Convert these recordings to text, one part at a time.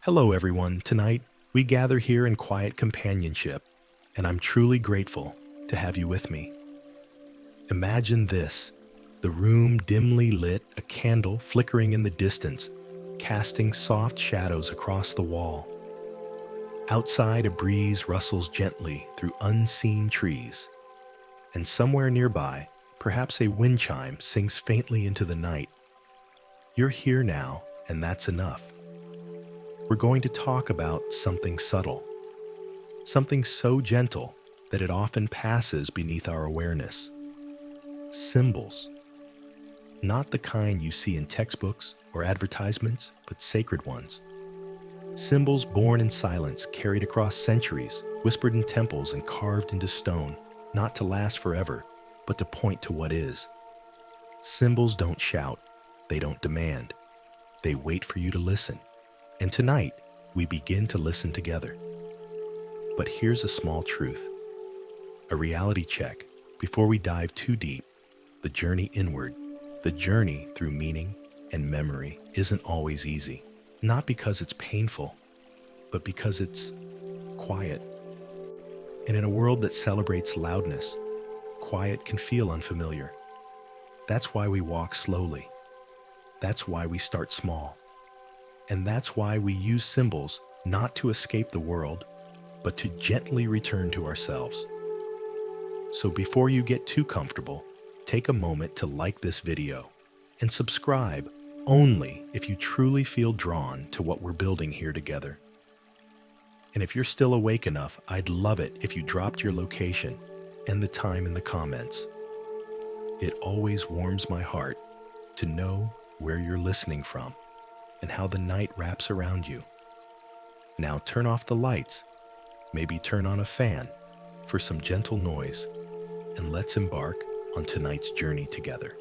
Hello, everyone. Tonight, we gather here in quiet companionship, and I'm truly grateful to have you with me. Imagine this, the room dimly lit, a candle flickering in the distance, casting soft shadows across the wall. Outside, a breeze rustles gently through unseen trees, and somewhere nearby, perhaps a wind chime sings faintly into the night. You're here now, and that's enough. We're going to talk about something subtle, something so gentle that it often passes beneath our awareness. Symbols. Not the kind you see in textbooks or advertisements, but sacred ones. Symbols born in silence, carried across centuries, whispered in temples and carved into stone, not to last forever, but to point to what is. Symbols don't shout, they don't demand. They wait for you to listen. And tonight, we begin to listen together. But here's a small truth, a reality check before we dive too deep. The journey inward, the journey through meaning and memory isn't always easy. Not because it's painful, but because it's quiet. And in a world that celebrates loudness, quiet can feel unfamiliar. That's why we walk slowly. That's why we start small. And that's why we use symbols not to escape the world, but to gently return to ourselves. So before you get too comfortable, take a moment to like this video and subscribe only if you truly feel drawn to what we're building here together. And if you're still awake enough, I'd love it if you dropped your location and the time in the comments. It always warms my heart to know where you're listening from and how the night wraps around you. Now turn off the lights, maybe turn on a fan for some gentle noise, and let's embark on tonight's journey together.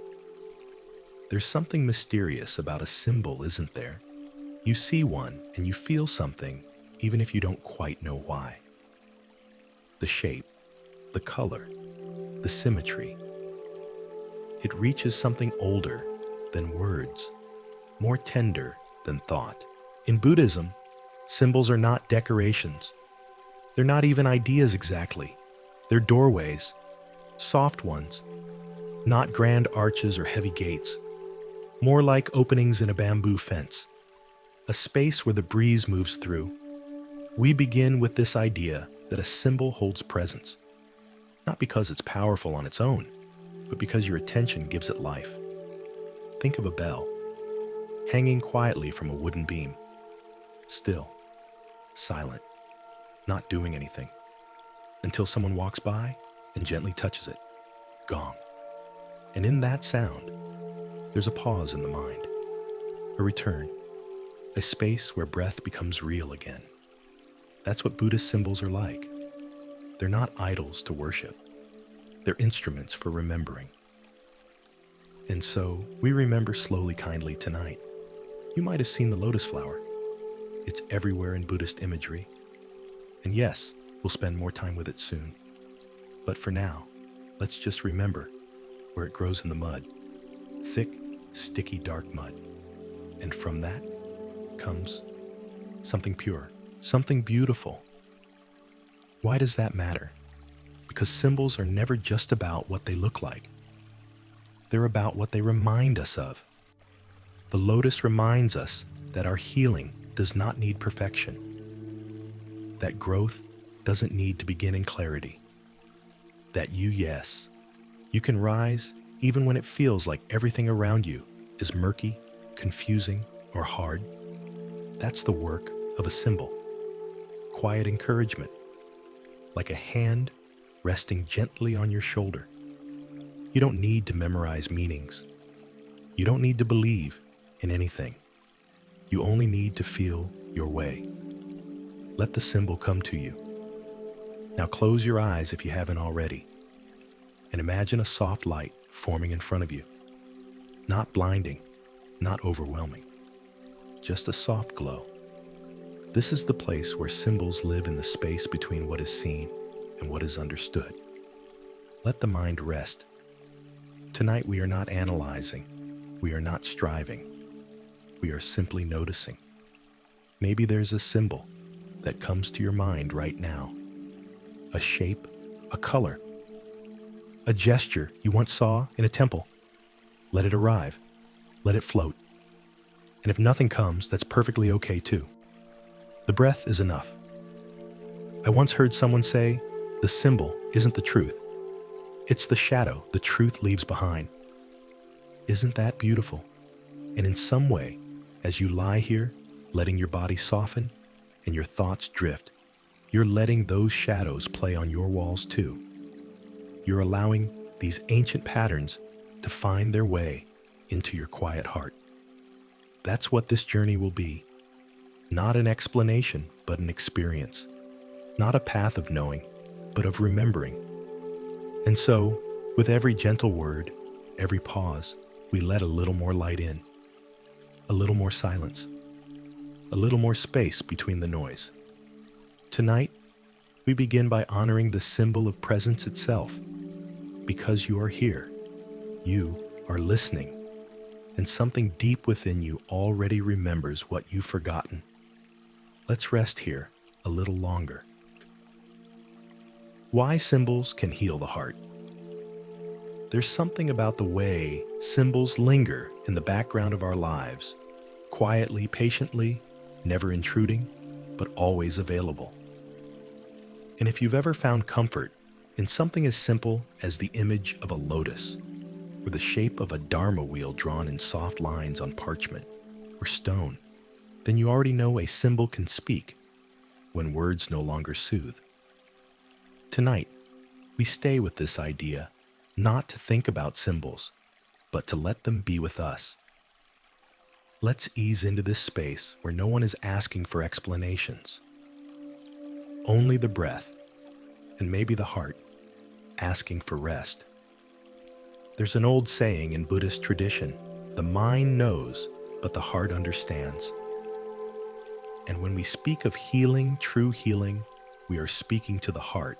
There's something mysterious about a symbol, isn't there? You see one and you feel something, even if you don't quite know why. The shape, the color, the symmetry. It reaches something older than words, more tender than thought. In Buddhism, symbols are not decorations. They're not even ideas exactly. They're doorways, soft ones, not grand arches or heavy gates, more like openings in a bamboo fence, a space where the breeze moves through. We begin with this idea that a symbol holds presence, not because it's powerful on its own, but because your attention gives it life. Think of a bell, hanging quietly from a wooden beam, still, silent, not doing anything, until someone walks by and gently touches it. Gong. And in that sound, there's a pause in the mind, a return, a space where breath becomes real again. That's what Buddhist symbols are like. They're not idols to worship. They're instruments for remembering. And so, we remember slowly, kindly tonight. You might have seen the lotus flower. It's everywhere in Buddhist imagery. And yes, we'll spend more time with it soon. But for now, let's just remember where it grows in the mud. Thick, sticky, dark mud. And from that comes something pure, something beautiful. Why does that matter? Because symbols are never just about what they look like. They're about what they remind us of. The lotus reminds us that our healing does not need perfection, that growth doesn't need to begin in clarity, that you can rise even when it feels like everything around you is murky, confusing, or hard. That's the work of a symbol. Quiet encouragement, like a hand resting gently on your shoulder. You don't need to memorize meanings. You don't need to believe in anything. You only need to feel your way. Let the symbol come to you. Now close your eyes if you haven't already, and imagine a soft light forming in front of you. Not blinding, not overwhelming, just a soft glow. This is the place where symbols live in the space between what is seen and what is understood. Let the mind rest. Tonight we are not analyzing, we are not striving, we are simply noticing. Maybe there's a symbol that comes to your mind right now. A shape, a color, a gesture you once saw in a temple. Let it arrive. Let it float. And if nothing comes, that's perfectly okay too. The breath is enough. I once heard someone say, the symbol isn't the truth. It's the shadow the truth leaves behind. Isn't that beautiful? And in some way, as you lie here, letting your body soften and your thoughts drift, you're letting those shadows play on your walls too. You're allowing these ancient patterns to find their way into your quiet heart. That's what this journey will be. Not an explanation, but an experience. Not a path of knowing, but of remembering. And so, with every gentle word, every pause, we let a little more light in, a little more silence, a little more space between the noise. Tonight, we begin by honoring the symbol of presence itself. Because you are here, you are listening, and something deep within you already remembers what you've forgotten. Let's rest here a little longer. Why symbols can heal the heart. There's something about the way symbols linger in the background of our lives, quietly, patiently, never intruding, but always available. And if you've ever found comfort in something as simple as the image of a lotus, or the shape of a Dharma wheel drawn in soft lines on parchment or stone, then you already know a symbol can speak when words no longer soothe. Tonight, we stay with this idea, not to think about symbols, but to let them be with us. Let's ease into this space where no one is asking for explanations. Only the breath, and maybe the heart, asking for rest. There's an old saying in Buddhist tradition, the mind knows, but the heart understands. And when we speak of healing, true healing, we are speaking to the heart.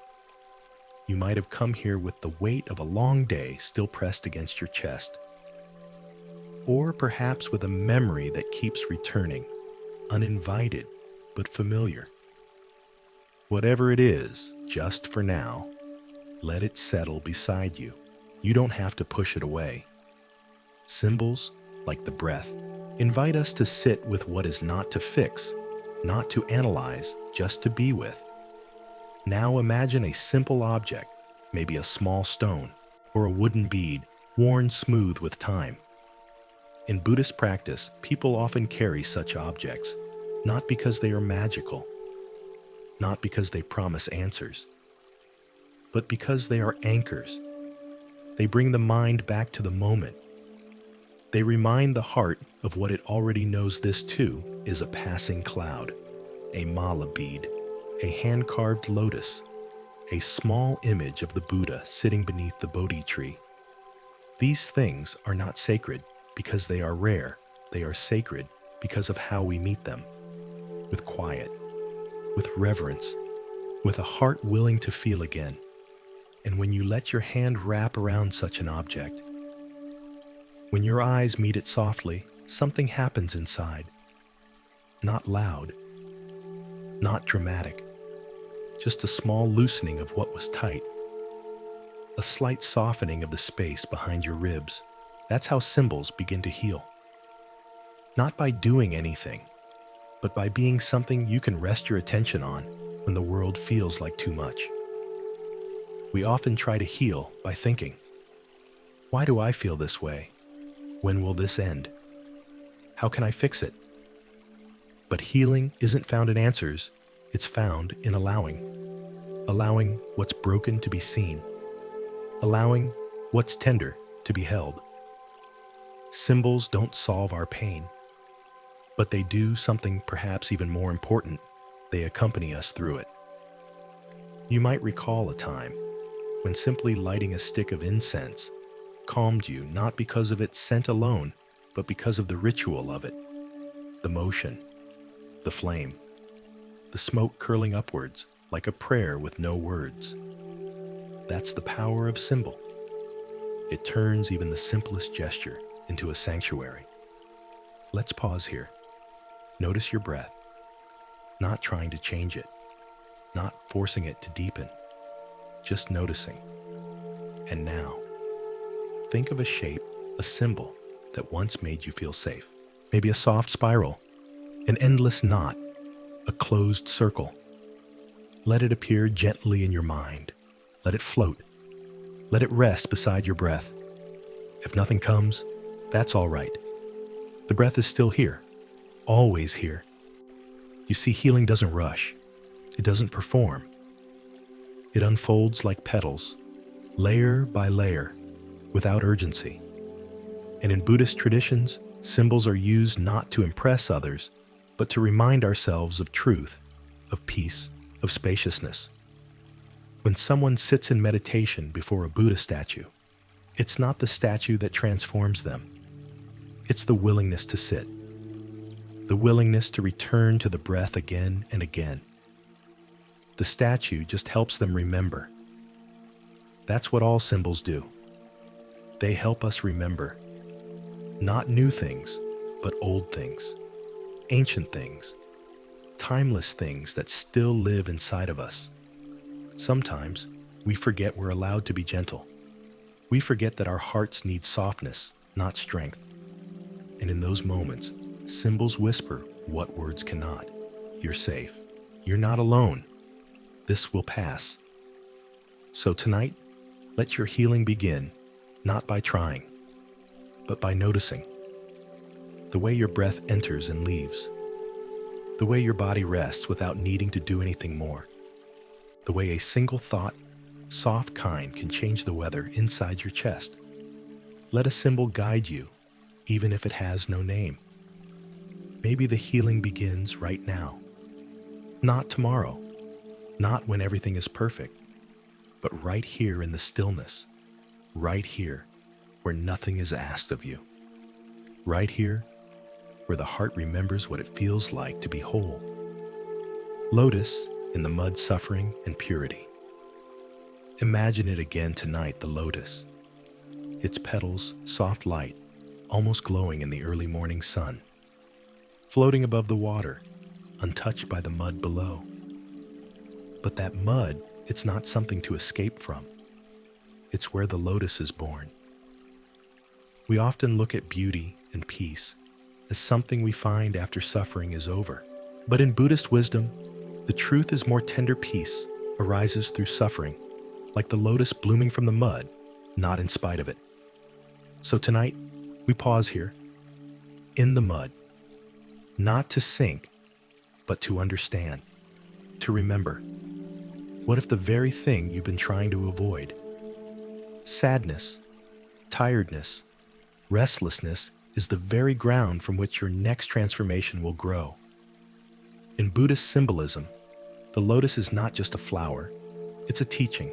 You might have come here with the weight of a long day still pressed against your chest. Or perhaps with a memory that keeps returning, uninvited but familiar. Whatever it is, just for now, let it settle beside you. You don't have to push it away. Symbols, like the breath, invite us to sit with what is not to fix, not to analyze, just to be with. Now imagine a simple object, maybe a small stone or a wooden bead, worn smooth with time. In Buddhist practice, people often carry such objects, not because they are magical, not because they promise answers, but because they are anchors. They bring the mind back to the moment. They remind the heart of what it already knows. This too is a passing cloud, a mala bead, a hand-carved lotus, a small image of the Buddha sitting beneath the Bodhi tree. These things are not sacred because they are rare. They are sacred because of how we meet them, with quiet, with reverence, with a heart willing to feel again. And when you let your hand wrap around such an object, when your eyes meet it softly, something happens inside. Not loud, not dramatic, just a small loosening of what was tight, a slight softening of the space behind your ribs. That's how symbols begin to heal. Not by doing anything, but by being something you can rest your attention on when the world feels like too much. We often try to heal by thinking, why do I feel this way? When will this end? How can I fix it? But healing isn't found in answers, it's found in allowing. Allowing what's broken to be seen. Allowing what's tender to be held. Symbols don't solve our pain, but they do something perhaps even more important. They accompany us through it. You might recall a time when simply lighting a stick of incense calmed you, not because of its scent alone, but because of the ritual of it. The motion, the flame, the smoke curling upwards like a prayer with no words. That's the power of symbol. It turns even the simplest gesture into a sanctuary. Let's pause here. Notice your breath. not trying to change it, not forcing it to deepen, just noticing. And now, think of a shape, a symbol that once made you feel safe. Maybe a soft spiral, an endless knot, a closed circle. Let it appear gently in your mind. Let it float. Let it rest beside your breath. If nothing comes, that's all right. The breath is still here, always here. You see, healing doesn't rush. It doesn't perform. It unfolds like petals, layer by layer, without urgency. And in Buddhist traditions, symbols are used not to impress others, but to remind ourselves of truth, of peace, of spaciousness. When someone sits in meditation before a Buddha statue, it's not the statue that transforms them. It's the willingness to sit, the willingness to return to the breath again and again. The statue just helps them remember. That's what all symbols do. They help us remember. Not new things, but old things, ancient things, timeless things that still live inside of us. Sometimes we forget we're allowed to be gentle. We forget that our hearts need softness, not strength. And in those moments, symbols whisper what words cannot. You're safe. You're not alone. This will pass. So tonight, let your healing begin, not by trying, but by noticing. The way your breath enters and leaves. The way your body rests without needing to do anything more. The way a single thought, soft kind, can change the weather inside your chest. Let a symbol guide you, even if it has no name. Maybe the healing begins right now. Not tomorrow, not when everything is perfect, but right here in the stillness, right here where nothing is asked of you. Right here where the heart remembers what it feels like to be whole. Lotus in the mud, suffering and purity. Imagine it again tonight, the lotus. Its petals, soft light, almost glowing in the early morning sun. Floating above the water, untouched by the mud below. But that mud, it's not something to escape from. It's where the lotus is born. We often look at beauty and peace as something we find after suffering is over. But in Buddhist wisdom, the truth is more tender peace arises through suffering, like the lotus blooming from the mud, not in spite of it. So tonight, we pause here, in the mud, not to sink, but to understand, to remember. What if the very thing you've been trying to avoid, sadness, tiredness, restlessness, is the very ground from which your next transformation will grow? In Buddhist symbolism, the lotus is not just a flower, it's a teaching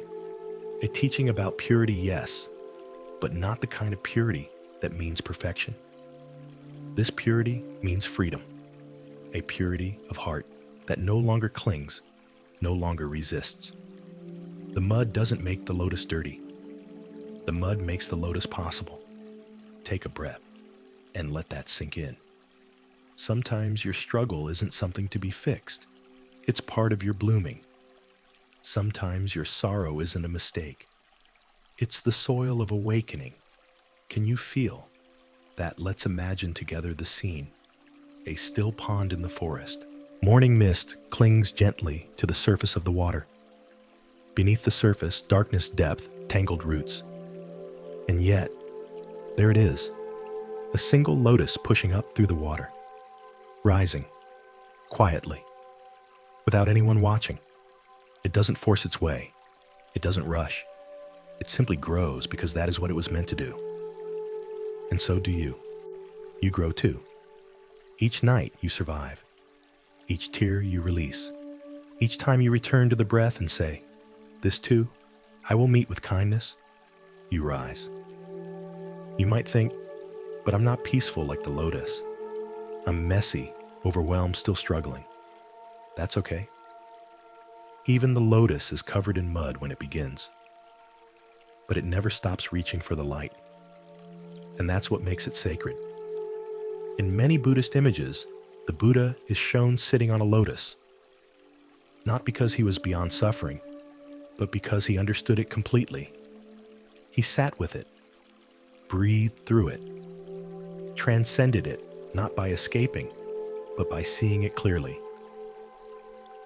about purity, yes, but not the kind of purity that means perfection. This purity means freedom, a purity of heart that no longer clings, no longer resists. The mud doesn't make the lotus dirty. The mud makes the lotus possible. Take a breath and let that sink in. Sometimes your struggle isn't something to be fixed. It's part of your blooming. Sometimes your sorrow isn't a mistake. It's the soil of awakening. Can you feel that? Let's imagine together the scene. A still pond in the forest. Morning mist clings gently to the surface of the water. Beneath the surface, darkness, depth, tangled roots. And yet, there it is, a single lotus pushing up through the water, rising, quietly, without anyone watching. It doesn't force its way. It doesn't rush. It simply grows because that is what it was meant to do. And so do you. You grow too. Each night you survive. Each tear you release. Each time you return to the breath and say, "This too, I will meet with kindness," you rise. You might think, "But I'm not peaceful like the lotus. I'm messy, overwhelmed, still struggling." That's okay. Even the lotus is covered in mud when it begins. But it never stops reaching for the light. And that's what makes it sacred. In many Buddhist images, the Buddha is shown sitting on a lotus, not because he was beyond suffering, but because he understood it completely. He sat with it, breathed through it, transcended it, not by escaping, but by seeing it clearly.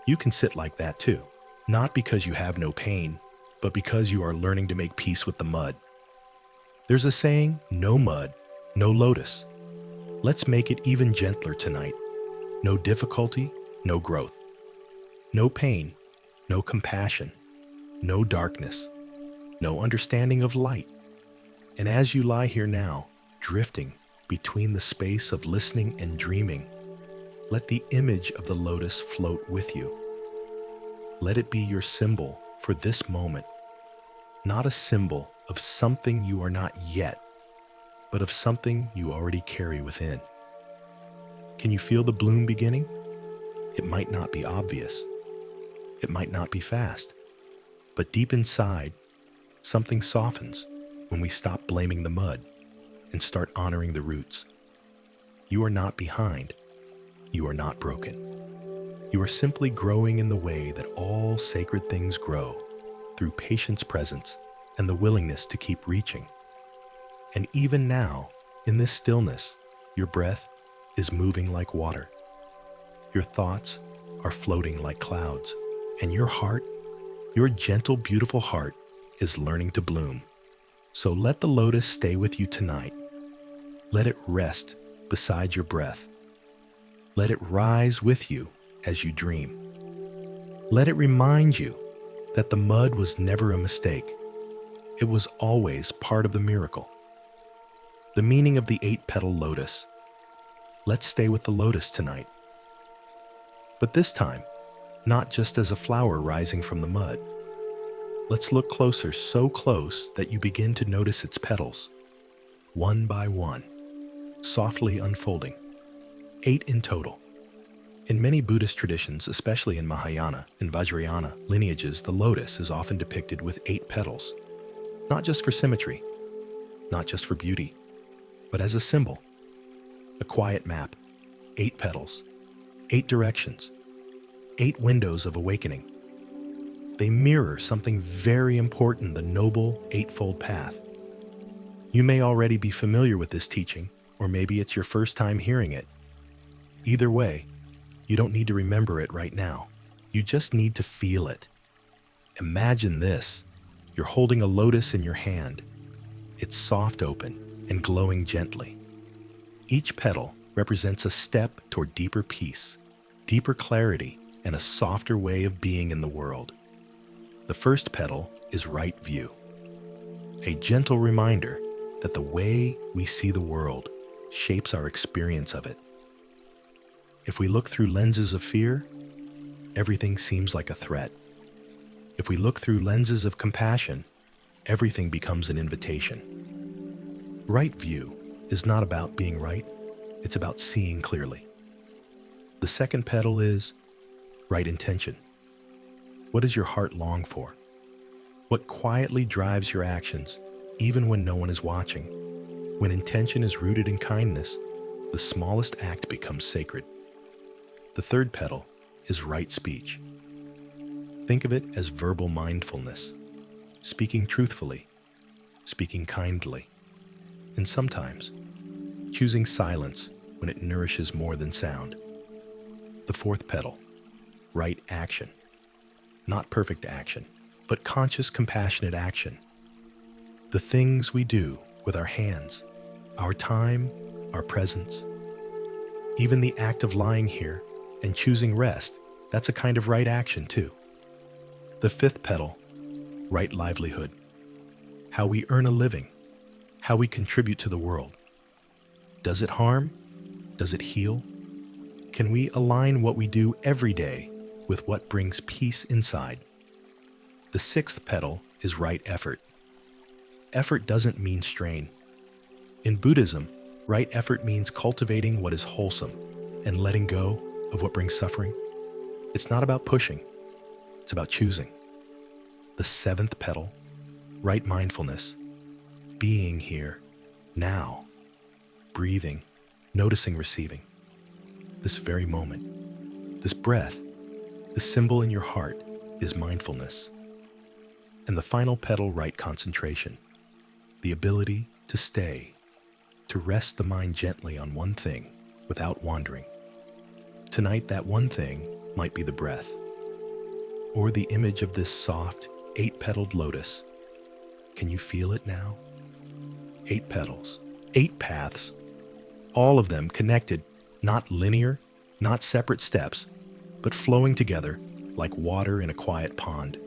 You can sit like that too, not because you have no pain, but because you are learning to make peace with the mud. There's a saying, no mud, no lotus. Let's make it even gentler tonight. No difficulty, no growth. No pain, no compassion, no darkness, no understanding of light. And as you lie here now, drifting between the space of listening and dreaming, let the image of the lotus float with you. Let it be your symbol for this moment, not a symbol of something you are not yet, but of something you already carry within. Can you feel the bloom beginning? It might not be obvious. It might not be fast, but deep inside, something softens when we stop blaming the mud and start honoring the roots. You are not behind. You are not broken. You are simply growing in the way that all sacred things grow, through patience presence and the willingness to keep reaching. And even now, in this stillness, your breath is moving like water. Your thoughts are floating like clouds, and your heart, your gentle, beautiful heart, is learning to bloom. So let the lotus stay with you tonight. Let it rest beside your breath. Let it rise with you as you dream. Let it remind you that the mud was never a mistake. It was always part of the miracle. The meaning of the 8-petaled lotus. Let's stay with the lotus tonight. But this time, not just as a flower rising from the mud. Let's look closer, so close that you begin to notice its petals, one by one, softly unfolding. 8 in total. In many Buddhist traditions, especially in Mahayana and Vajrayana lineages, the lotus is often depicted with 8 petals, not just for symmetry, not just for beauty, but as a symbol, a quiet map, 8 petals, 8 directions, 8 windows of awakening. They mirror something very important, the Noble Eightfold Path. You may already be familiar with this teaching, or maybe it's your first time hearing it. Either way, you don't need to remember it right now. You just need to feel it. Imagine this. You're holding a lotus in your hand. It's soft open and glowing gently. Each petal represents a step toward deeper peace, deeper clarity, and a softer way of being in the world. The first petal is right view, a gentle reminder that the way we see the world shapes our experience of it. If we look through lenses of fear, everything seems like a threat. If we look through lenses of compassion, everything becomes an invitation. Right view is not about being right, it's about seeing clearly. The second petal is right intention. What does your heart long for? What quietly drives your actions, even when no one is watching? When intention is rooted in kindness, the smallest act becomes sacred. The third petal is right speech. Think of it as verbal mindfulness, speaking truthfully, speaking kindly, and sometimes choosing silence when it nourishes more than sound. The fourth petal, right action. Not perfect action, but conscious, compassionate action. The things we do with our hands, our time, our presence. Even the act of lying here and choosing rest, that's a kind of right action too. The fifth petal, right livelihood. How we earn a living, how we contribute to the world. Does it harm? Does it heal? Can we align what we do every day with what brings peace inside? The sixth petal is right effort. Effort doesn't mean strain. In Buddhism, right effort means cultivating what is wholesome and letting go of what brings suffering. It's not about pushing, it's about choosing. The seventh petal, right mindfulness. Being here, now, breathing, noticing, receiving. This very moment, this breath, The symbol in your heart is mindfulness. And the final petal, right concentration, the ability to stay, to rest the mind gently on one thing without wandering. Tonight, that one thing might be the breath, or the image of this soft, 8-petaled lotus. Can you feel it now? 8 petals, 8 paths, all of them connected, not linear, not separate steps, but flowing together like water in a quiet pond.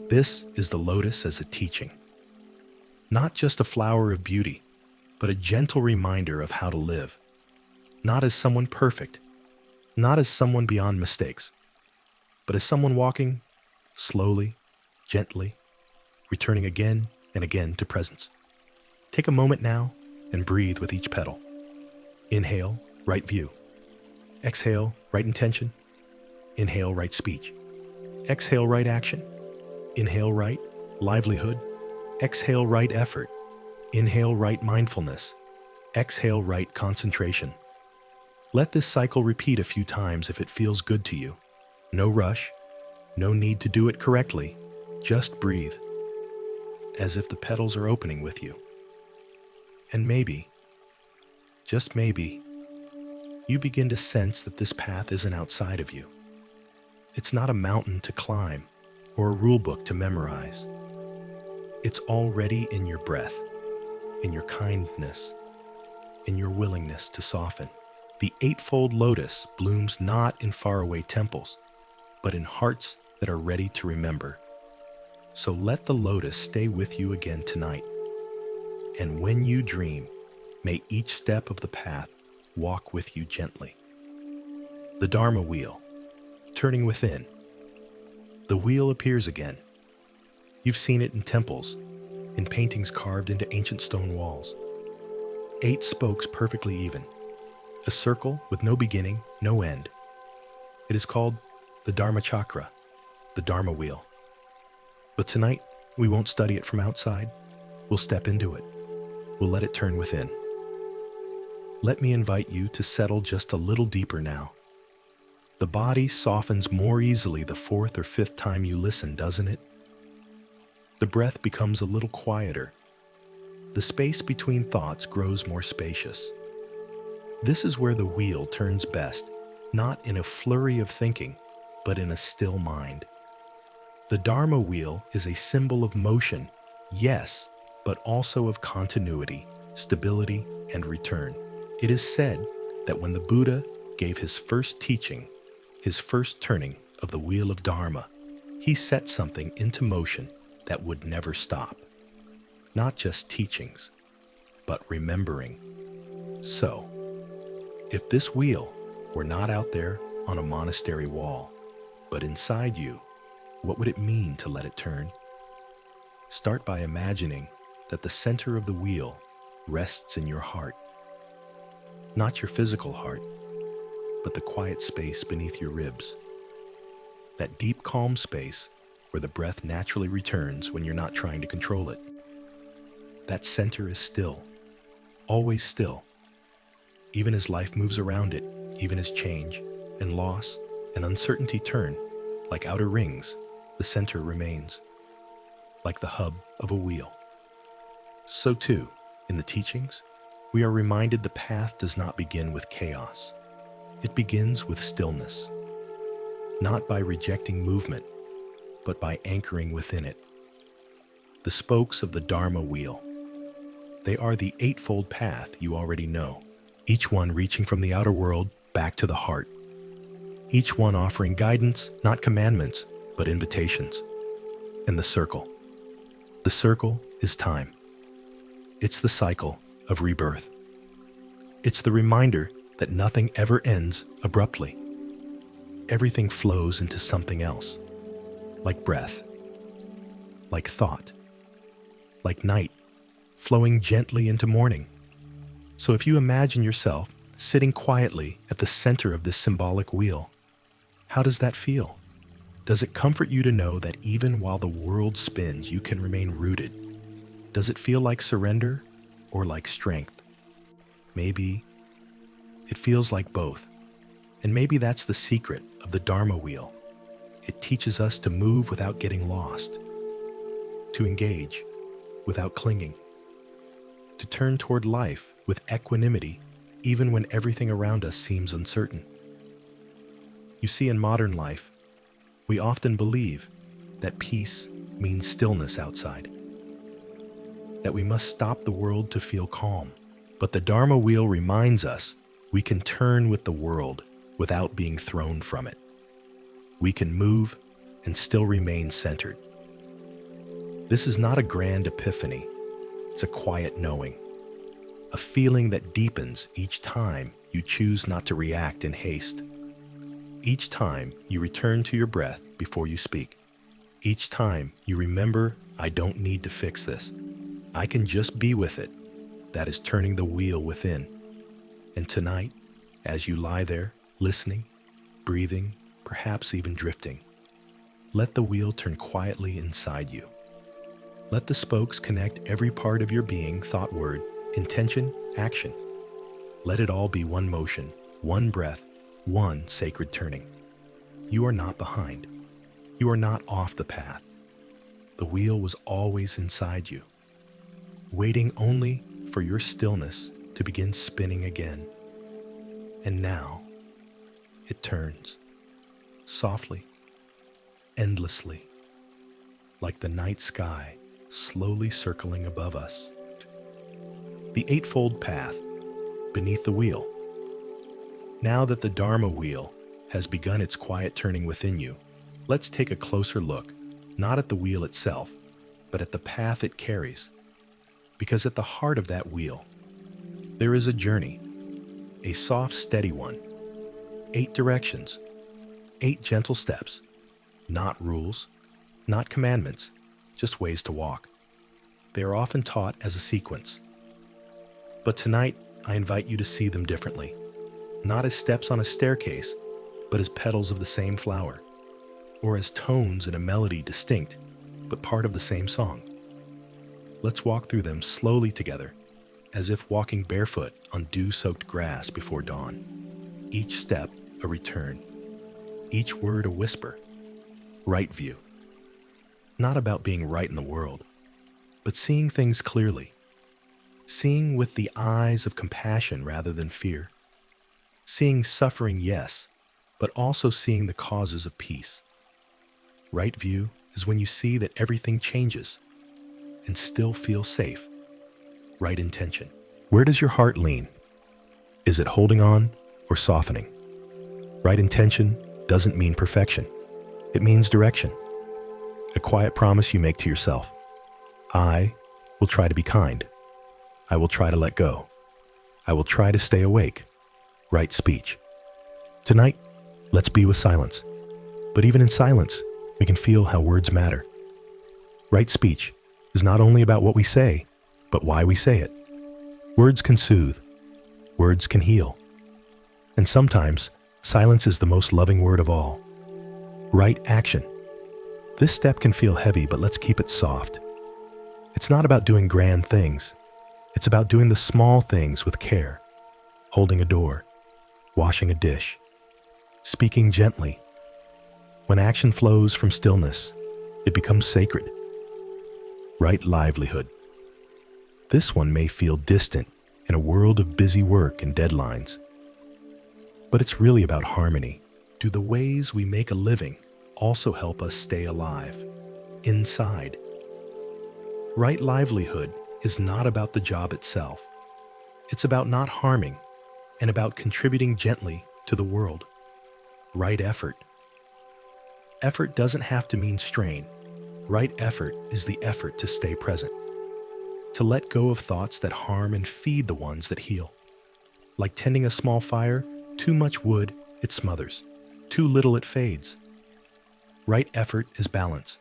This is the lotus as a teaching. Not just a flower of beauty, but a gentle reminder of how to live. Not as someone perfect, not as someone beyond mistakes, but as someone walking slowly, gently, returning again and again to presence. Take a moment now and breathe with each petal. Inhale, right view. Exhale, right intention. Inhale, right speech. Exhale, right action. Inhale, right livelihood. Exhale, right effort. Inhale, right mindfulness. Exhale, right concentration. Let this cycle repeat a few times if it feels good to you. No rush, no need to do it correctly. Just breathe, as if the petals are opening with you. And maybe, just maybe, you begin to sense that this path isn't outside of you. It's not a mountain to climb or a rule book to memorize. It's already in your breath, in your kindness, in your willingness to soften. The eightfold lotus blooms not in faraway temples, but in hearts that are ready to remember. So let the lotus stay with you again tonight. And when you dream, may each step of the path walk with you gently. The Dharma Wheel, turning within. The wheel appears again. You've seen it in temples, in paintings carved into ancient stone walls. 8 spokes perfectly even. A circle with no beginning, no end. It is called the Dharma Chakra, the Dharma Wheel. But tonight, we won't study it from outside. We'll step into it. We'll let it turn within. Let me invite you to settle just a little deeper now. The body softens more easily the 4th or 5th time you listen, doesn't it? The breath becomes a little quieter. The space between thoughts grows more spacious. This is where the wheel turns best, not in a flurry of thinking, but in a still mind. The Dharma Wheel is a symbol of motion, yes, but also of continuity, stability, and return. It is said that when the Buddha gave his first teaching, his first turning of the wheel of Dharma, he set something into motion that would never stop. Not just teachings, but remembering. So, if this wheel were not out there on a monastery wall, but inside you, what would it mean to let it turn? Start by imagining that the center of the wheel rests in your heart. Not your physical heart, but the quiet space beneath your ribs. That deep, calm space where the breath naturally returns when you're not trying to control it. That center is still, always still. Even as life moves around it, even as change and loss and uncertainty turn, like outer rings, the center remains, like the hub of a wheel. So too, in the teachings, we are reminded the path does not begin with chaos. It begins with stillness, not by rejecting movement, but by anchoring within it. The spokes of the Dharma Wheel. They are the eightfold path you already know, each one reaching from the outer world back to the heart. Each one offering guidance, not commandments, but invitations. And the circle. The circle is time. It's the cycle of rebirth. It's the reminder that nothing ever ends abruptly. Everything flows into something else, like breath, like thought, like night, flowing gently into morning. So if you imagine yourself sitting quietly at the center of this symbolic wheel, how does that feel? Does it comfort you to know that even while the world spins, you can remain rooted? Does it feel like surrender or like strength? Maybe it feels like both. And maybe that's the secret of the Dharma Wheel. It teaches us to move without getting lost, to engage without clinging, to turn toward life with equanimity even when everything around us seems uncertain. You see, in modern life, we often believe that peace means stillness outside, that we must stop the world to feel calm. But the Dharma Wheel reminds us we can turn with the world without being thrown from it. We can move and still remain centered. This is not a grand epiphany. It's a quiet knowing, a feeling that deepens each time you choose not to react in haste. Each time you return to your breath before you speak. Each time you remember, I don't need to fix this. I can just be with it. That is turning the wheel within. And tonight, as you lie there, listening, breathing, perhaps even drifting, let the wheel turn quietly inside you. Let the spokes connect every part of your being, thought, word, intention, action. Let it all be one motion, one breath, one sacred turning. You are not behind. You are not off the path. The wheel was always inside you, waiting only for your stillness to begin spinning again. And now, it turns, softly, endlessly, like the night sky slowly circling above us. The Eightfold Path, beneath the wheel. Now that the Dharma Wheel has begun its quiet turning within you, let's take a closer look, not at the wheel itself, but at the path it carries. Because at the heart of that wheel, there is a journey, a soft, steady one. 8 directions, 8 gentle steps, not rules, not commandments, just ways to walk. They are often taught as a sequence. But tonight, I invite you to see them differently. Not as steps on a staircase, but as petals of the same flower, or as tones in a melody distinct, but part of the same song. Let's walk through them slowly together, as if walking barefoot on dew-soaked grass before dawn. Each step a return, each word a whisper. Right view. Not about being right in the world, but seeing things clearly. Seeing with the eyes of compassion rather than fear. Seeing suffering, yes, but also seeing the causes of peace. Right view is when you see that everything changes and still feel safe. Right intention. Where does your heart lean? Is it holding on or softening? Right intention doesn't mean perfection. It means direction. A quiet promise you make to yourself. I will try to be kind. I will try to let go. I will try to stay awake. Right speech. Tonight, let's be with silence. But even in silence, we can feel how words matter. Right speech is not only about what we say, but why we say it. Words can soothe. Words can heal. And sometimes, silence is the most loving word of all. Right action. This step can feel heavy, but let's keep it soft. It's not about doing grand things. It's about doing the small things with care. Holding a door. Washing a dish. Speaking gently. When action flows from stillness, it becomes sacred. Right livelihood. This one may feel distant in a world of busy work and deadlines. But it's really about harmony. Do the ways we make a living also help us stay alive, inside? Right livelihood is not about the job itself. It's about not harming and about contributing gently to the world. Right effort. Effort doesn't have to mean strain. Right effort is the effort to stay present, to let go of thoughts that harm and feed the ones that heal. Like tending a small fire, too much wood, it smothers. Too little, it fades. Right effort is balance.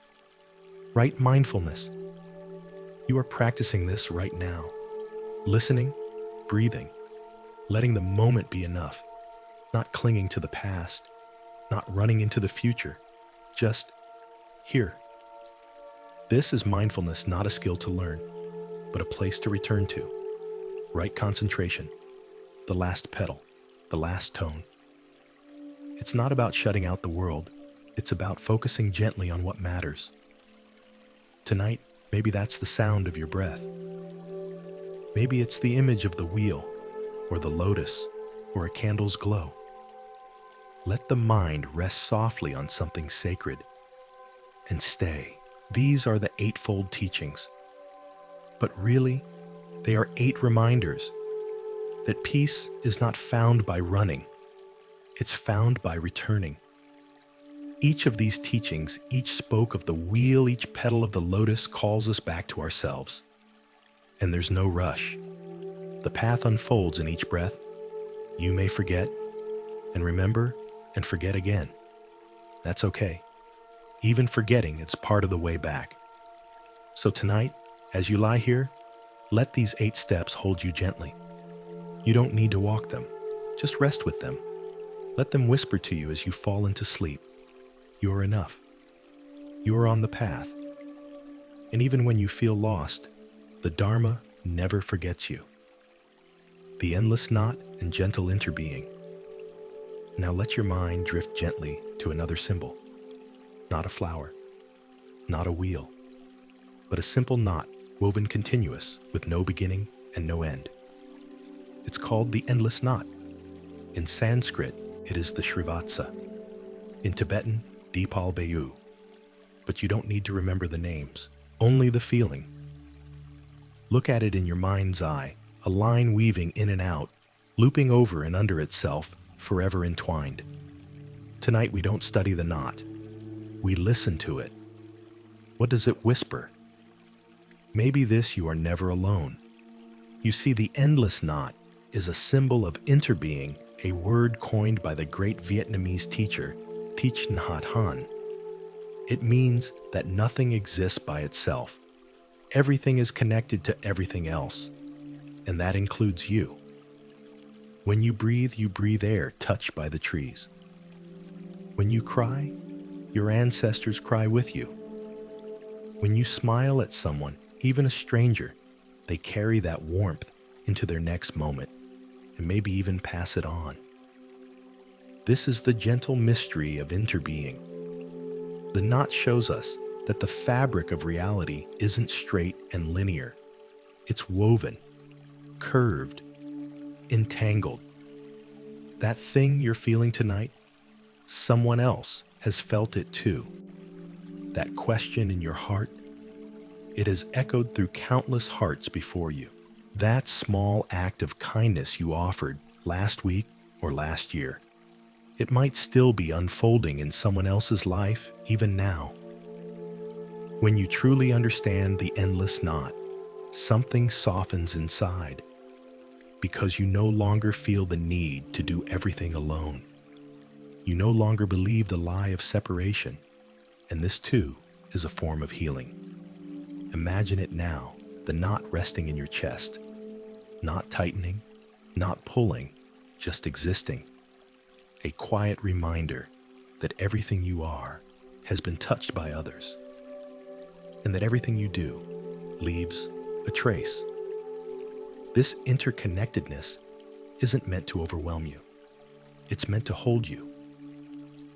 Right mindfulness. You are practicing this right now. Listening, breathing, letting the moment be enough. Not clinging to the past, not running into the future. Just here. This is mindfulness, not a skill to learn, but a place to return to. Right concentration, the last petal, the last tone. It's not about shutting out the world. It's about focusing gently on what matters. Tonight, maybe that's the sound of your breath. Maybe it's the image of the wheel, or the lotus, or a candle's glow. Let the mind rest softly on something sacred and stay. These are the Eightfold Teachings. But really, they are 8 reminders that peace is not found by running. It's found by returning. Each of these teachings, each spoke of the wheel, each petal of the lotus calls us back to ourselves. And there's no rush. The path unfolds in each breath. You may forget, and remember, and forget again. That's okay. Even forgetting, it's part of the way back. So tonight, as you lie here, let these 8 steps hold you gently. You don't need to walk them. Just rest with them. Let them whisper to you as you fall into sleep. You are enough. You are on the path. And even when you feel lost, the Dharma never forgets you. The endless knot and gentle interbeing. Now let your mind drift gently to another symbol. Not a flower, not a wheel, but a simple knot woven continuous with no beginning and no end. It's called the endless knot. In Sanskrit, it is the Srivatsa. In Tibetan, Dipal Bayu. But you don't need to remember the names, only the feeling. Look at it in your mind's eye, a line weaving in and out, looping over and under itself, forever entwined. Tonight we don't study the knot. We listen to it. What does it whisper? Maybe this: you are never alone. You see, the endless knot is a symbol of interbeing, a word coined by the great Vietnamese teacher, Thich Nhat Hanh. It means that nothing exists by itself. Everything is connected to everything else, and that includes you. When you breathe air touched by the trees. When you cry, your ancestors cry with you. When you smile at someone, even a stranger, they carry that warmth into their next moment, and maybe even pass it on. This is the gentle mystery of interbeing. The knot shows us that the fabric of reality isn't straight and linear. It's woven, curved, entangled. That thing you're feeling tonight, someone else has felt it too. That question in your heart, it has echoed through countless hearts before you. That small act of kindness you offered last week or last year, it might still be unfolding in someone else's life even now. When you truly understand the endless knot, something softens inside, because you no longer feel the need to do everything alone. You no longer believe the lie of separation, and this too is a form of healing. Imagine it now, the knot resting in your chest, not tightening, not pulling, just existing. A quiet reminder that everything you are has been touched by others, and that everything you do leaves a trace. This interconnectedness isn't meant to overwhelm you. It's meant to hold you.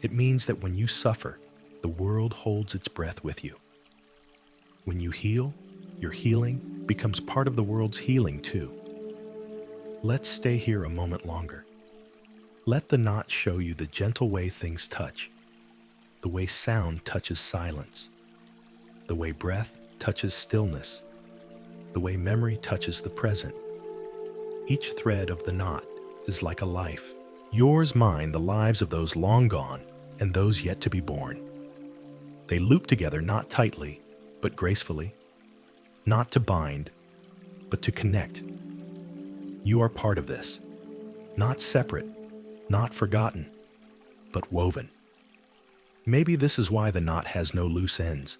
It means that when you suffer, the world holds its breath with you. When you heal, your healing becomes part of the world's healing too. Let's stay here a moment longer. Let the knot show you the gentle way things touch, the way sound touches silence, the way breath touches stillness, the way memory touches the present. Each thread of the knot is like a life. Yours, mine, the lives of those long gone and those yet to be born. They loop together not tightly, but gracefully, not to bind, but to connect. You are part of this, not separate, not forgotten, but woven. Maybe this is why the knot has no loose ends,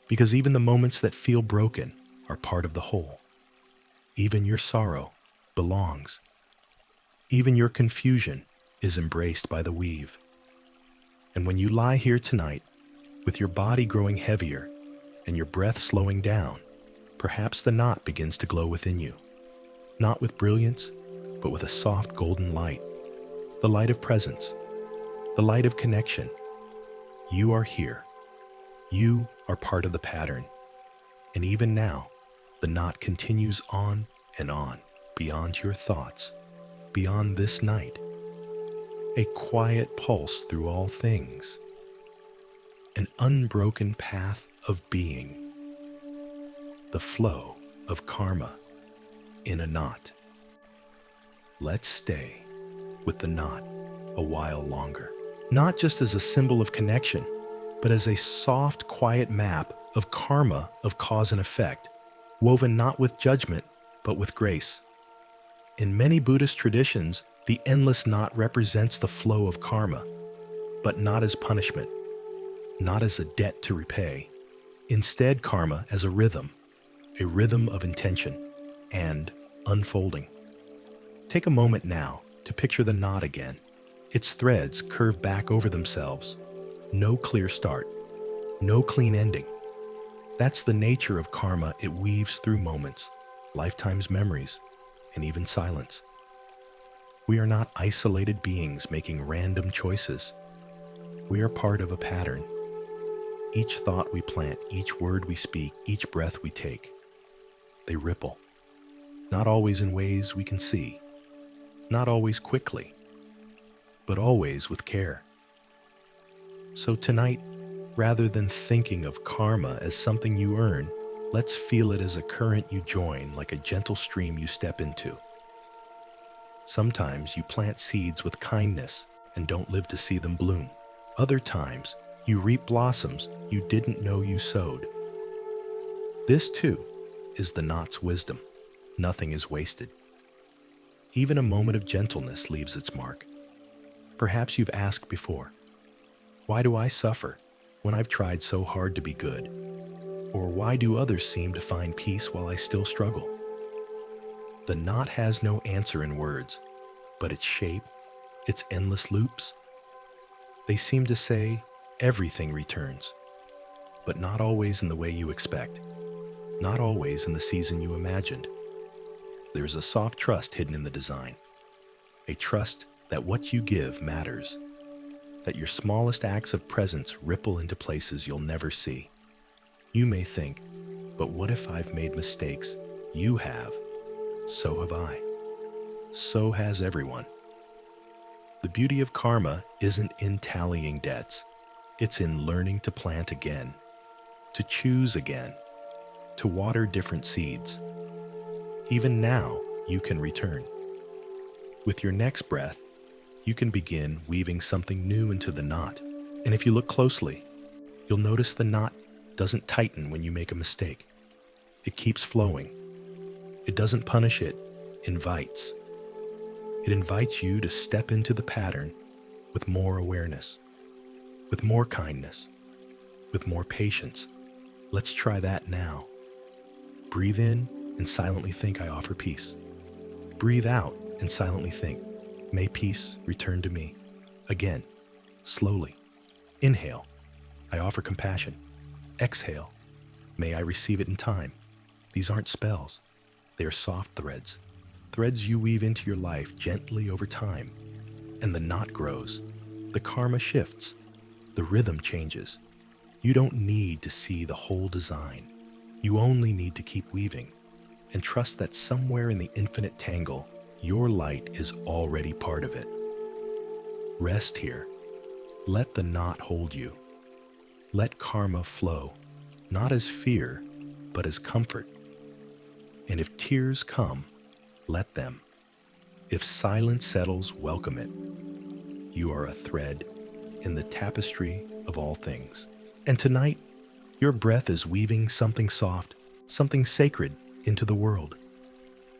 because even the moments that feel broken are part of the whole. Even your sorrow belongs. Even your confusion is embraced by the weave. And when you lie here tonight, with your body growing heavier and your breath slowing down, perhaps the knot begins to glow within you, not with brilliance, but with a soft golden light, the light of presence, the light of connection. You are here. You are part of the pattern. And even now, the knot continues on and on, beyond your thoughts, beyond this night. A quiet pulse through all things. An unbroken path of being. The flow of karma in a knot. Let's stay with the knot a while longer. Not just as a symbol of connection, but as a soft, quiet map of karma, of cause and effect, woven not with judgment, but with grace. In many Buddhist traditions, the endless knot represents the flow of karma, but not as punishment, not as a debt to repay. Instead, karma as a rhythm of intention and unfolding. Take a moment now to picture the knot again. Its threads curve back over themselves. No clear start, no clean ending. That's the nature of karma. It weaves through moments, lifetimes, memories, and even silence. We are not isolated beings making random choices. We are part of a pattern. Each thought we plant, each word we speak, each breath we take, they ripple. Not always in ways we can see, not always quickly, but always with care. So tonight, rather than thinking of karma as something you earn, let's feel it as a current you join, like a gentle stream you step into. Sometimes you plant seeds with kindness and don't live to see them bloom. Other times, you reap blossoms you didn't know you sowed. This, too, is the knot's wisdom. Nothing is wasted. Even a moment of gentleness leaves its mark. Perhaps you've asked before, why do I suffer when I've tried so hard to be good? Or why do others seem to find peace while I still struggle? The knot has no answer in words, but its shape, its endless loops, they seem to say everything returns, but not always in the way you expect, not always in the season you imagined. There's a soft trust hidden in the design, a trust that what you give matters, that your smallest acts of presence ripple into places you'll never see. You may think, but what if I've made mistakes? You have. So have I. So has everyone. The beauty of karma isn't in tallying debts. It's in learning to plant again, to choose again, to water different seeds. Even now, you can return. With your next breath, you can begin weaving something new into the knot. And if you look closely, you'll notice the knot doesn't tighten when you make a mistake. It keeps flowing. It doesn't punish, it invites. It invites you to step into the pattern with more awareness, with more kindness, with more patience. Let's try that now. Breathe in and silently think, I offer peace. Breathe out and silently think, may peace return to me. Again, slowly. Inhale, I offer compassion. Exhale, may I receive it in time. These aren't spells. They are soft threads. Threads you weave into your life gently over time. And the knot grows. The karma shifts. The rhythm changes. You don't need to see the whole design. You only need to keep weaving and trust that somewhere in the infinite tangle, your light is already part of it. Rest here. Let the knot hold you. Let karma flow, not as fear, but as comfort. And if tears come, let them. If silence settles, welcome it. You are a thread in the tapestry of all things. And tonight, your breath is weaving something soft, something sacred into the world.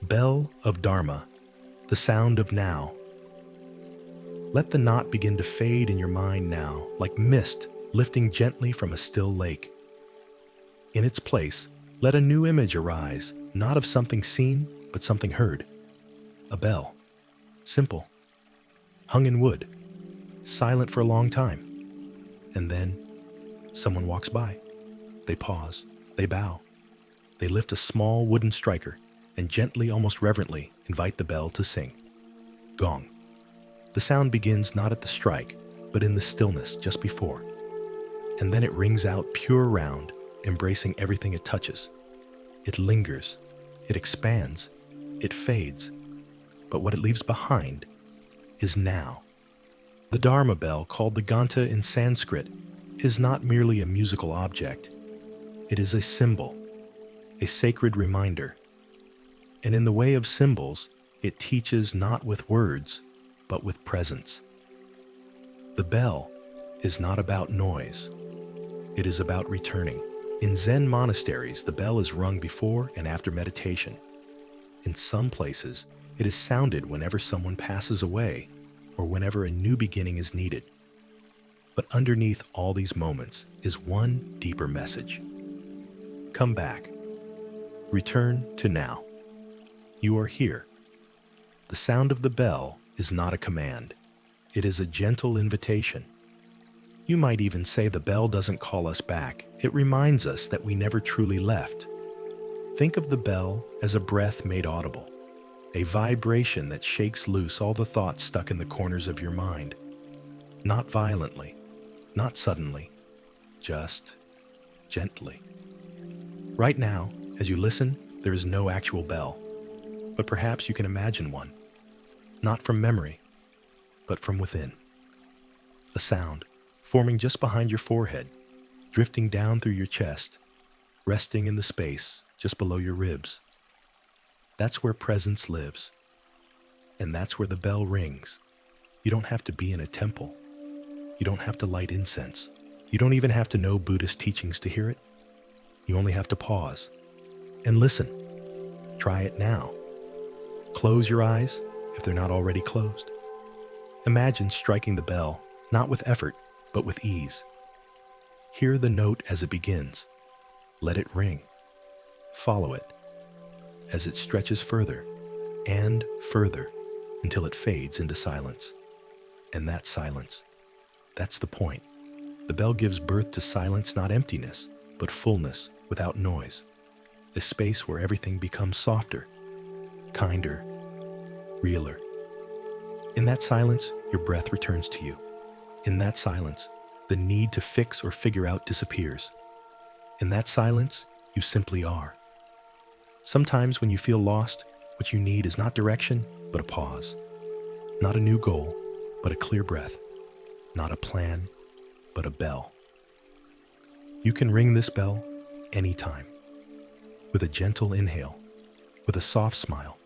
Bell of Dharma, the sound of now. Let the knot begin to fade in your mind now, like mist lifting gently from a still lake. In its place, let a new image arise, not of something seen, but something heard. A bell, simple, hung in wood, silent for a long time. And then someone walks by. They pause, they bow. They lift a small wooden striker and gently, almost reverently, invite the bell to sing. Gong. The sound begins not at the strike, but in the stillness just before. and then it rings out pure round, embracing everything it touches. It lingers, it expands, it fades, but what it leaves behind is now. The Dharma bell, called the Ganta in Sanskrit, is not merely a musical object. It is a symbol, a sacred reminder. And in the way of symbols, it teaches not with words, but with presence. The bell is not about noise. It is about returning. In Zen monasteries, the bell is rung before and after meditation. In some places, it is sounded whenever someone passes away or whenever a new beginning is needed. But underneath all these moments is one deeper message. Come back. Return to now. You are here. The sound of the bell is not a command. It is a gentle invitation. You might even say the bell doesn't call us back. It reminds us that we never truly left. Think of the bell as a breath made audible, a vibration that shakes loose all the thoughts stuck in the corners of your mind. Not violently, not suddenly, just gently. Right now, as you listen, there is no actual bell, but perhaps you can imagine one, not from memory, but from within. A sound forming just behind your forehead, drifting down through your chest, resting in the space just below your ribs. That's where presence lives, and that's where the bell rings. You don't have to be in a temple. You don't have to light incense. You don't even have to know Buddhist teachings to hear it. You only have to pause and listen. Try it now. Close your eyes if they're not already closed. Imagine striking the bell, not with effort, but with ease. Hear the note as it begins. Let it ring. Follow it as it stretches further and further until it fades into silence. And that silence, that's the point. The bell gives birth to silence, not emptiness, but fullness without noise. A space where everything becomes softer, kinder, realer. In that silence, your breath returns to you. In that silence, the need to fix or figure out disappears. In that silence, you simply are. Sometimes when you feel lost, what you need is not direction, but a pause. Not a new goal, but a clear breath. Not a plan, but a bell. You can ring this bell anytime. With a gentle inhale, with a soft smile,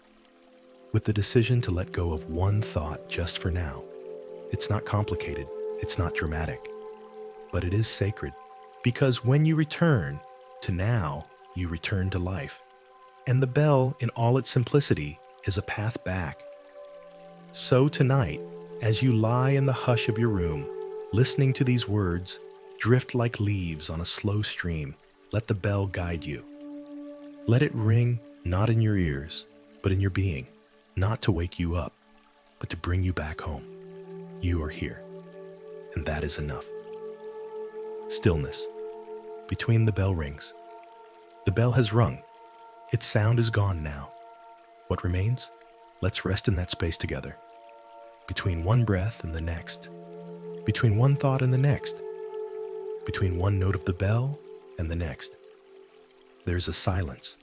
with the decision to let go of one thought just for now. It's not complicated, it's not dramatic, but it is sacred. Because when you return to now, you return to life. And the bell, in all its simplicity, is a path back. So tonight, as you lie in the hush of your room, listening to these words drift like leaves on a slow stream, let the bell guide you. Let it ring not in your ears, but in your being, not to wake you up, but to bring you back home. You are here, and that is enough. Stillness. Between the bell rings. The bell has rung. Its sound is gone now. What remains? Let's rest in that space together. Between one breath and the next. Between one thought and the next. Between one note of the bell and the next. There's a silence.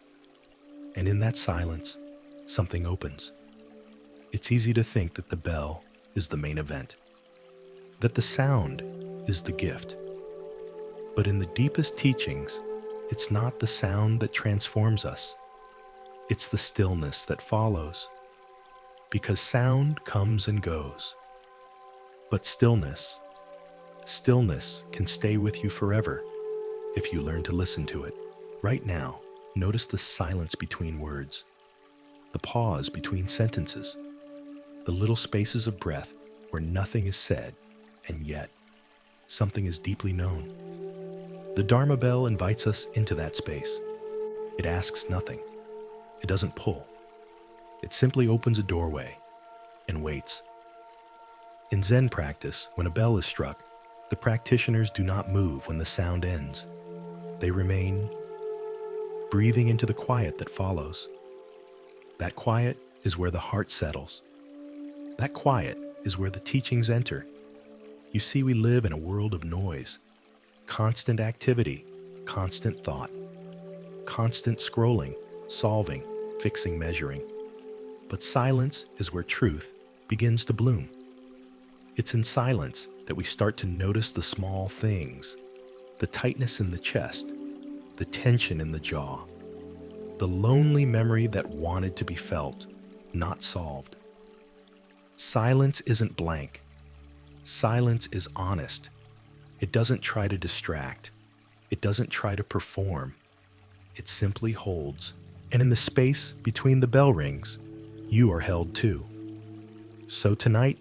And in that silence, something opens. It's easy to think that the bell is the main event, that the sound is the gift. But in the deepest teachings, it's not the sound that transforms us. It's the stillness that follows. Because sound comes and goes. But stillness can stay with you forever if you learn to listen to it. Right now, notice the silence between words, the pause between sentences, the little spaces of breath where nothing is said, and yet something is deeply known. The Dharma bell invites us into that space. It asks nothing. It doesn't pull. It simply opens a doorway and waits. In Zen practice, when a bell is struck, the practitioners do not move when the sound ends. They remain, breathing into the quiet that follows. That quiet is where the heart settles. That quiet is where the teachings enter. You see, we live in a world of noise. constant activity, constant thought, constant scrolling, solving, fixing, measuring. But silence is where truth begins to bloom. It's in silence that we start to notice the small things, the tightness in the chest, the tension in the jaw, the lonely memory that wanted to be felt, not solved. Silence isn't blank. Silence is honest. It doesn't try to distract. It doesn't try to perform. It simply holds. And in the space between the bell rings, you are held too. So tonight,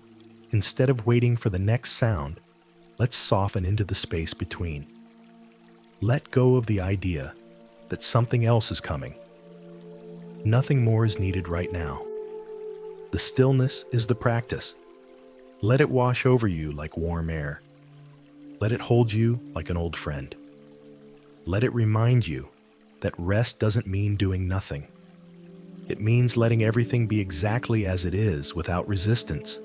instead of waiting for the next sound, let's soften into the space between. Let go of the idea that something else is coming. Nothing more is needed right now. The stillness is the practice. Let it wash over you like warm air. Let it hold you like an old friend. Let it remind you that rest doesn't mean doing nothing. It means letting everything be exactly as it is without resistance.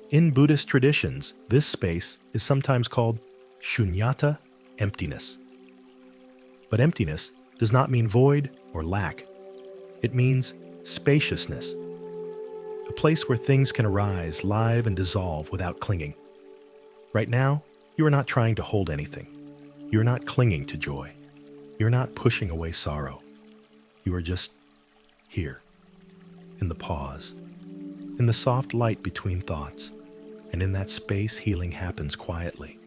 In Buddhist traditions, this space is sometimes called shunyata, emptiness. But emptiness does not mean void or lack. It means spaciousness, a place where things can arise, live, and dissolve without clinging. Right now, you are not trying to hold anything. You are not clinging to joy. You are not pushing away sorrow. You are just here, in the pause, in the soft light between thoughts, and in that space healing happens quietly.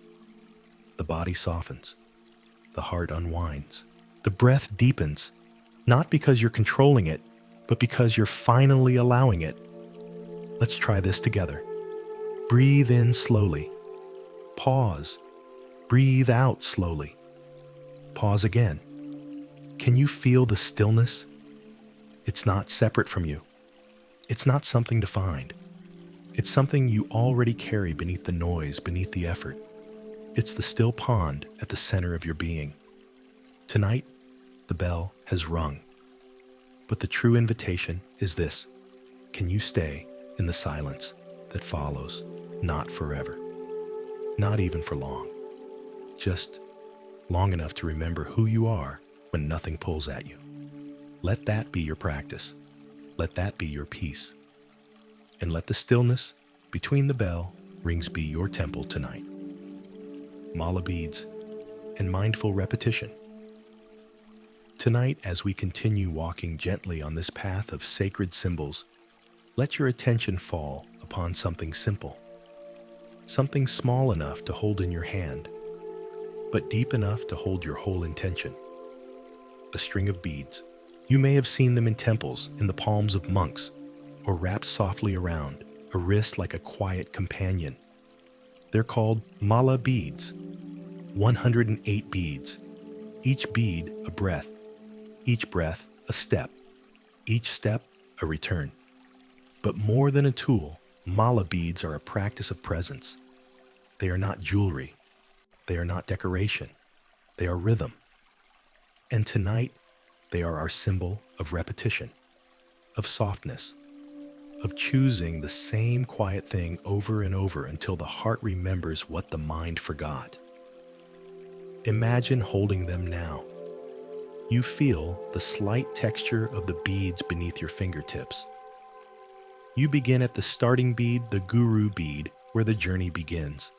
The body softens. The heart unwinds. The breath deepens, not because you're controlling it, but because you're finally allowing it. Let's try this together. Breathe in slowly. Pause. Breathe out slowly. Pause again. Can you feel the stillness? It's not separate from you. It's not something to find. It's something you already carry beneath the noise, beneath the effort. It's the still pond at the center of your being. Tonight, the bell has rung. But the true invitation is this. Can you stay in the silence that follows, not forever, not even for long, just long enough to remember who you are when nothing pulls at you? Let that be your practice. Let that be your peace. And let the stillness between the bell rings be your temple tonight. Mala beads and mindful repetition. Tonight, as we continue walking gently on this path of sacred symbols, let your attention fall upon something simple, something small enough to hold in your hand, but deep enough to hold your whole intention. A string of beads. You may have seen them in temples, in the palms of monks, or wrapped softly around a wrist like a quiet companion. They're called mala beads, 108 beads, each bead a breath, each breath a step, each step a return. But more than a tool, mala beads are a practice of presence. They are not jewelry. They are not decoration. They are rhythm. And tonight, they are our symbol of repetition, of softness, of choosing the same quiet thing over and over until the heart remembers what the mind forgot. Imagine holding them now. You feel the slight texture of the beads beneath your fingertips. You begin at the starting bead, the guru bead, where the journey begins.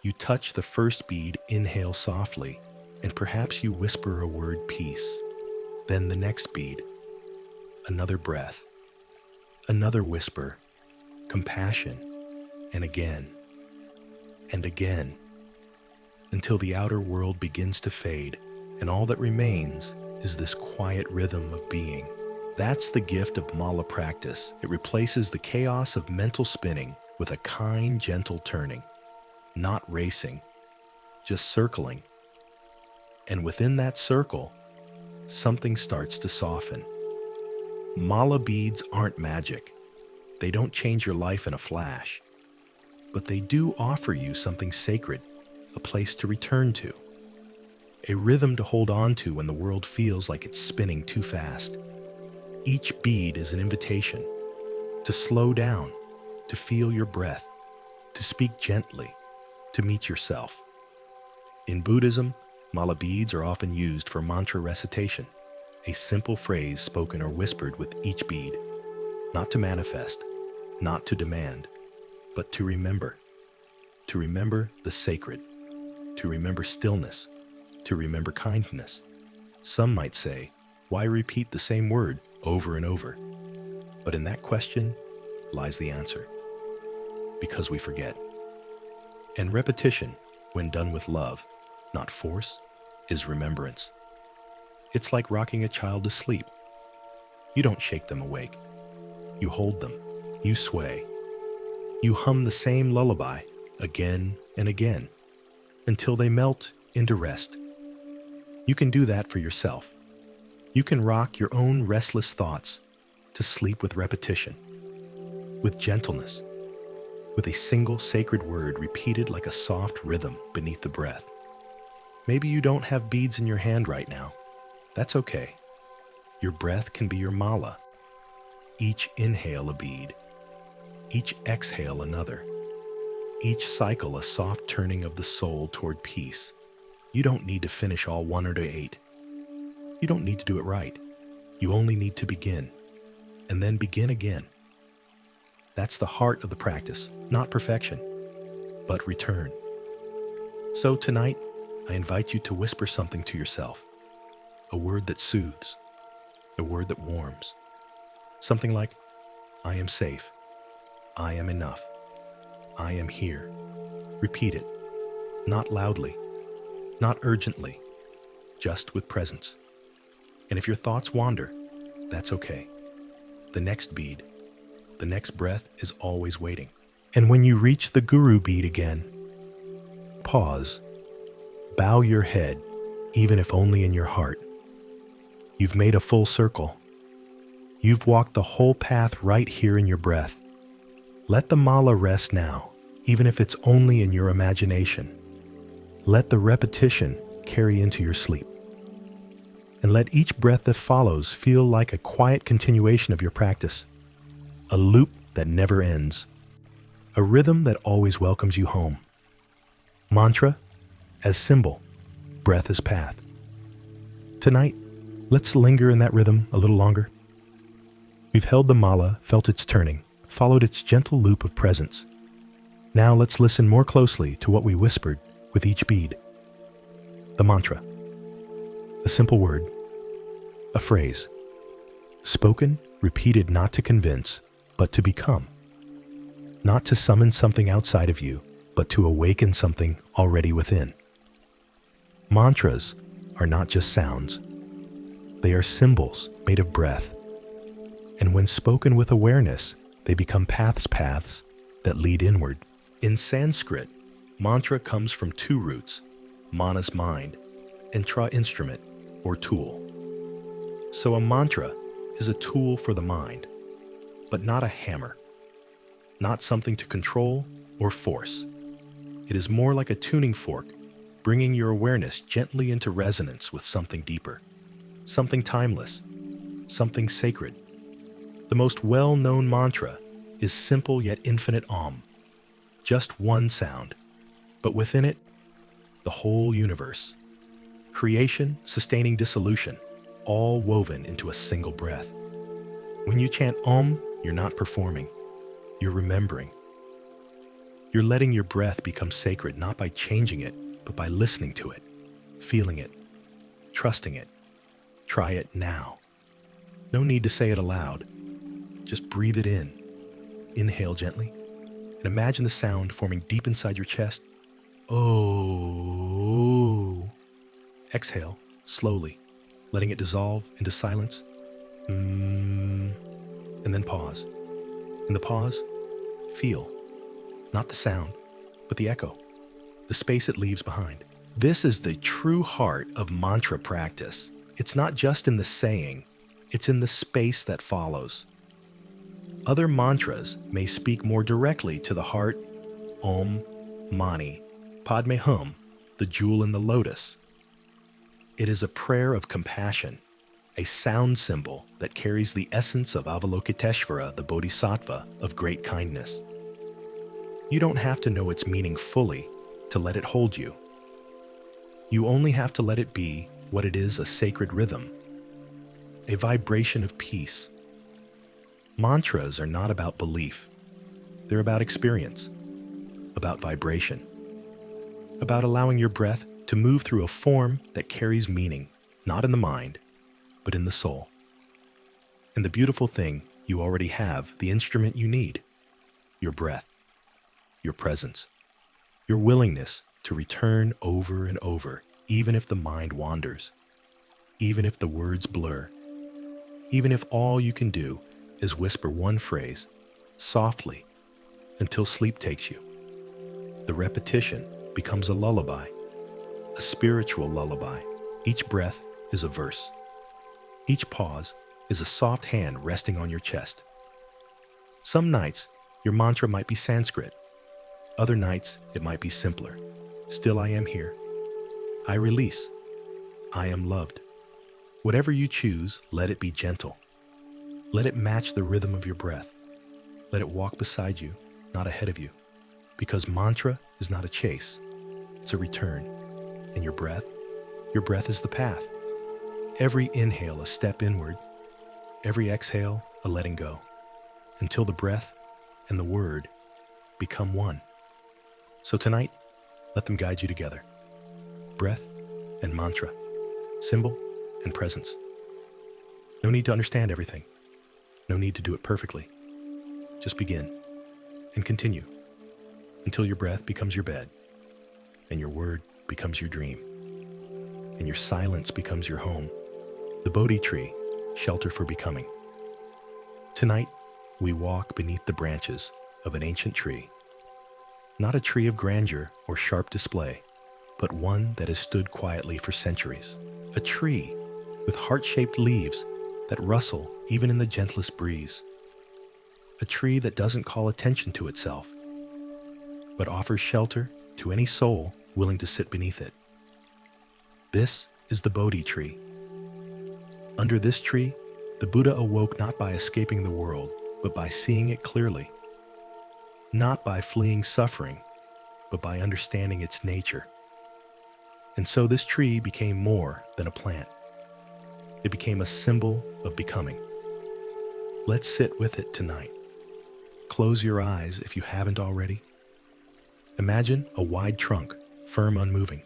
You touch the first bead, inhale softly, and perhaps you whisper a word, peace. Then the next bead, another breath, another whisper, compassion, and again, until the outer world begins to fade, and all that remains is this quiet rhythm of being. That's the gift of mala practice. It replaces the chaos of mental spinning with a kind, gentle turning, not racing, just circling. And within that circle, something starts to soften. Mala beads aren't magic. They don't change your life in a flash. But they do offer you something sacred, a place to return to, a rhythm to hold on to when the world feels like it's spinning too fast. Each bead is an invitation to slow down, to feel your breath, to speak gently, to meet yourself. In Buddhism, mala beads are often used for mantra recitation, a simple phrase spoken or whispered with each bead, not to manifest, not to demand, but to remember the sacred, to remember stillness, to remember kindness. Some might say, why repeat the same word over and over? But in that question lies the answer. Because we forget. And repetition, when done with love, not force, is remembrance. It's like rocking a child to sleep. You don't shake them awake. You hold them. You sway. You hum the same lullaby again and again until they melt into rest. You can do that for yourself. You can rock your own restless thoughts to sleep with repetition, with gentleness, with a single sacred word repeated like a soft rhythm beneath the breath. Maybe you don't have beads in your hand right now. That's okay. Your breath can be your mala. Each inhale a bead, each exhale another, each cycle a soft turning of the soul toward peace. You don't need to finish all 1 or 8. You don't need to do it right. You only need to begin, and then begin again. That's the heart of the practice, not perfection, but return. So tonight, I invite you to whisper something to yourself, a word that soothes, a word that warms. Something like, I am safe, I am enough, I am here. Repeat it, not loudly, not urgently, just with presence. And if your thoughts wander, that's okay. The next bead, the next breath is always waiting. And when you reach the guru bead again, pause, bow your head, even if only in your heart. You've made a full circle. You've walked the whole path right here in your breath. Let the mala rest now, even if it's only in your imagination. Let the repetition carry into your sleep. And let each breath that follows feel like a quiet continuation of your practice, a loop that never ends, a rhythm that always welcomes you home. Mantra as symbol, breath as path. Tonight, let's linger in that rhythm a little longer. We've held the mala, felt its turning, followed its gentle loop of presence. Now let's listen more closely to what we whispered with each bead. The mantra. A simple word. A phrase. Spoken, repeated not to convince, but to become. Not to summon something outside of you, but to awaken something already within. Mantras are not just sounds. They are symbols made of breath. And when spoken with awareness, they become paths that lead inward. In Sanskrit, mantra comes from 2 roots, manas mind, and tra instrument, or tool. So a mantra is a tool for the mind, but not a hammer, not something to control or force. It is more like a tuning fork, bringing your awareness gently into resonance with something deeper, something timeless, something sacred. The most well-known mantra is simple yet infinite Om, just one sound, but within it, the whole universe. Creation, sustaining dissolution, all woven into a single breath. When you chant Om, you're not performing, you're remembering. You're letting your breath become sacred not by changing it, but by listening to it, feeling it, trusting it. Try it now. No need to say it aloud. Just breathe it in. Inhale gently, and imagine the sound forming deep inside your chest. Oh. Exhale slowly, letting it dissolve into silence. And then pause. In the pause, feel, not the sound, but the echo, the space it leaves behind. This is the true heart of mantra practice. It's not just in the saying, it's in the space that follows. Other mantras may speak more directly to the heart, Om, Mani, Padme Hum, the jewel in the lotus. It is a prayer of compassion, a sound symbol that carries the essence of Avalokiteshvara, the Bodhisattva of great kindness. You don't have to know its meaning fully to let it hold you. You only have to let it be what it is, a sacred rhythm, a vibration of peace. Mantras are not about belief. They're about experience, about vibration, about allowing your breath to move through a form that carries meaning, not in the mind, but in the soul. And the beautiful thing, you already have the instrument you need: your breath, your presence, your willingness to return over and over, even if the mind wanders, even if the words blur, even if all you can do is whisper one phrase softly until sleep takes you. The repetition becomes a lullaby, a spiritual lullaby. Each breath is a verse. Each pause is a soft hand resting on your chest. Some nights, your mantra might be Sanskrit. Other nights, it might be simpler. Still I am here. I release. I am loved. Whatever you choose, let it be gentle. Let it match the rhythm of your breath. Let it walk beside you, not ahead of you. Because mantra is not a chase, it's a return. And your breath is the path. Every inhale a step inward, every exhale a letting go, until the breath and the word become one. So tonight, let them guide you together. Breath and mantra, symbol and presence. No need to understand everything. No need to do it perfectly. Just begin and continue until your breath becomes your bed, and your word becomes your dream, and your silence becomes your home. The Bodhi tree, shelter for becoming. Tonight, we walk beneath the branches of an ancient tree. Not a tree of grandeur or sharp display, but one that has stood quietly for centuries. A tree with heart-shaped leaves that rustle even in the gentlest breeze. A tree that doesn't call attention to itself, but offers shelter to any soul willing to sit beneath it. This is the Bodhi tree. Under this tree, the Buddha awoke not by escaping the world, but by seeing it clearly. Not by fleeing suffering, but by understanding its nature. And so this tree became more than a plant. It became a symbol of becoming. Let's sit with it tonight. Close your eyes if you haven't already. Imagine a wide trunk, firm, unmoving.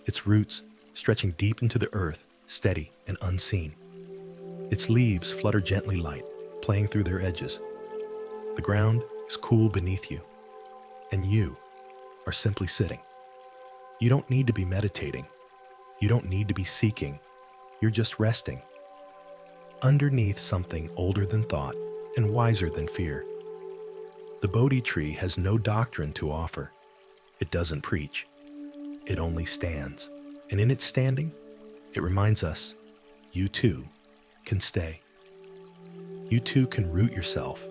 Its roots stretching deep into the earth, steady and unseen. Its leaves flutter gently light, playing through their edges. The ground is cool beneath you, and you are simply sitting. You don't need to be meditating. You don't need to be seeking. You're just resting. Underneath something older than thought and wiser than fear. The Bodhi tree has no doctrine to offer. It doesn't preach. It only stands. And in its standing, it reminds us, you too can stay. You too can root yourself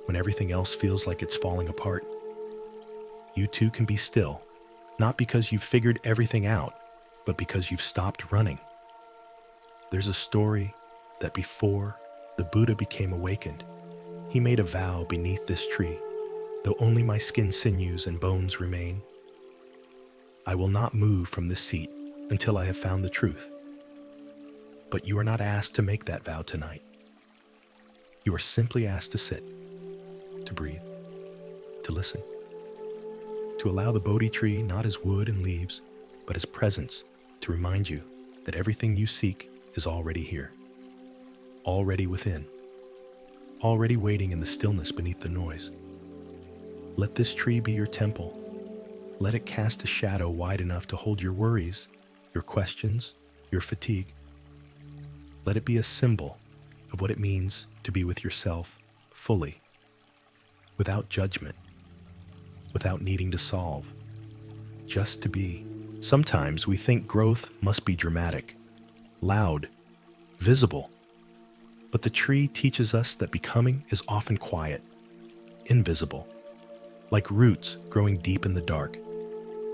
when everything else feels like it's falling apart. You too can be still, not because you've figured everything out, but because you've stopped running. There's a story that before the Buddha became awakened, he made a vow beneath this tree, though only my skin, sinews, and bones remain. I will not move from this seat until I have found the truth. But you are not asked to make that vow tonight. You are simply asked to sit, to breathe, to listen, to allow the Bodhi tree not as wood and leaves, but as presence to remind you that everything you seek is already here, already within, already waiting in the stillness beneath the noise. Let this tree be your temple. Let it cast a shadow wide enough to hold your worries, your questions, your fatigue. Let it be a symbol of what it means to be with yourself fully, without judgment, without needing to solve, just to be. Sometimes we think growth must be dramatic, loud, visible. But the tree teaches us that becoming is often quiet, invisible, like roots growing deep in the dark.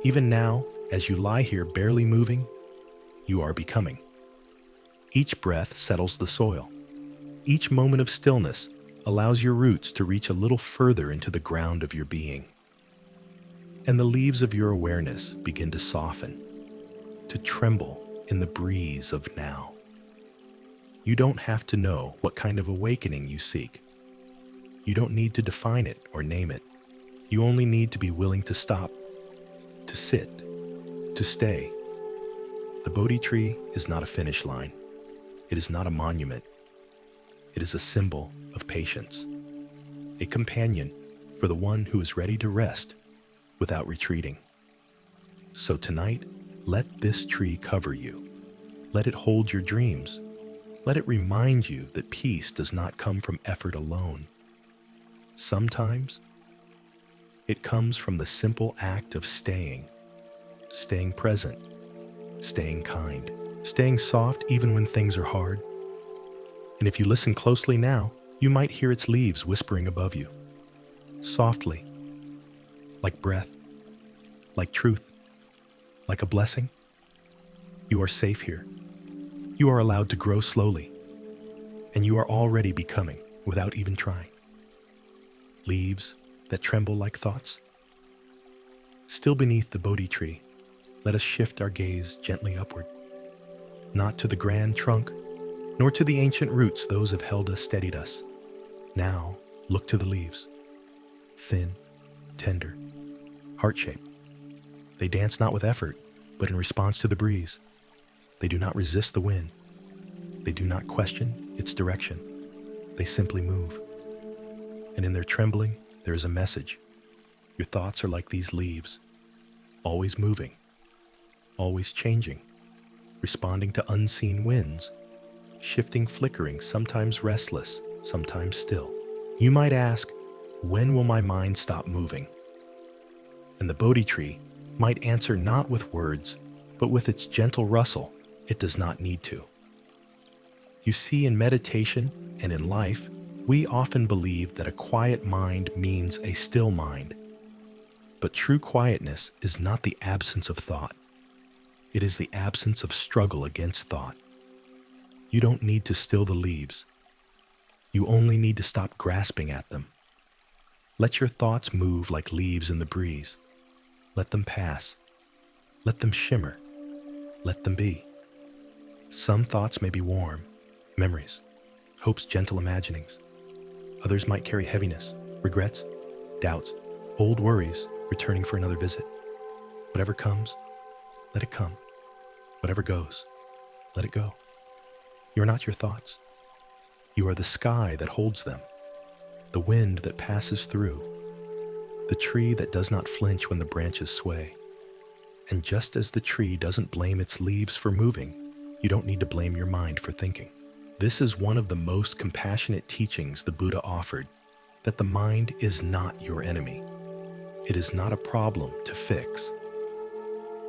Even now, as you lie here barely moving, you are becoming. Each breath settles the soil. Each moment of stillness allows your roots to reach a little further into the ground of your being. And the leaves of your awareness begin to soften, to tremble in the breeze of now. You don't have to know what kind of awakening you seek. You don't need to define it or name it. You only need to be willing to stop, to sit, to stay. The Bodhi tree is not a finish line. It is not a monument. It is a symbol of patience, a companion for the one who is ready to rest without retreating. So tonight, let this tree cover you. Let it hold your dreams. Let it remind you that peace does not come from effort alone. Sometimes, it comes from the simple act of staying present, staying kind, staying soft even when things are hard. And if you listen closely now, you might hear its leaves whispering above you, softly, like breath, like truth, like a blessing. You are safe here. You are allowed to grow slowly, and you are already becoming without even trying. Leaves that tremble like thoughts. Still beneath the Bodhi tree, let us shift our gaze gently upward, not to the grand trunk, nor to the ancient roots those have held us, steadied us. Now, look to the leaves, thin, tender, heart-shaped. They dance not with effort, but in response to the breeze. They do not resist the wind. They do not question its direction. They simply move. And in their trembling, there is a message. Your thoughts are like these leaves, always moving, always changing, responding to unseen winds, shifting, flickering, sometimes restless, sometimes still. You might ask, when will my mind stop moving? And the Bodhi tree might answer not with words, but with its gentle rustle. It does not need to. You see, in meditation and in life, we often believe that a quiet mind means a still mind. But true quietness is not the absence of thought. It is the absence of struggle against thought. You don't need to still the leaves. You only need to stop grasping at them. Let your thoughts move like leaves in the breeze. Let them pass. Let them shimmer. Let them be. Some thoughts may be warm, memories, hope's gentle imaginings. Others might carry heaviness, regrets, doubts, old worries returning for another visit. Whatever comes, let it come. Whatever goes, let it go. You are not your thoughts. You are the sky that holds them, the wind that passes through, the tree that does not flinch when the branches sway. And just as the tree doesn't blame its leaves for moving, you don't need to blame your mind for thinking. This is one of the most compassionate teachings the Buddha offered, that the mind is not your enemy. It is not a problem to fix.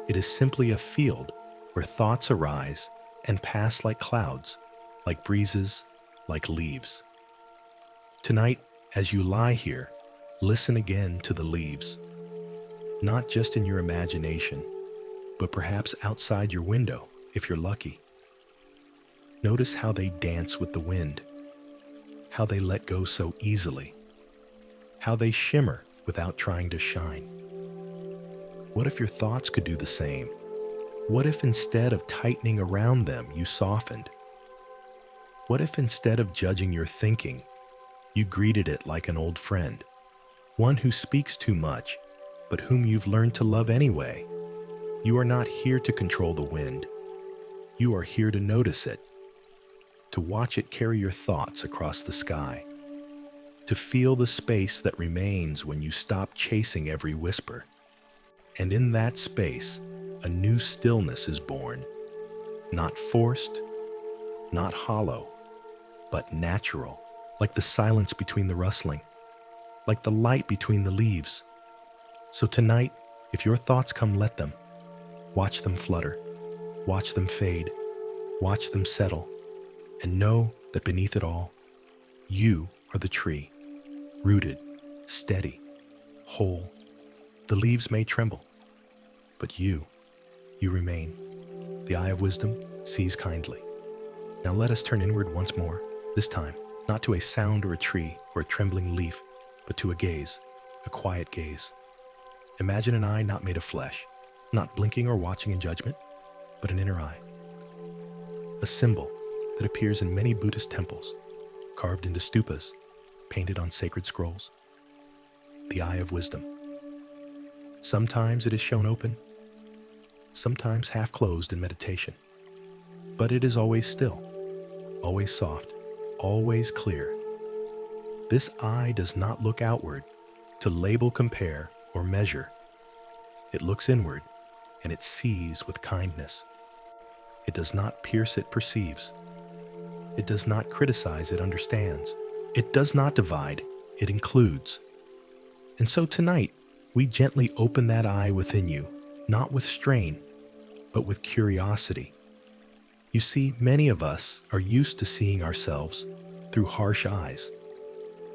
It is simply a field where thoughts arise and pass like clouds, like breezes, like leaves. Tonight, as you lie here, listen again to the leaves, not just in your imagination, but perhaps outside your window, if you're lucky. Notice how they dance with the wind, how they let go so easily, how they shimmer without trying to shine. What if your thoughts could do the same? What if instead of tightening around them, you softened? What if instead of judging your thinking, you greeted it like an old friend, one who speaks too much, but whom you've learned to love anyway? You are not here to control the wind. You are here to notice it, to watch it carry your thoughts across the sky, to feel the space that remains when you stop chasing every whisper. And in that space, a new stillness is born, not forced, not hollow, but natural, like the silence between the rustling, like the light between the leaves. So tonight, if your thoughts come, let them. Watch them flutter, watch them fade, watch them settle, and know that beneath it all, you are the tree, rooted, steady, whole. The leaves may tremble, but you remain. The eye of wisdom sees kindly. Now let us turn inward once more, this time, not to a sound or a tree or a trembling leaf, but to a gaze, a quiet gaze. Imagine an eye not made of flesh, not blinking or watching in judgment, but an inner eye. A symbol that appears in many Buddhist temples, carved into stupas, painted on sacred scrolls. The eye of wisdom. Sometimes it is shown open, sometimes half closed in meditation, but it is always still, always soft, always clear. This eye does not look outward to label, compare, or measure. It looks inward, and it sees with kindness. It does not pierce, it perceives. It does not criticize, it understands. It does not divide, it includes. And so tonight, we gently open that eye within you, not with strain, but with curiosity. You see, many of us are used to seeing ourselves through harsh eyes.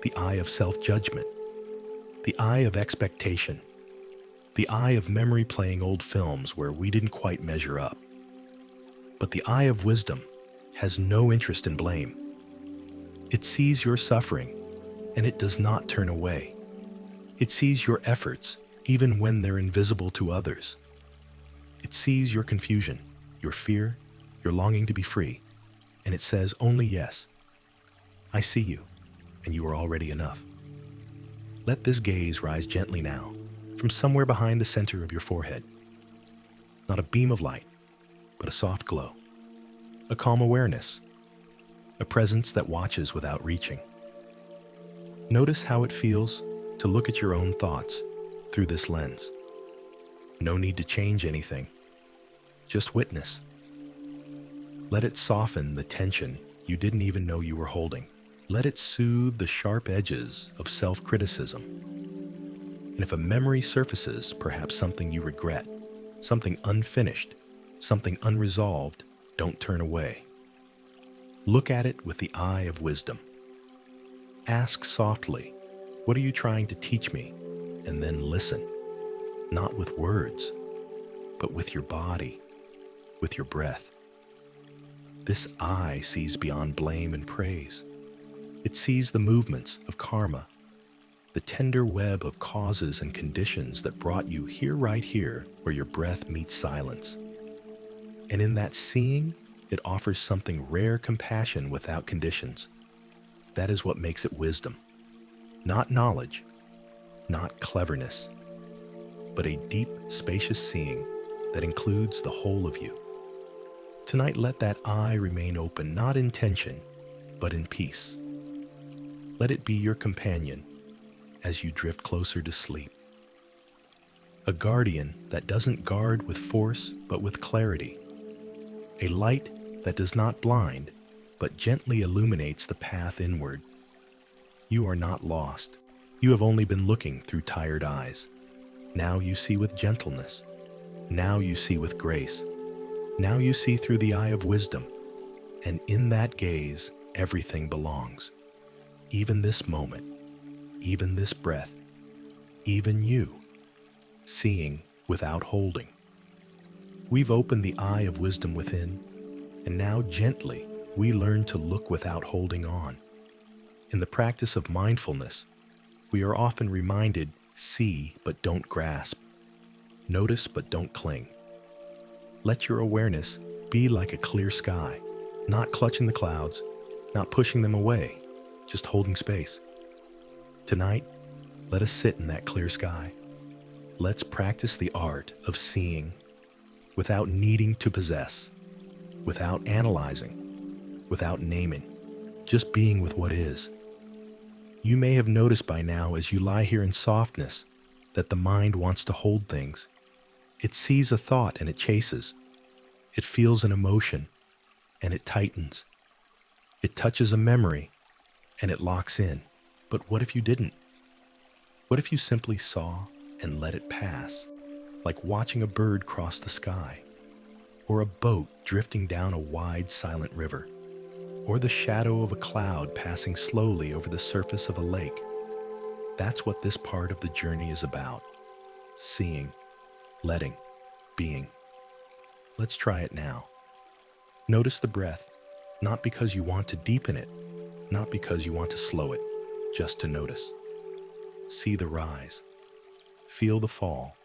The eye of self-judgment, the eye of expectation, the eye of memory playing old films where we didn't quite measure up. But the eye of wisdom has no interest in blame. It sees your suffering, and it does not turn away. It sees your efforts, even when they're invisible to others. It sees your confusion, your fear, your longing to be free, and it says only yes. I see you, and you are already enough. Let this gaze rise gently now, from somewhere behind the center of your forehead. Not a beam of light, but a soft glow, a calm awareness, a presence that watches without reaching. Notice how it feels to look at your own thoughts through this lens. No need to change anything, just witness. Let it soften the tension you didn't even know you were holding. Let it soothe the sharp edges of self-criticism. And if a memory surfaces, perhaps something you regret, something unfinished, something unresolved, don't turn away. Look at it with the eye of wisdom. Ask softly, what are you trying to teach me? And then listen, not with words, but with your body, with your breath. This eye sees beyond blame and praise. It sees the movements of karma, the tender web of causes and conditions that brought you here, right here, where your breath meets silence. And in that seeing, it offers something rare compassion without conditions. That is what makes it wisdom. Not knowledge, not cleverness, but a deep, spacious seeing that includes the whole of you. Tonight, let that eye remain open, not in tension, but in peace. Let it be your companion as you drift closer to sleep. A guardian that doesn't guard with force, but with clarity. A light that does not blind, but gently illuminates the path inward. You are not lost. You have only been looking through tired eyes. Now you see with gentleness. Now you see with grace. Now you see through the eye of wisdom. And in that gaze, everything belongs. Even this moment, even this breath, even you, seeing without holding. We've opened the eye of wisdom within, and now gently we learn to look without holding on. In the practice of mindfulness, we are often reminded, see but don't grasp, notice but don't cling. Let your awareness be like a clear sky, not clutching the clouds, not pushing them away, just holding space. Tonight, let us sit in that clear sky. Let's practice the art of seeing without needing to possess, without analyzing, without naming, just being with what is. You may have noticed by now as you lie here in softness that the mind wants to hold things. It sees a thought and it chases. It feels an emotion and it tightens. It touches a memory and it locks in. But what if you didn't? What if you simply saw and let it pass, like watching a bird cross the sky, or a boat drifting down a wide, silent river, or the shadow of a cloud passing slowly over the surface of a lake? That's what this part of the journey is about. Seeing, letting, being. Let's try it now. Notice the breath, not because you want to deepen it, not because you want to slow it, just to notice. See the rise. Feel the fall.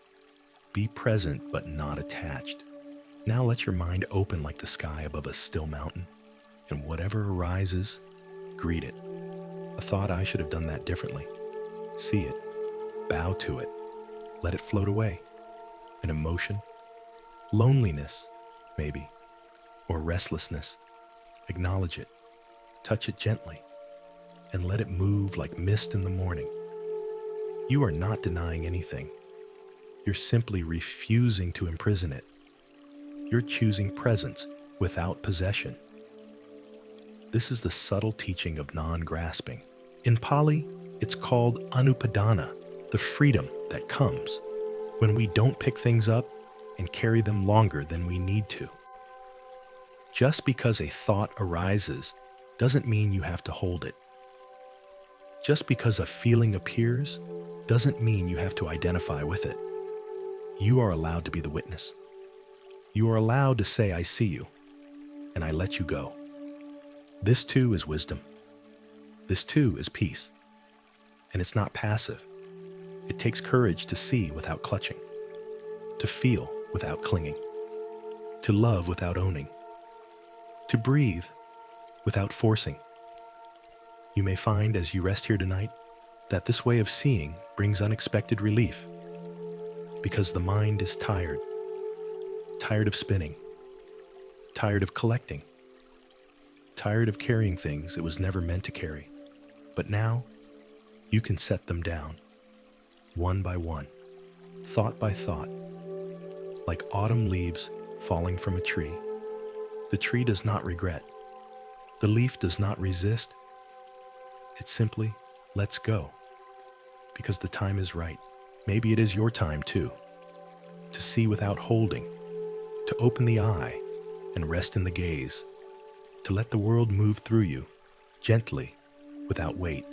Be present but not attached. Now let your mind open like the sky above a still mountain, and whatever arises, greet it. A thought, I should have done that differently. See it, bow to it, let it float away. An emotion, loneliness, maybe, or restlessness. Acknowledge it, touch it gently, and let it move like mist in the morning. You are not denying anything. You're simply refusing to imprison it. You're choosing presence without possession. This is the subtle teaching of non-grasping. In Pali, it's called anupadana, the freedom that comes when we don't pick things up and carry them longer than we need to. Just because a thought arises doesn't mean you have to hold it. Just because a feeling appears doesn't mean you have to identify with it. You are allowed to be the witness. You are allowed to say, I see you, and I let you go. This too is wisdom. This too is peace. And it's not passive. It takes courage to see without clutching, to feel without clinging, to love without owning, to breathe without forcing. You may find as you rest here tonight that this way of seeing brings unexpected relief, because the mind is tired of spinning, tired of collecting, tired of carrying things it was never meant to carry. But now you can set them down, one by one, thought by thought, like autumn leaves falling from a tree. The tree does not regret. The leaf does not resist. It simply lets go, because the time is right. Maybe it is your time too, to see without holding, to open the eye and rest in the gaze, to let the world move through you, gently, without weight,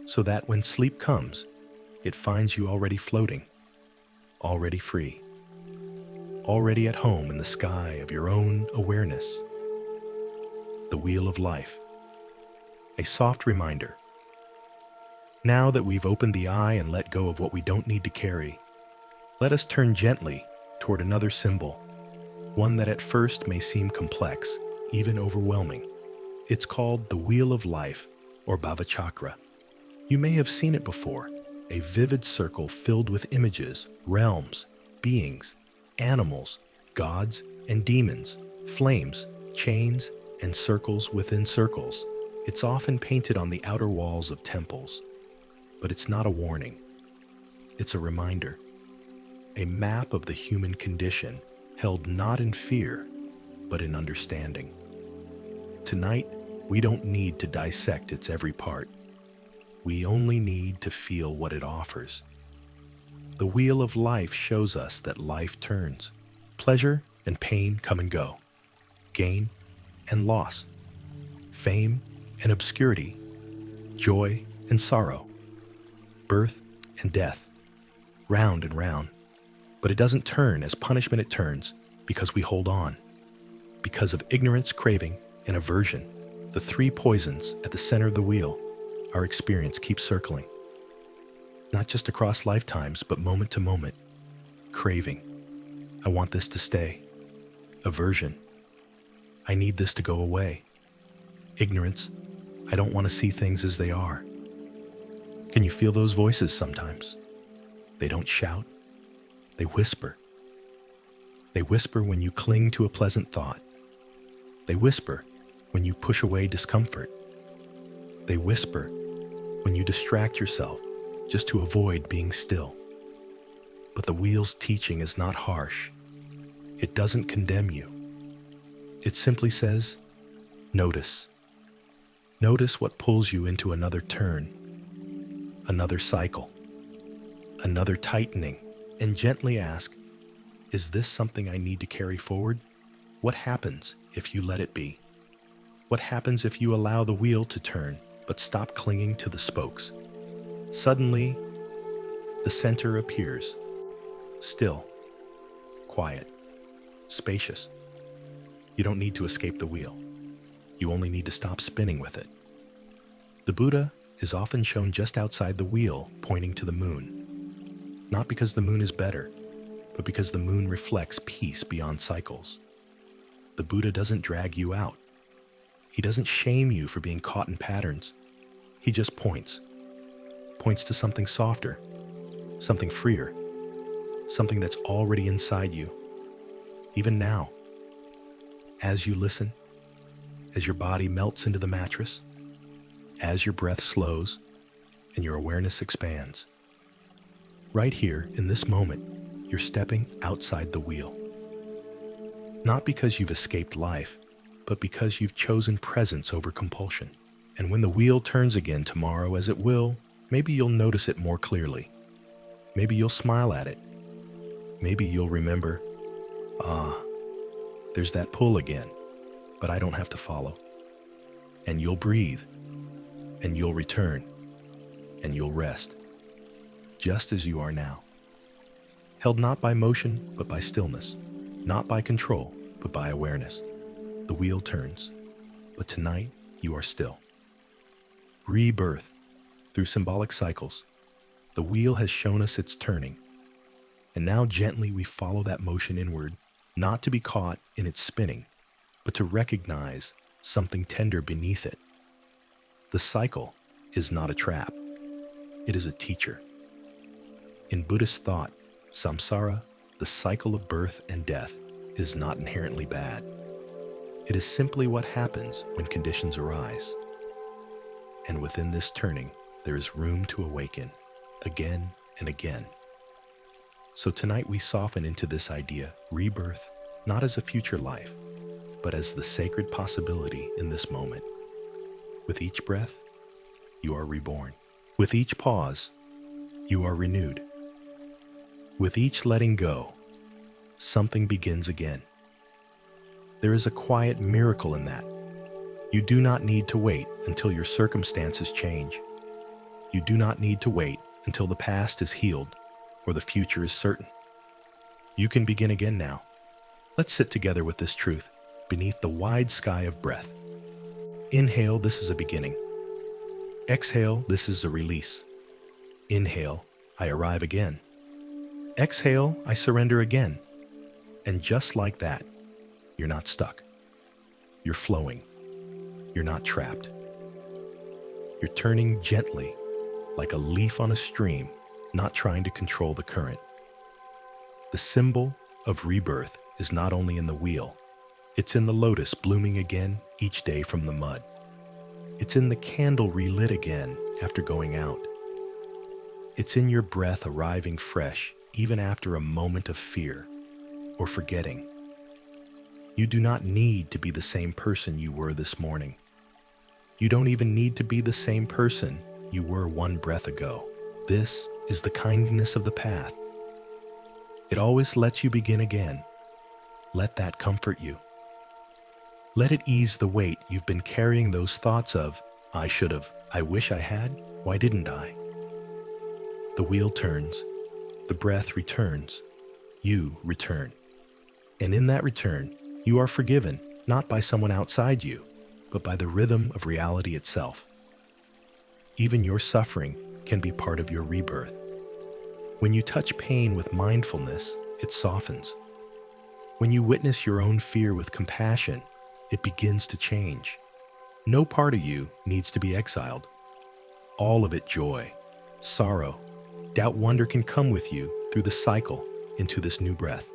so that when sleep comes, it finds you already floating, already free, already at home in the sky of your own awareness. The wheel of life. A soft reminder. Now that we've opened the eye and let go of what we don't need to carry, let us turn gently toward another symbol, one that at first may seem complex, even overwhelming. It's called the Wheel of Life, or Bhava Chakra. You may have seen it before, a vivid circle filled with images, realms, beings, animals, gods and demons, flames, chains, and circles within circles. It's often painted on the outer walls of temples, but it's not a warning. It's a reminder, a map of the human condition held not in fear, but in understanding. Tonight, we don't need to dissect its every part. We only need to feel what it offers. The wheel of life shows us that life turns. Pleasure and pain come and go. Gain and loss. Fame and obscurity. Joy and sorrow. Birth and death. Round and round. But it doesn't turn as punishment, it turns because we hold on. Because of ignorance, craving, and aversion, the three poisons at the center of the wheel, our experience keeps circling. Not just across lifetimes, but moment to moment. Craving. I want this to stay. Aversion. I need this to go away. Ignorance. I don't want to see things as they are. Can you feel those voices sometimes? They don't shout. They whisper. They whisper when you cling to a pleasant thought. They whisper when you push away discomfort. They whisper when you distract yourself just to avoid being still. But the wheel's teaching is not harsh. It doesn't condemn you. It simply says, notice. Notice what pulls you into another turn, another cycle, another tightening, and gently ask, is this something I need to carry forward? What happens if you let it be? What happens if you allow the wheel to turn, but stop clinging to the spokes? Suddenly, the center appears, still, quiet, spacious. You don't need to escape the wheel. You only need to stop spinning with it. The Buddha is often shown just outside the wheel, pointing to the moon. Not because the moon is better, but because the moon reflects peace beyond cycles. The Buddha doesn't drag you out. He doesn't shame you for being caught in patterns. He just points to something softer, something freer, something that's already inside you, even now. As you listen, as your body melts into the mattress, as your breath slows and your awareness expands. Right here, in this moment, you're stepping outside the wheel. Not because you've escaped life, but because you've chosen presence over compulsion. And when the wheel turns again tomorrow, as it will, maybe you'll notice it more clearly. Maybe you'll smile at it. Maybe you'll remember, there's that pull again, but I don't have to follow. And you'll breathe, and you'll return, and you'll rest, just as you are now. Held not by motion, but by stillness, not by control, but by awareness. The wheel turns, but tonight you are still. Rebirth, through symbolic cycles, the wheel has shown us its turning. And now gently we follow that motion inward, not to be caught in its spinning, but to recognize something tender beneath it. The cycle is not a trap. It is a teacher. In Buddhist thought, samsara, the cycle of birth and death, is not inherently bad. It is simply what happens when conditions arise. And within this turning, there is room to awaken, again and again. So tonight we soften into this idea, rebirth, not as a future life, but as the sacred possibility in this moment. With each breath, you are reborn. With each pause, you are renewed. With each letting go, something begins again. There is a quiet miracle in that. You do not need to wait until your circumstances change. You do not need to wait until the past is healed or the future is certain. You can begin again now. Let's sit together with this truth beneath the wide sky of breath. Inhale, this is a beginning. Exhale, this is a release. Inhale, I arrive again. Exhale, I surrender again. And just like that, you're not stuck. You're flowing. You're not trapped. You're turning gently, like a leaf on a stream, not trying to control the current. The symbol of rebirth is not only in the wheel, it's in the lotus blooming again each day from the mud. It's in the candle relit again after going out. It's in your breath arriving fresh even after a moment of fear or forgetting. You do not need to be the same person you were this morning. You don't even need to be the same person you were one breath ago. This is the kindness of the path. It always lets you begin again. Let that comfort you. Let it ease the weight you've been carrying, those thoughts of, I should have, I wish I had, why didn't I? The wheel turns, the breath returns, you return. And in that return, you are forgiven, not by someone outside you, but by the rhythm of reality itself. Even your suffering can be part of your rebirth. When you touch pain with mindfulness, it softens. When you witness your own fear with compassion, it begins to change. No part of you needs to be exiled. All of it joy, sorrow, doubt, wonder can come with you through the cycle into this new breath.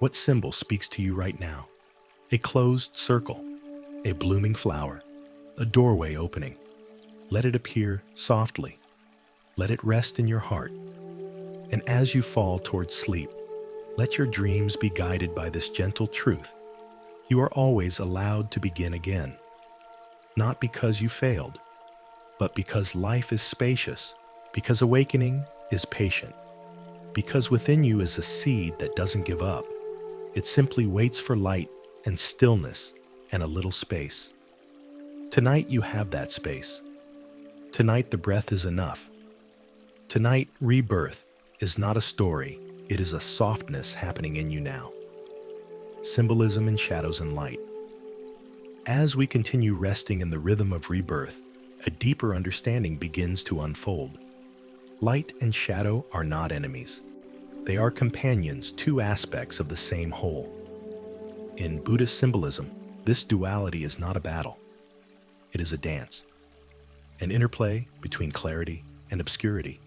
What symbol speaks to you right now? A closed circle, a blooming flower, a doorway opening. Let it appear softly. Let it rest in your heart. And as you fall towards sleep, let your dreams be guided by this gentle truth. You are always allowed to begin again. Not because you failed, but because life is spacious, because awakening is patient, because within you is a seed that doesn't give up. It simply waits for light and stillness and a little space. Tonight you have that space. Tonight the breath is enough. Tonight rebirth is not a story, it is a softness happening in you now. Symbolism in shadows and light. As we continue resting in the rhythm of rebirth, a deeper understanding begins to unfold. Light and shadow are not enemies. They are companions, two aspects of the same whole. In Buddhist symbolism, this duality is not a battle. It is a dance, an interplay between clarity and obscurity,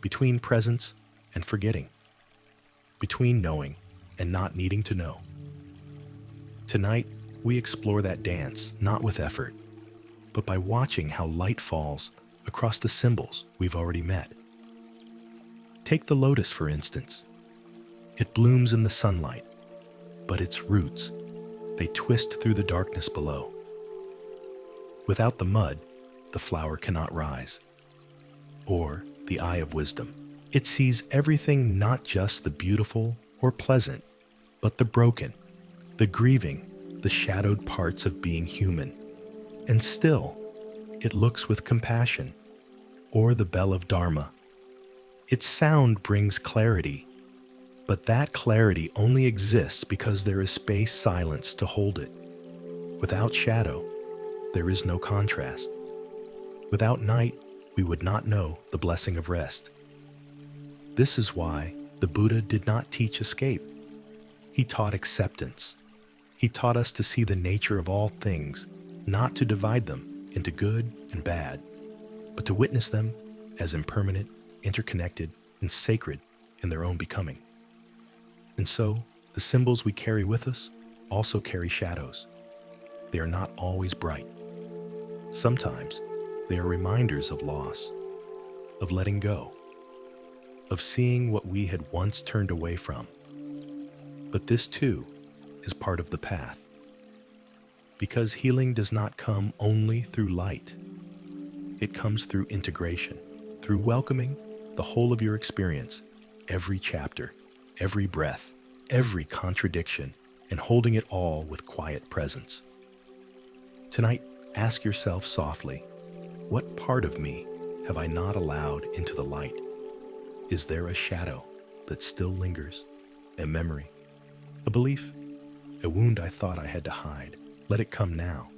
between presence and forgetting, between knowing and not needing to know. Tonight, we explore that dance not with effort, but by watching how light falls across the symbols we've already met. Take the lotus, for instance. It blooms in the sunlight, but its roots, they twist through the darkness below. Without the mud, the flower cannot rise. Or the eye of wisdom. It sees everything, not just the beautiful or pleasant, but the broken, the grieving, the shadowed parts of being human. And still, it looks with compassion. Or the bell of Dharma. Its sound brings clarity, but that clarity only exists because there is space, silence to hold it. Without shadow, there is no contrast. Without night, we would not know the blessing of rest. This is why the Buddha did not teach escape. He taught acceptance. He taught us to see the nature of all things, not to divide them into good and bad, but to witness them as impermanent, interconnected, and sacred in their own becoming. And so, the symbols we carry with us also carry shadows. They are not always bright. Sometimes, they are reminders of loss, of letting go, of seeing what we had once turned away from. But this, too, is part of the path. Because healing does not come only through light. It comes through integration, through welcoming the whole of your experience, every chapter, every breath, every contradiction, and holding it all with quiet presence. Tonight, ask yourself softly, what part of me have I not allowed into the light? Is there a shadow that still lingers, a memory, a belief, a wound I thought I had to hide? Let it come now.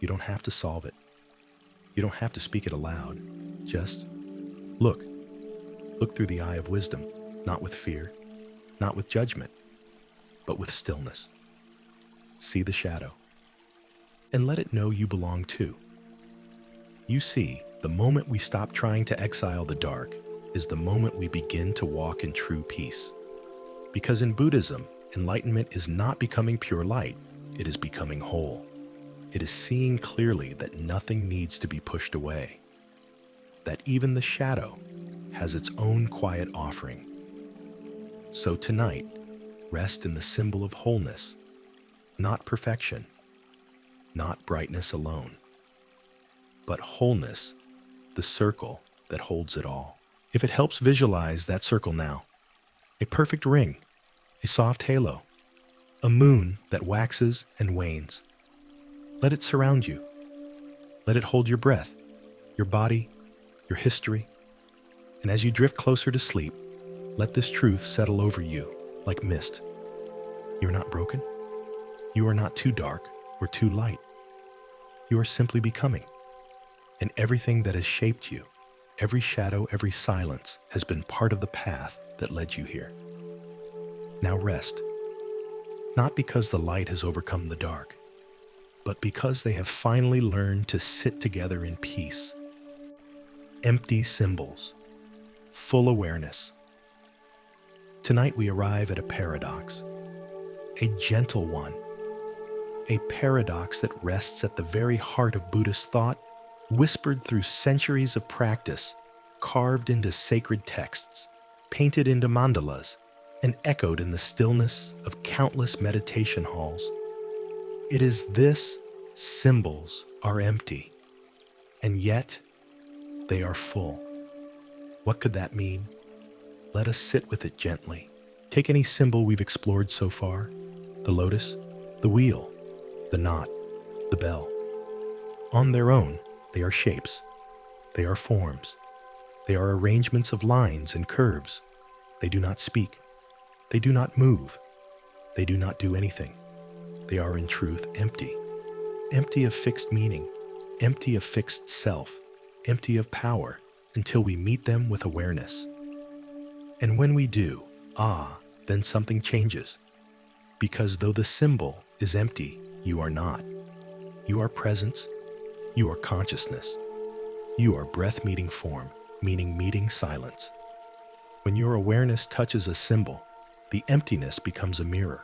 You don't have to solve it. You don't have to speak it aloud. Just look. Look through the eye of wisdom, not with fear, not with judgment, but with stillness. See the shadow, and let it know you belong too. You see, the moment we stop trying to exile the dark is the moment we begin to walk in true peace. Because in Buddhism, enlightenment is not becoming pure light, it is becoming whole. It is seeing clearly that nothing needs to be pushed away, that even the shadow has its own quiet offering. So tonight, rest in the symbol of wholeness, not perfection, not brightness alone, but wholeness, the circle that holds it all. If it helps, visualize that circle now. A perfect ring, a soft halo, a moon that waxes and wanes. Let it surround you. Let it hold your breath, your body, your history. And as you drift closer to sleep, let this truth settle over you like mist. You are not broken. You are not too dark or too light. You are simply becoming. And everything that has shaped you, every shadow, every silence, has been part of the path that led you here. Now rest. Not because the light has overcome the dark, but because they have finally learned to sit together in peace. Empty symbols, full awareness. Tonight we arrive at a paradox, a gentle one, a paradox that rests at the very heart of Buddhist thought, whispered through centuries of practice, carved into sacred texts, painted into mandalas, and echoed in the stillness of countless meditation halls. It is this: symbols are empty, and yet they are full. What could that mean? Let us sit with it gently. Take any symbol we've explored so far: the lotus, the wheel, the knot, the bell. On their own, they are shapes. They are forms. They are arrangements of lines and curves. They do not speak. They do not move. They do not do anything. They are in truth empty. Empty of fixed meaning, empty of fixed self, empty of power, until we meet them with awareness. And when we do, then something changes. Because though the symbol is empty, you are not. You are presence. You are consciousness. You are breath meeting form, meaning meeting silence. When your awareness touches a symbol, the emptiness becomes a mirror.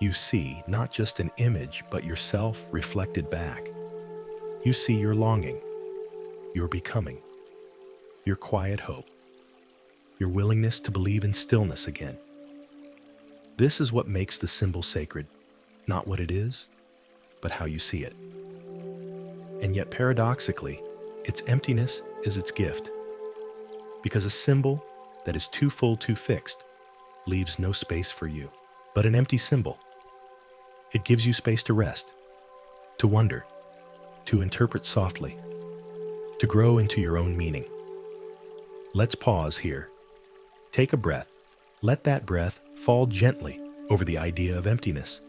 You see not just an image, but yourself reflected back. You see your longing, your becoming, your quiet hope, your willingness to believe in stillness again. This is what makes the symbol sacred, not what it is, but how you see it. And yet paradoxically, its emptiness is its gift. Because a symbol that is too full, too fixed, leaves no space for you. But an empty symbol, it gives you space to rest, to wonder, to interpret softly, to grow into your own meaning. Let's pause here. Take a breath. Let that breath fall gently over the idea of emptiness.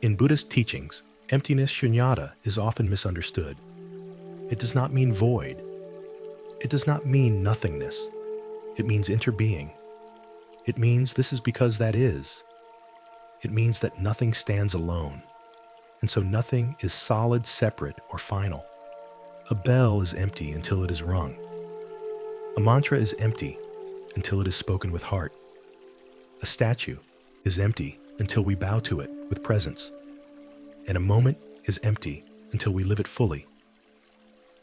In Buddhist teachings, emptiness, shunyata, is often misunderstood. It does not mean void. It does not mean nothingness. It means interbeing. It means this is because that is. It means that nothing stands alone, and so nothing is solid, separate, or final. A bell is empty until it is rung. A mantra is empty until it is spoken with heart. A statue is empty until we bow to it with presence. And a moment is empty until we live it fully.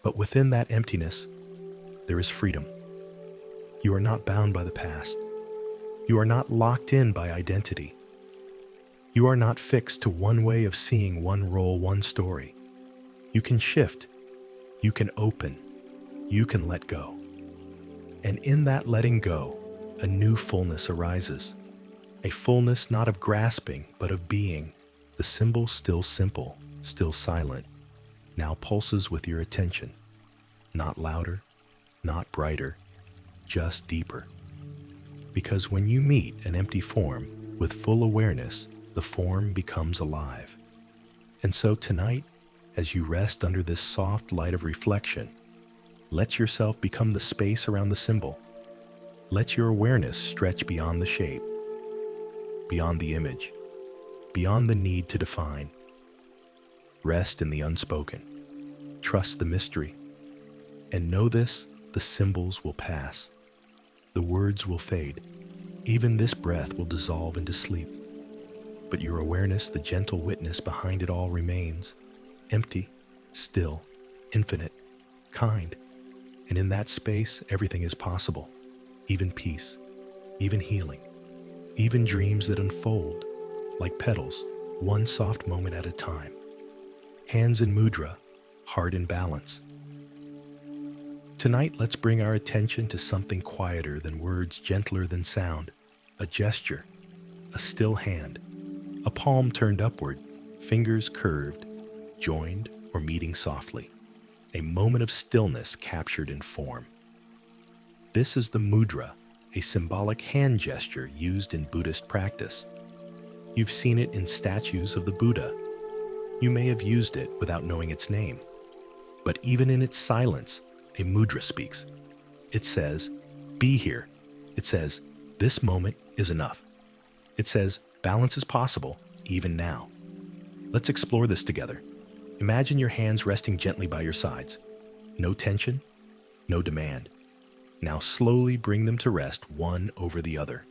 But within that emptiness, there is freedom. You are not bound by the past. You are not locked in by identity. You are not fixed to one way of seeing, one role, one story. You can shift. You can open. You can let go. And in that letting go, a new fullness arises. A fullness not of grasping, but of being. The symbol still simple, still silent, now pulses with your attention. Not louder, not brighter, just deeper. Because when you meet an empty form with full awareness, the form becomes alive. And so tonight, as you rest under this soft light of reflection, let yourself become the space around the symbol. Let your awareness stretch beyond the shape, beyond the image, beyond the need to define. Rest in the unspoken. Trust the mystery. And know this, the symbols will pass. The words will fade. Even this breath will dissolve into sleep. But your awareness, the gentle witness behind it all, remains empty, still, infinite, kind. And in that space, everything is possible. Even peace, even healing, even dreams that unfold like petals, one soft moment at a time. Hands in mudra, heart in balance. Tonight, let's bring our attention to something quieter than words, gentler than sound. A gesture, a still hand, a palm turned upward, fingers curved, joined or meeting softly. A moment of stillness captured in form. This is the mudra, a symbolic hand gesture used in Buddhist practice. You've seen it in statues of the Buddha. You may have used it without knowing its name. But even in its silence, a mudra speaks. It says, be here. It says, this moment is enough. It says, balance is possible, even now. Let's explore this together. Imagine your hands resting gently by your sides. No tension, no demand. Now slowly bring them to rest, one over the other.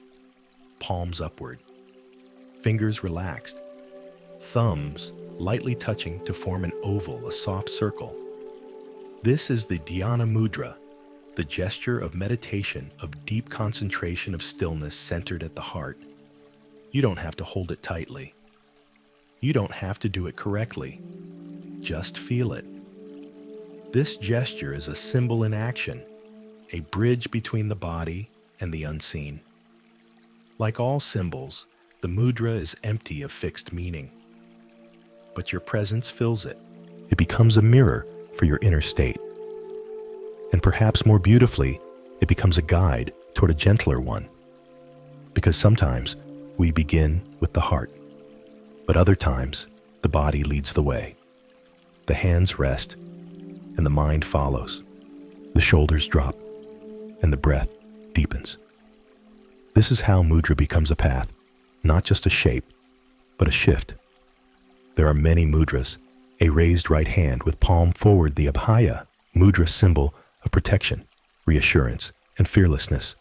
Palms upward. Fingers relaxed. Thumbs lightly touching to form an oval, a soft circle. This is the dhyana mudra, the gesture of meditation, of deep concentration of stillness centered at the heart. You don't have to hold it tightly. You don't have to do it correctly. Just feel it. This gesture is a symbol in action, a bridge between the body and the unseen. Like all symbols, the mudra is empty of fixed meaning. But your presence fills it. It becomes a mirror for your inner state. And perhaps more beautifully, it becomes a guide toward a gentler one. Because sometimes we begin with the heart, but other times the body leads the way. The hands rest, and the mind follows. The shoulders drop, and the breath deepens. This is how mudra becomes a path, not just a shape, but a shift. There are many mudras. A raised right hand with palm forward, the Abhaya mudra, symbol of protection, reassurance, and fearlessness.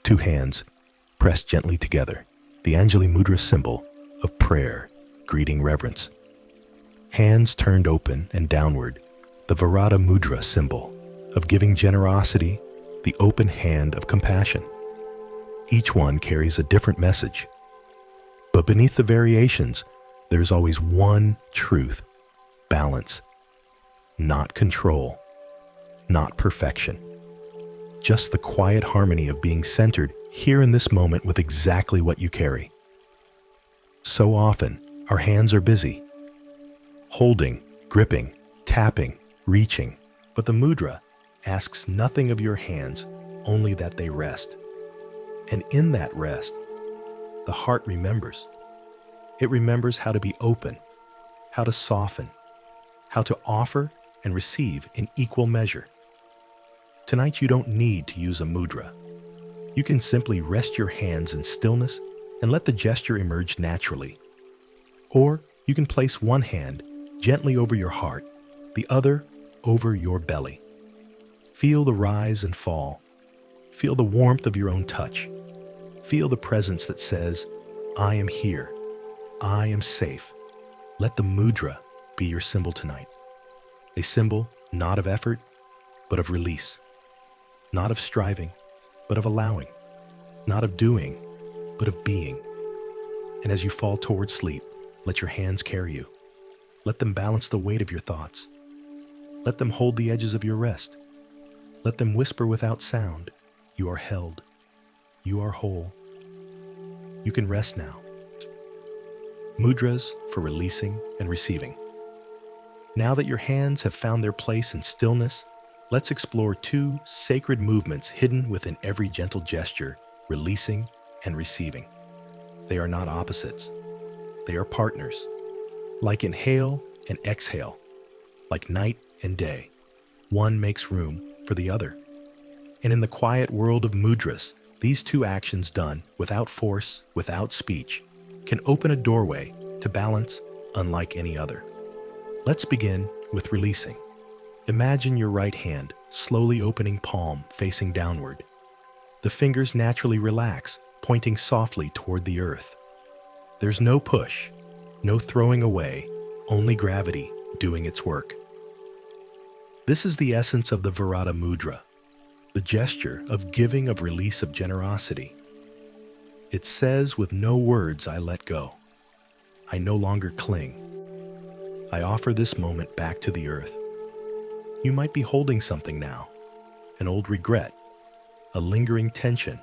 Two hands pressed gently together, the Anjali mudra, symbol of prayer, greeting, reverence. Hands turned open and downward, the Virata mudra, symbol of giving, generosity, the open hand of compassion. Each one carries a different message. But beneath the variations, there's always one truth: balance. Not control, not perfection. Just the quiet harmony of being centered here in this moment with exactly what you carry. So often, our hands are busy, holding, gripping, tapping, reaching, but the mudra asks nothing of your hands, only that they rest. And in that rest, the heart remembers. It remembers how to be open, how to soften, how to offer and receive in equal measure. Tonight, you don't need to use a mudra. You can simply rest your hands in stillness and let the gesture emerge naturally. Or you can place one hand gently over your heart, the other over your belly. Feel the rise and fall. Feel the warmth of your own touch. Feel the presence that says, I am here. I am safe. Let the mudra be your symbol tonight. A symbol not of effort, but of release. Not of striving, but of allowing. Not of doing, but of being. And as you fall towards sleep, let your hands carry you. Let them balance the weight of your thoughts. Let them hold the edges of your rest. Let them whisper without sound, you are held. You are whole. You can rest now. Mudras for releasing and receiving. Now that your hands have found their place in stillness, let's explore two sacred movements hidden within every gentle gesture, releasing and receiving. They are not opposites. They are partners. Like inhale and exhale, like night and day, one makes room for the other. And in the quiet world of mudras, these two actions done without force, without speech, can open a doorway to balance unlike any other. Let's begin with releasing. Imagine your right hand slowly opening, palm facing downward. The fingers naturally relax, pointing softly toward the earth. There's no push, no throwing away, only gravity doing its work. This is the essence of the Virata mudra, the gesture of giving, of release, of generosity. It says, with no words, I let go. I no longer cling. I offer this moment back to the earth. You might be holding something now, an old regret, a lingering tension,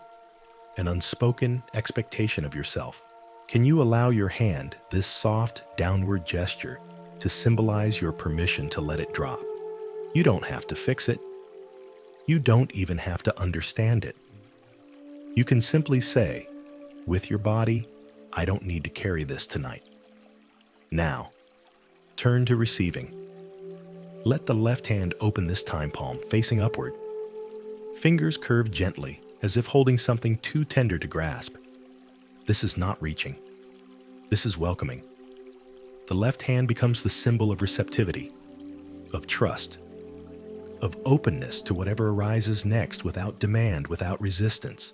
an unspoken expectation of yourself. Can you allow your hand, this soft downward gesture, to symbolize your permission to let it drop? You don't have to fix it. You don't even have to understand it. You can simply say, with your body, I don't need to carry this tonight. Now, turn to receiving. Let the left hand open, this time palm facing upward. Fingers curve gently, as if holding something too tender to grasp. This is not reaching. This is welcoming. The left hand becomes the symbol of receptivity, of trust, of openness to whatever arises next, without demand, without resistance.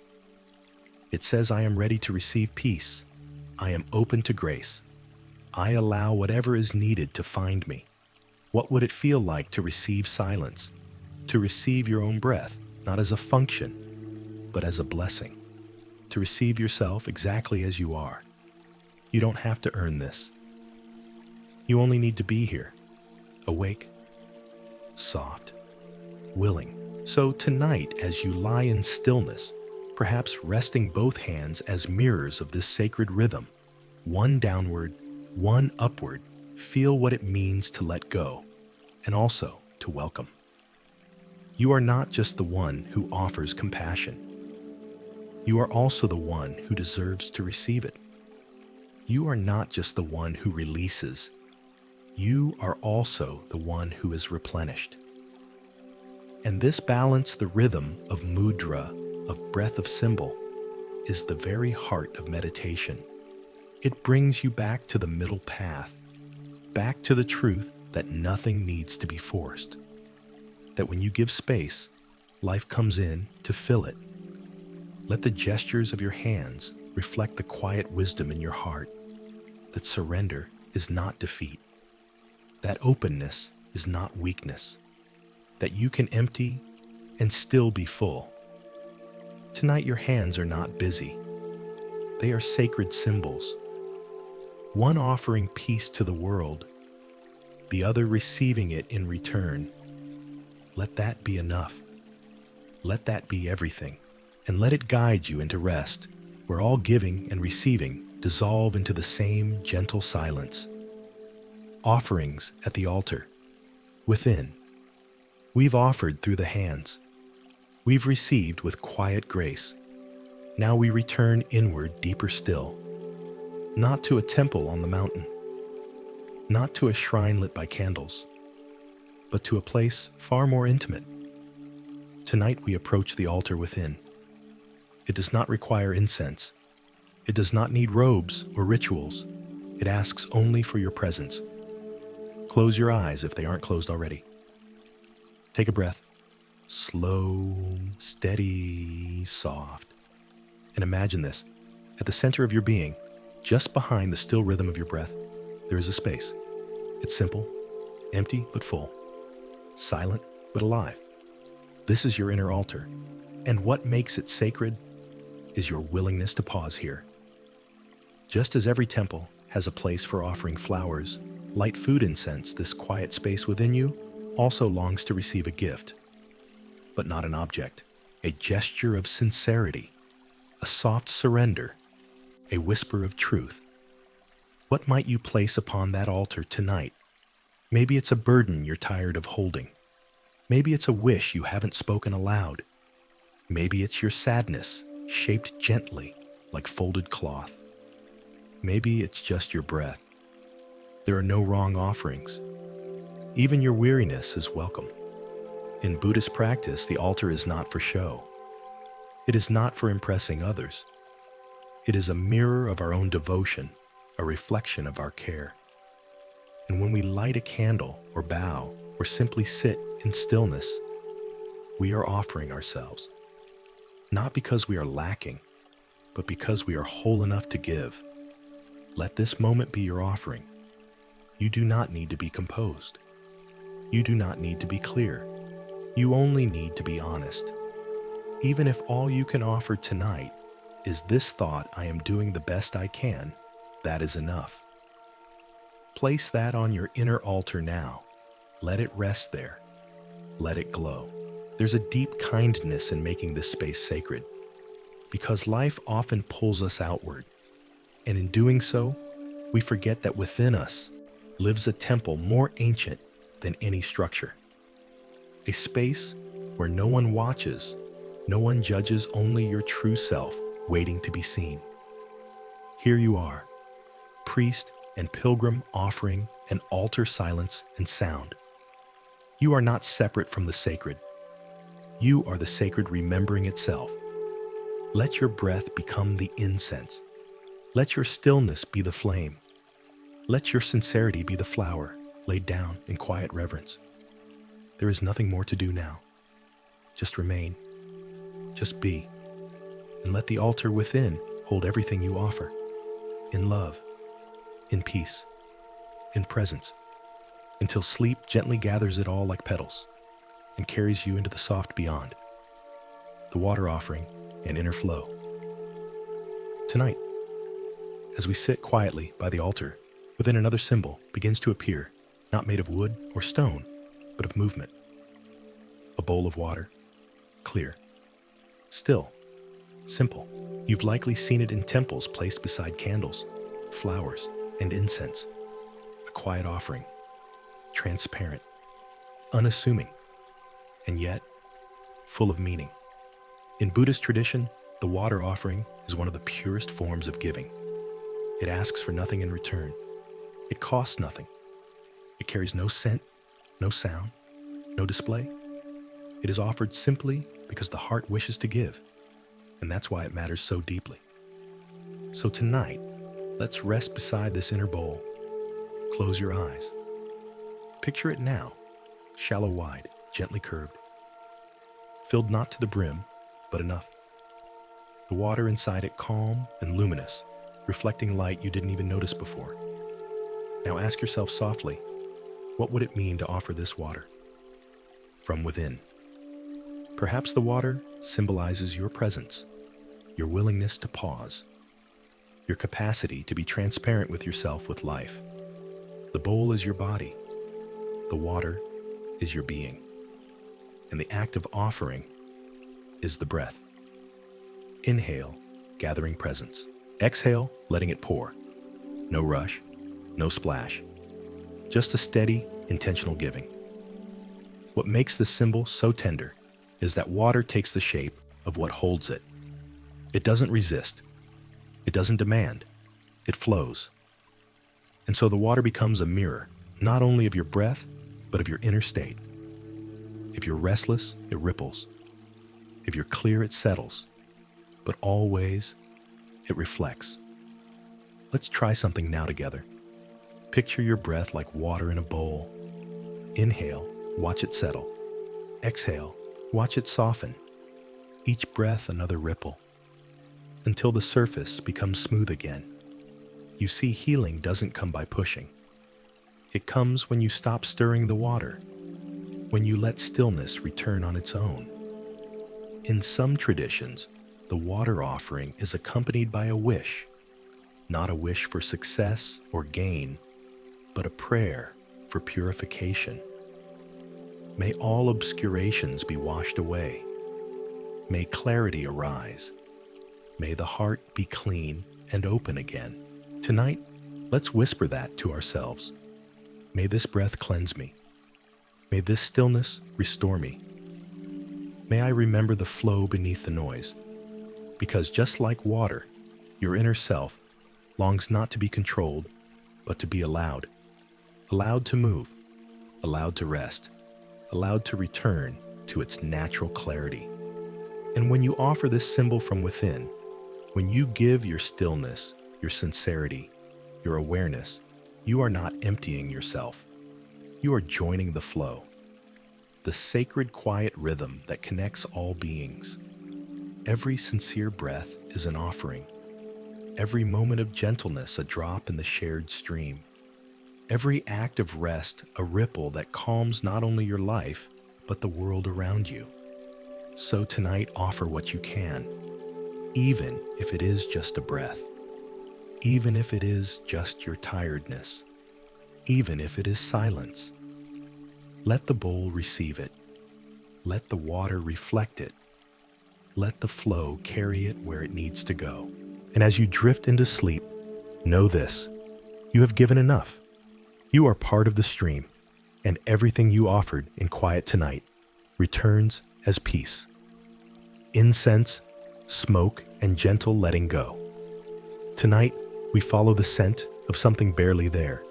It says, I am ready to receive peace. I am open to grace. I allow whatever is needed to find me. What would it feel like to receive silence, to receive your own breath, not as a function, but as a blessing, to receive yourself exactly as you are? You don't have to earn this. You only need to be here, awake, soft, willing. So tonight, as you lie in stillness, perhaps resting both hands as mirrors of this sacred rhythm, one downward, one upward, feel what it means to let go, and also to welcome. You are not just the one who offers compassion. You are also the one who deserves to receive it. You are not just the one who releases. You are also the one who is replenished. And this balance, the rhythm of mudra, of breath, of symbol, is the very heart of meditation. It brings you back to the middle path, back to the truth that nothing needs to be forced, that when you give space, life comes in to fill it. Let the gestures of your hands reflect the quiet wisdom in your heart, that surrender is not defeat, that openness is not weakness, that you can empty and still be full. Tonight your hands are not busy. They are sacred symbols. One offering peace to the world, the other receiving it in return. Let that be enough. Let that be everything, and let it guide you into rest, where all giving and receiving dissolve into the same gentle silence. Offerings at the altar. Within. We've offered through the hands. We've received with quiet grace. Now we return inward deeper still. Not to a temple on the mountain. Not to a shrine lit by candles, but to a place far more intimate. Tonight we approach the altar within. It does not require incense. It does not need robes or rituals. It asks only for your presence. Close your eyes if they aren't closed already. Take a breath. Slow, steady, soft. And imagine this. At the center of your being, just behind the still rhythm of your breath, there is a space. It's simple, empty but full, silent but alive. This is your inner altar, and what makes it sacred is your willingness to pause here. Just as every temple has a place for offering flowers, light food incense, this quiet space within you also longs to receive a gift, but not an object, a gesture of sincerity, a soft surrender, a whisper of truth. What might you place upon that altar tonight? Maybe it's a burden you're tired of holding. Maybe it's a wish you haven't spoken aloud. Maybe it's your sadness, shaped gently like folded cloth. Maybe it's just your breath. There are no wrong offerings. Even your weariness is welcome. In Buddhist practice, the altar is not for show. It is not for impressing others. It is a mirror of our own devotion, a reflection of our care. And when we light a candle or bow or simply sit in stillness, we are offering ourselves. Not because we are lacking, but because we are whole enough to give. Let this moment be your offering. You do not need to be composed. You do not need to be clear. You only need to be honest. Even if all you can offer tonight is this thought, I am doing the best I can, that is enough. Place that on your inner altar now. Let it rest there. Let it glow. There's a deep kindness in making this space sacred, because life often pulls us outward, and in doing so, we forget that within us lives a temple more ancient than any structure. A space where no one watches, no one judges, only your true self waiting to be seen. Here you are, priest and pilgrim offering an altar silence and sound. You are not separate from the sacred. You are the sacred remembering itself. Let your breath become the incense. Let your stillness be the flame. Let your sincerity be the flower laid down in quiet reverence. There is nothing more to do now. Just remain. Just be. And let the altar within hold everything you offer. In love, in peace, in presence, until sleep gently gathers it all like petals and carries you into the soft beyond, the water offering and inner flow. Tonight, as we sit quietly by the altar, within another symbol begins to appear, not made of wood or stone, but of movement. A bowl of water, clear, still, simple. You've likely seen it in temples placed beside candles, flowers, and incense. A quiet offering, transparent, unassuming, and yet full of meaning. In Buddhist tradition, the water offering is one of the purest forms of giving. It asks for nothing in return. It costs nothing. It carries no scent, no sound, no display. It is offered simply because the heart wishes to give. and that's why it matters so deeply. So tonight, let's rest beside this inner bowl. Close your eyes. Picture it now, shallow wide, gently curved. Filled not to the brim, but enough. The water inside it calm and luminous, reflecting light you didn't even notice before. Now ask yourself softly, what would it mean to offer this water? From within. Perhaps the water symbolizes your presence, your willingness to pause, your capacity to be transparent with yourself, with life. The bowl is your body. The water is your being. And the act of offering is the breath. Inhale, gathering presence. Exhale, letting it pour. No rush, no splash. Just a steady, intentional giving. What makes this symbol so tender is that water takes the shape of what holds it. It doesn't resist. It doesn't demand. It flows. And so the water becomes a mirror, not only of your breath, but of your inner state. If you're restless, it ripples. If you're clear, it settles. But always, it reflects. Let's try something now together. Picture your breath like water in a bowl. Inhale, watch it settle. Exhale, watch it soften. Each breath another ripple, until the surface becomes smooth again. You see, healing doesn't come by pushing. It comes when you stop stirring the water, when you let stillness return on its own. In some traditions, the water offering is accompanied by a wish, not a wish for success or gain, but a prayer for purification. May all obscurations be washed away. May clarity arise. May the heart be clean and open again. Tonight, let's whisper that to ourselves. May this breath cleanse me. May this stillness restore me. May I remember the flow beneath the noise. Because just like water, your inner self longs not to be controlled, but to be allowed. Allowed to move, allowed to rest, allowed to return to its natural clarity. And when you offer this symbol from within, when you give your stillness, your sincerity, your awareness, you are not emptying yourself. You are joining the flow, the sacred quiet rhythm that connects all beings. Every sincere breath is an offering. Every moment of gentleness a drop in the shared stream. Every act of rest a ripple that calms not only your life, but the world around you. So tonight, offer what you can, even if it is just a breath, even if it is just your tiredness, even if it is silence. Let the bowl receive it. Let the water reflect it. Let the flow carry it where it needs to go. And as you drift into sleep, know this: you have given enough. You are part of the stream, and everything you offered in quiet tonight returns as peace. Incense, smoke, and gentle letting go. Tonight, we follow the scent of something barely there,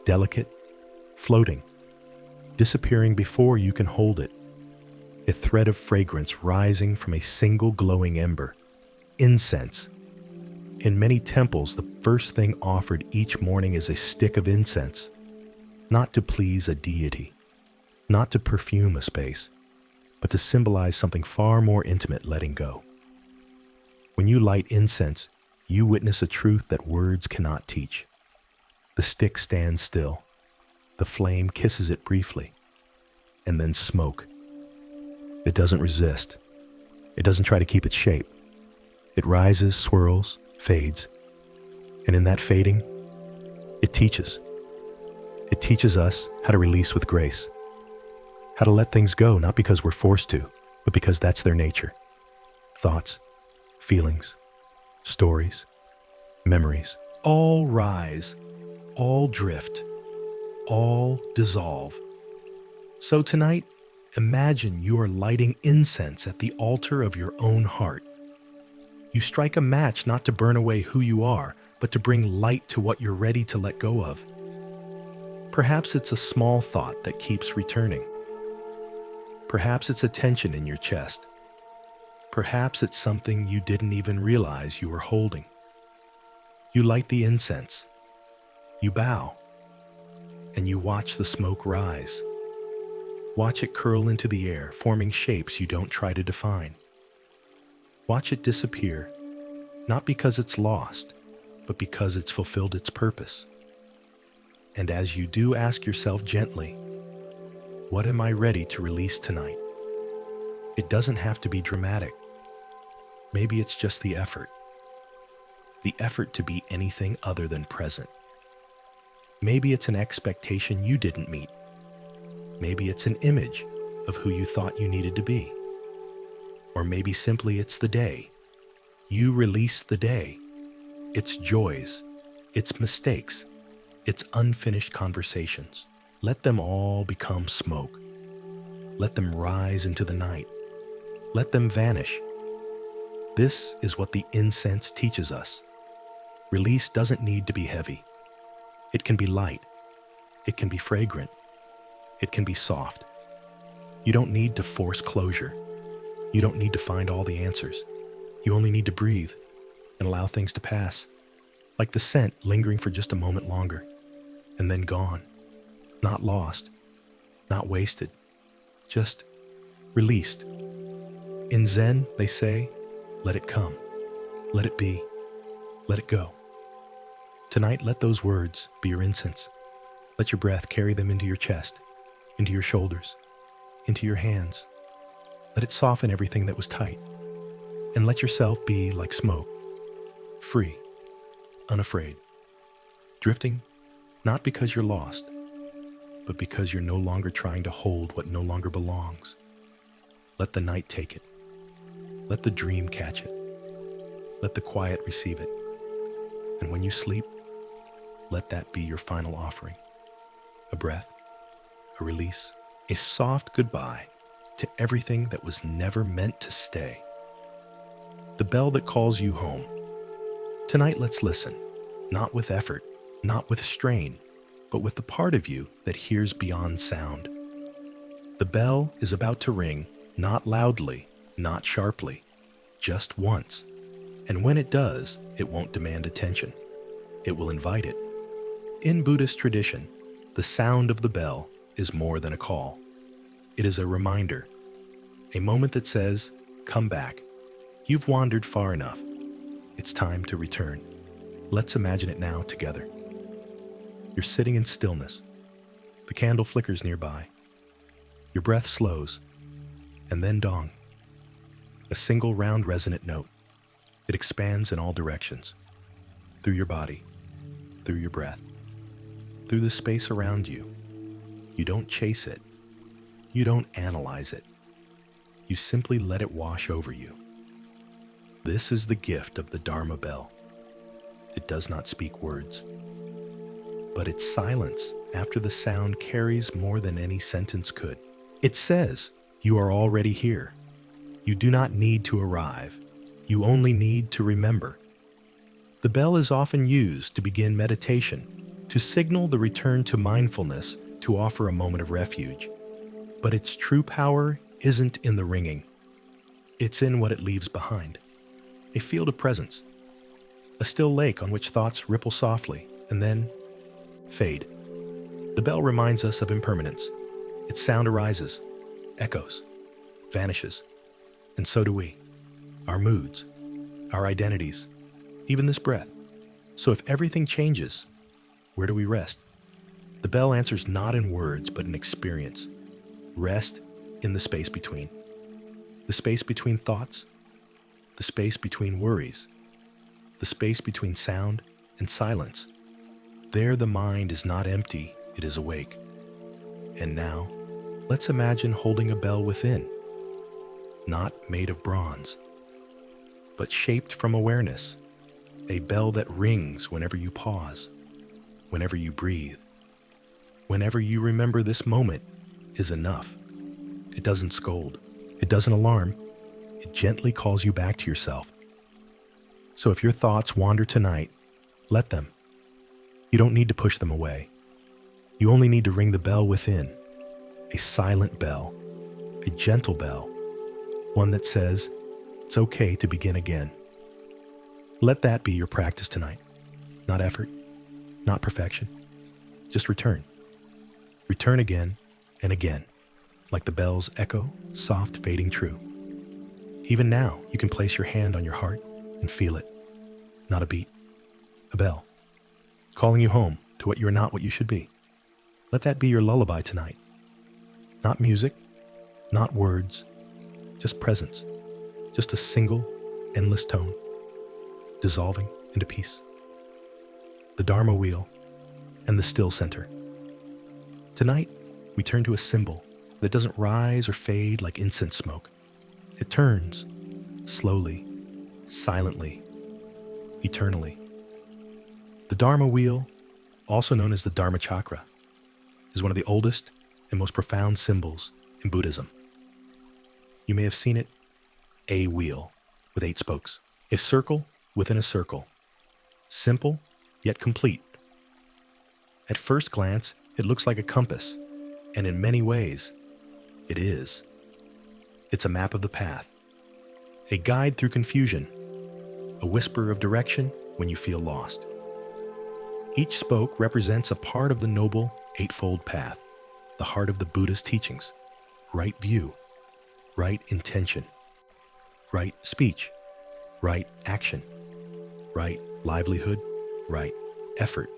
delicate, floating, disappearing before you can hold it. A thread of fragrance rising from a single glowing ember. Incense. In many temples, the first thing offered each morning is a stick of incense, not to please a deity, not to perfume a space, but to symbolize something far more intimate: letting go. When you light incense, you witness a truth that words cannot teach. The stick stands still. The flame kisses it briefly, and then smoke. It doesn't resist. It doesn't try to keep its shape. It rises, swirls, fades, and in that fading, it teaches. It teaches us how to release with grace, how to let things go, not because we're forced to, but because that's their nature. Thoughts, feelings, stories, memories, all rise, all drift, all dissolve. So tonight, imagine you are lighting incense at the altar of your own heart. You strike a match not to burn away who you are, but to bring light to what you're ready to let go of. Perhaps it's a small thought that keeps returning. Perhaps it's a tension in your chest. Perhaps it's something you didn't even realize you were holding. You light the incense, you bow, and you watch the smoke rise. Watch it curl into the air, forming shapes you don't try to define. Watch it disappear, not because it's lost, but because it's fulfilled its purpose. And as you do, ask yourself gently, what am I ready to release tonight? It doesn't have to be dramatic. Maybe it's just the effort to be anything other than present. Maybe it's an expectation you didn't meet. Maybe it's an image of who you thought you needed to be. Or maybe simply it's the day. You release the day, its joys, its mistakes, its unfinished conversations. Let them all become smoke. Let them rise into the night. Let them vanish. This is what the incense teaches us. Release doesn't need to be heavy. It can be light. It can be fragrant. It can be soft. You don't need to force closure. You don't need to find all the answers. You only need to breathe and allow things to pass, like the scent lingering for just a moment longer, and then gone. Not lost, not wasted, just released. In Zen, they say, let it come, let it be, let it go. Tonight, let those words be your incense. Let your breath carry them into your chest, into your shoulders, into your hands. Let it soften everything that was tight. And let yourself be like smoke, free, unafraid, drifting, not because you're lost, but because you're no longer trying to hold what no longer belongs. Let the night take it. Let the dream catch it. Let the quiet receive it. And when you sleep, let that be your final offering. A breath, a release, a soft goodbye to everything that was never meant to stay. The bell that calls you home. Tonight, let's listen, not with effort, not with strain, but with the part of you that hears beyond sound. The bell is about to ring, not loudly, not sharply, just once. And when it does, it won't demand attention. It will invite it. In Buddhist tradition, the sound of the bell is more than a call. It is a reminder, a moment that says, come back. You've wandered far enough. It's time to return. Let's imagine it now together. You're sitting in stillness. The candle flickers nearby. Your breath slows, and then dong. A single round resonant note. It expands in all directions. Through your body, through your breath, through the space around you. You don't chase it. You don't analyze it. You simply let it wash over you. This is the gift of the Dharma bell. It does not speak words, but its silence after the sound carries more than any sentence could. It says, you are already here. You do not need to arrive. You only need to remember. The bell is often used to begin meditation, to signal the return to mindfulness, to offer a moment of refuge. But its true power isn't in the ringing. It's in what it leaves behind. A field of presence. A still lake on which thoughts ripple softly and then fade. The bell reminds us of impermanence. Its sound arises, echoes, vanishes, and so do we. Our moods, our identities, even this breath. So if everything changes, where do we rest? The bell answers not in words, but in experience. Rest in the space between. The space between thoughts, the space between worries, the space between sound and silence. There the mind is not empty, it is awake. And now, let's imagine holding a bell within, not made of bronze, but shaped from awareness, a bell that rings whenever you pause, whenever you breathe, whenever you remember this moment is enough. It doesn't scold, it doesn't alarm, it gently calls you back to yourself. So if your thoughts wander tonight, let them. You don't need to push them away. You only need to ring the bell within, a silent bell, a gentle bell, one that says, It's okay to begin again. Let that be your practice tonight. Not effort, not perfection. Just return. Return again and again, like the bells echo, soft, fading true. Even now, you can place your hand on your heart and feel it. Not a beat, a bell, calling you home to what you are not what you should be. Let that be your lullaby tonight. Not music, not words, just presence. Just a single, endless tone, dissolving into peace. The Dharma Wheel and the Still Center. Tonight, we turn to a symbol that doesn't rise or fade like incense smoke. It turns, slowly, silently, eternally. The Dharma Wheel, also known as the Dharma Chakra, is one of the oldest and most profound symbols in Buddhism. You may have seen it, a wheel with 8 spokes, a circle within a circle, simple yet complete. At first glance, it looks like a compass, and in many ways, it is. It's a map of the path, a guide through confusion, a whisper of direction when you feel lost. Each spoke represents a part of the noble Eightfold Path, the heart of the Buddhist teachings: right view, right intention, right speech, right action, right livelihood, right effort,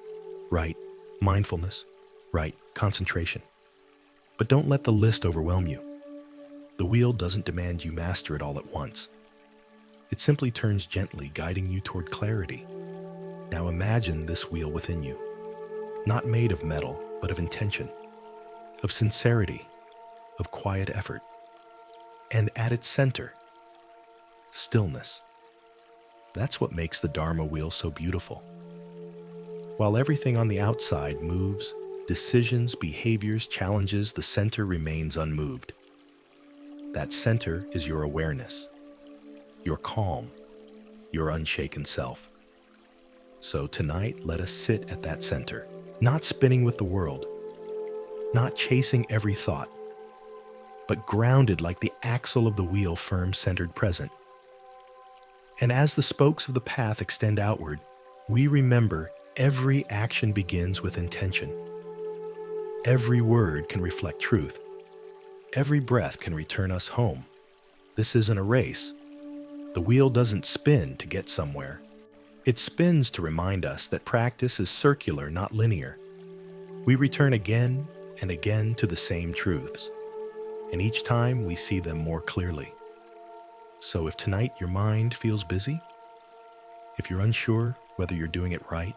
right mindfulness, right concentration. But don't let the list overwhelm you. The wheel doesn't demand you master it all at once. It simply turns gently, guiding you toward clarity. Now imagine this wheel within you, not made of metal, but of intention, of sincerity, of quiet effort. And at its center, stillness. That's what makes the Dharma Wheel so beautiful. While everything on the outside moves, decisions, behaviors, challenges, the center remains unmoved. That center is your awareness, your calm, your unshaken self. So tonight, let us sit at that center, not spinning with the world, not chasing every thought, but grounded like the axle of the wheel, firm, centered, present. And as the spokes of the path extend outward, we remember every action begins with intention. Every word can reflect truth. Every breath can return us home. This isn't a race. The wheel doesn't spin to get somewhere. It spins to remind us that practice is circular, not linear. We return again and again to the same truths, and each time we see them more clearly. So if tonight your mind feels busy, if you're unsure whether you're doing it right,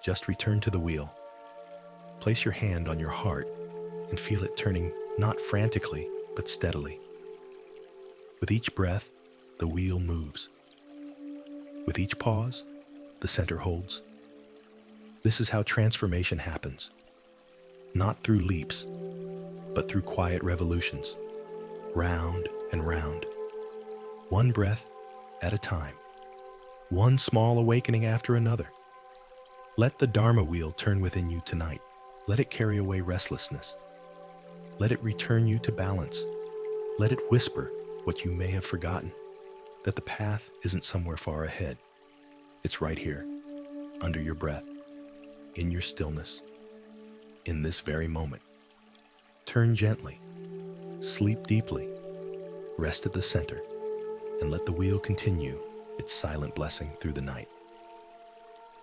just return to the wheel. Place your hand on your heart and feel it turning not frantically, but steadily. With each breath, the wheel moves. With each pause, the center holds. This is how transformation happens. Not through leaps, but through quiet revolutions, round and round. One breath at a time, one small awakening after another. Let the Dharma Wheel turn within you tonight. Let it carry away restlessness. Let it return you to balance. Let it whisper what you may have forgotten, that the path isn't somewhere far ahead. It's right here, under your breath, in your stillness, in this very moment. Turn gently, sleep deeply, rest at the center, and let the wheel continue its silent blessing through the night.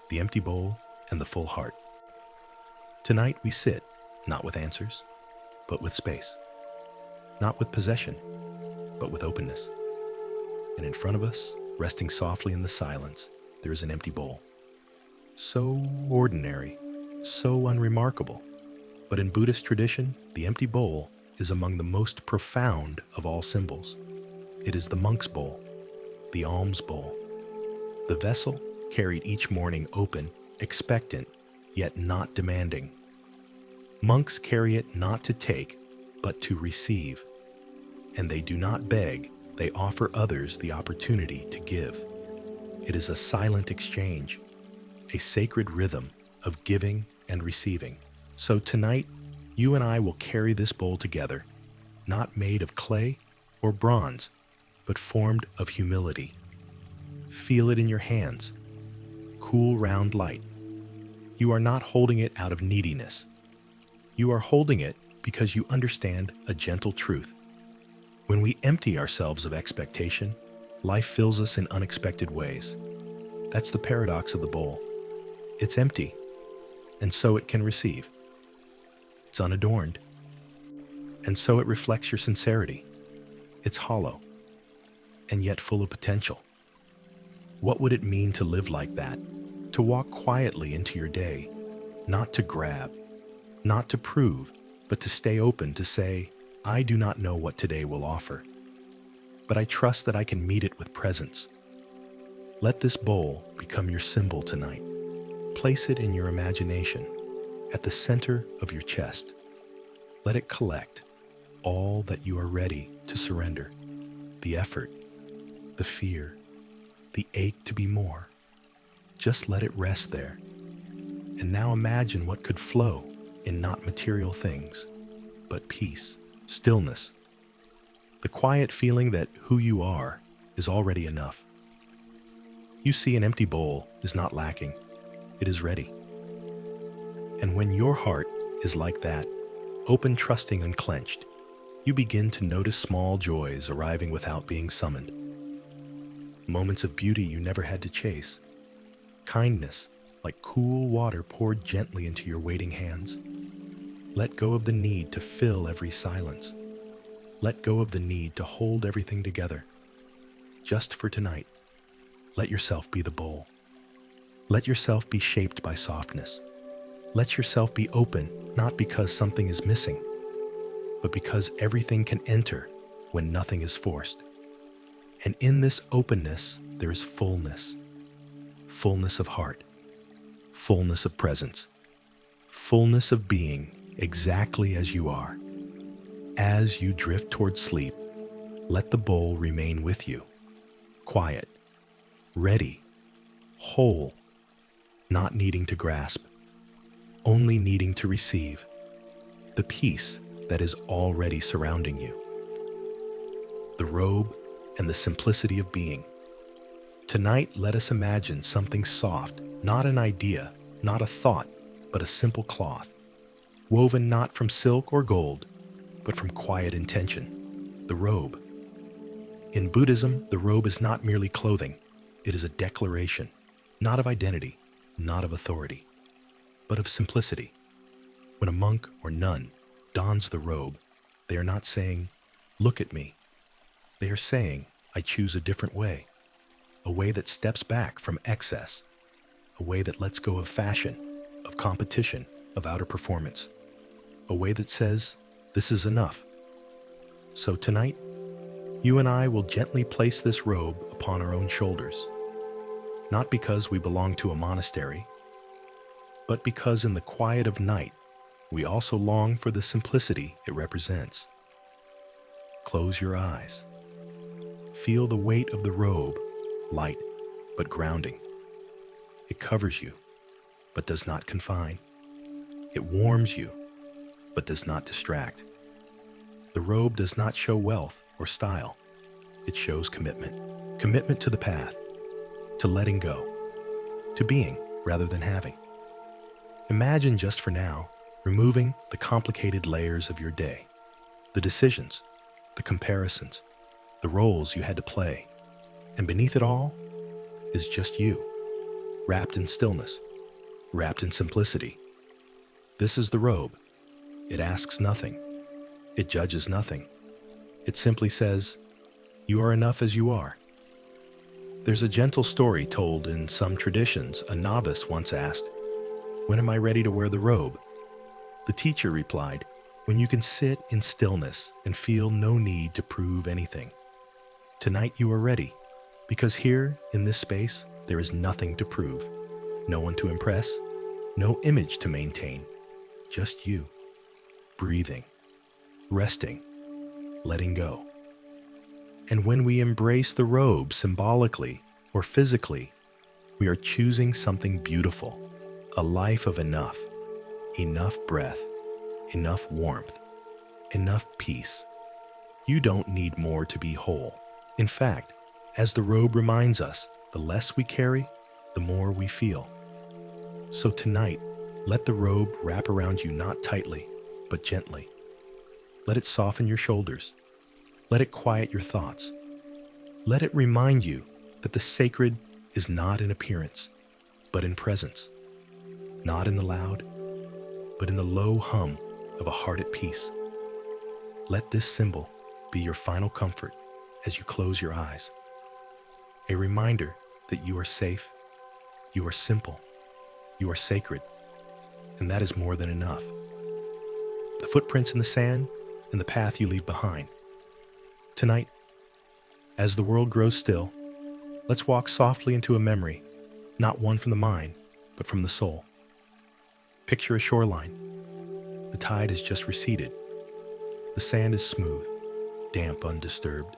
The empty bowl and the full heart. Tonight we sit, not with answers, but with space. Not with possession, but with openness. And in front of us, resting softly in the silence, there is an empty bowl. So ordinary, so unremarkable. But in Buddhist tradition, the empty bowl is among the most profound of all symbols. It is the monk's bowl, the alms bowl. The vessel carried each morning open, expectant, yet not demanding. Monks carry it not to take, but to receive. And they do not beg, they offer others the opportunity to give. It is a silent exchange, a sacred rhythm of giving and receiving. So tonight, you and I will carry this bowl together, not made of clay or bronze, but formed of humility. Feel it in your hands. Cool, round light. You are not holding it out of neediness. You are holding it because you understand a gentle truth. When we empty ourselves of expectation, life fills us in unexpected ways. That's the paradox of the bowl. It's empty, and so it can receive. It's unadorned, and so it reflects your sincerity. It's hollow, and yet full of potential. What would it mean to live like that? To walk quietly into your day, not to grab, not to prove, but to stay open to say, I do not know what today will offer, but I trust that I can meet it with presence. Let this bowl become your symbol tonight. Place it in your imagination, at the center of your chest. Let it collect all that you are ready to surrender. The effort, the fear, the ache to be more. Just let it rest there. And now imagine what could flow in not material things, but peace, stillness, the quiet feeling that who you are is already enough. You see, an empty bowl is not lacking. It is ready. And when your heart is like that, open, trusting, unclenched, you begin to notice small joys arriving without being summoned. Moments of beauty you never had to chase. Kindness, like cool water poured gently into your waiting hands. Let go of the need to fill every silence. Let go of the need to hold everything together. Just for tonight, let yourself be the bowl. Let yourself be shaped by softness. Let yourself be open, not because something is missing, but because everything can enter when nothing is forced. And in this openness, there is fullness. Fullness of heart. Fullness of presence. Fullness of being exactly as you are. As you drift toward sleep, let the bowl remain with you. Quiet, ready, whole, not needing to grasp, only needing to receive the peace that is already surrounding you. The robe and the simplicity of being. Tonight, let us imagine something soft, not an idea, not a thought, but a simple cloth, woven not from silk or gold, but from quiet intention, the robe. In Buddhism, the robe is not merely clothing. It is a declaration, not of identity, not of authority, but of simplicity. When a monk or nun dons the robe, they are not saying, "Look at me." They are saying, "I choose a different way," a way that steps back from excess, a way that lets go of fashion, of competition, of outer performance, a way that says, "This is enough." So tonight, you and I will gently place this robe upon our own shoulders, not because we belong to a monastery, but because in the quiet of night, we also long for the simplicity it represents. Close your eyes. Feel the weight of the robe, light but grounding. It covers you, but does not confine. It warms you, but does not distract. The robe does not show wealth or style. It shows commitment. Commitment to the path, to letting go, to being rather than having. Imagine just for now, removing the complicated layers of your day, the decisions, the comparisons, the roles you had to play, and beneath it all is just you, wrapped in stillness, wrapped in simplicity. This is the robe. It asks nothing. It judges nothing. It simply says, "You are enough as you are." There's a gentle story told in some traditions. A novice once asked, "When am I ready to wear the robe?" The teacher replied, "When you can sit in stillness and feel no need to prove anything." Tonight you are ready, because here in this space there is nothing to prove, no one to impress, no image to maintain, just you, breathing, resting, letting go. And when we embrace the robe symbolically or physically, we are choosing something beautiful, a life of enough breath, enough warmth, enough peace. You don't need more to be whole. In fact, as the robe reminds us, the less we carry, the more we feel. So tonight, let the robe wrap around you not tightly, but gently. Let it soften your shoulders. Let it quiet your thoughts. Let it remind you that the sacred is not in appearance, but in presence. Not in the loud, but in the low hum of a heart at peace. Let this symbol be your final comfort as you close your eyes. A reminder that you are safe, you are simple, you are sacred, and that is more than enough. The footprints in the sand and the path you leave behind. Tonight, as the world grows still, let's walk softly into a memory, not one from the mind, but from the soul. Picture a shoreline. The tide has just receded. The sand is smooth, damp, undisturbed.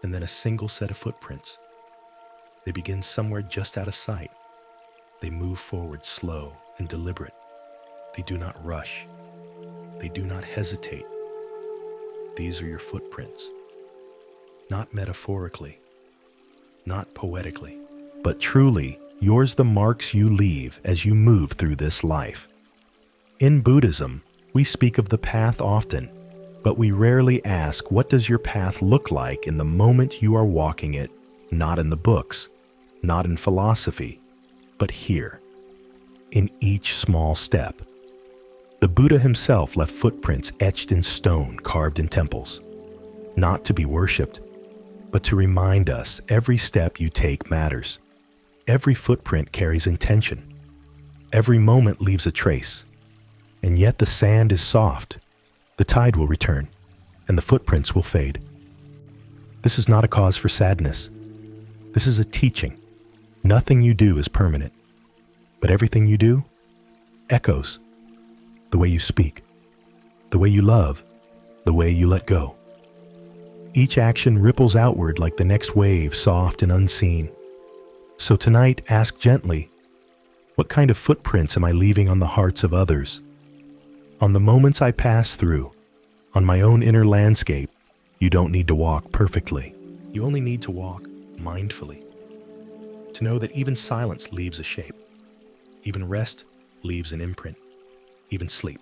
And then a single set of footprints. They begin somewhere just out of sight. They move forward slow and deliberate. They do not rush. They do not hesitate. These are your footprints. Not metaphorically, not poetically, but truly yours, the marks you leave as you move through this life. In Buddhism, we speak of the path often, but we rarely ask, what does your path look like in the moment you are walking it, not in the books, not in philosophy, but here, in each small step. The Buddha himself left footprints etched in stone, carved in temples, not to be worshipped, but to remind us every step you take matters. Every footprint carries intention. Every moment leaves a trace. And yet the sand is soft. The tide will return, and the footprints will fade. This is not a cause for sadness. This is a teaching. Nothing you do is permanent, but everything you do echoes. The way you speak, the way you love, the way you let go. Each action ripples outward like the next wave, soft and unseen. So tonight, ask gently, what kind of footprints am I leaving on the hearts of others? On the moments I pass through, on my own inner landscape. You don't need to walk perfectly. You only need to walk mindfully. To know that even silence leaves a shape. Even rest leaves an imprint. Even sleep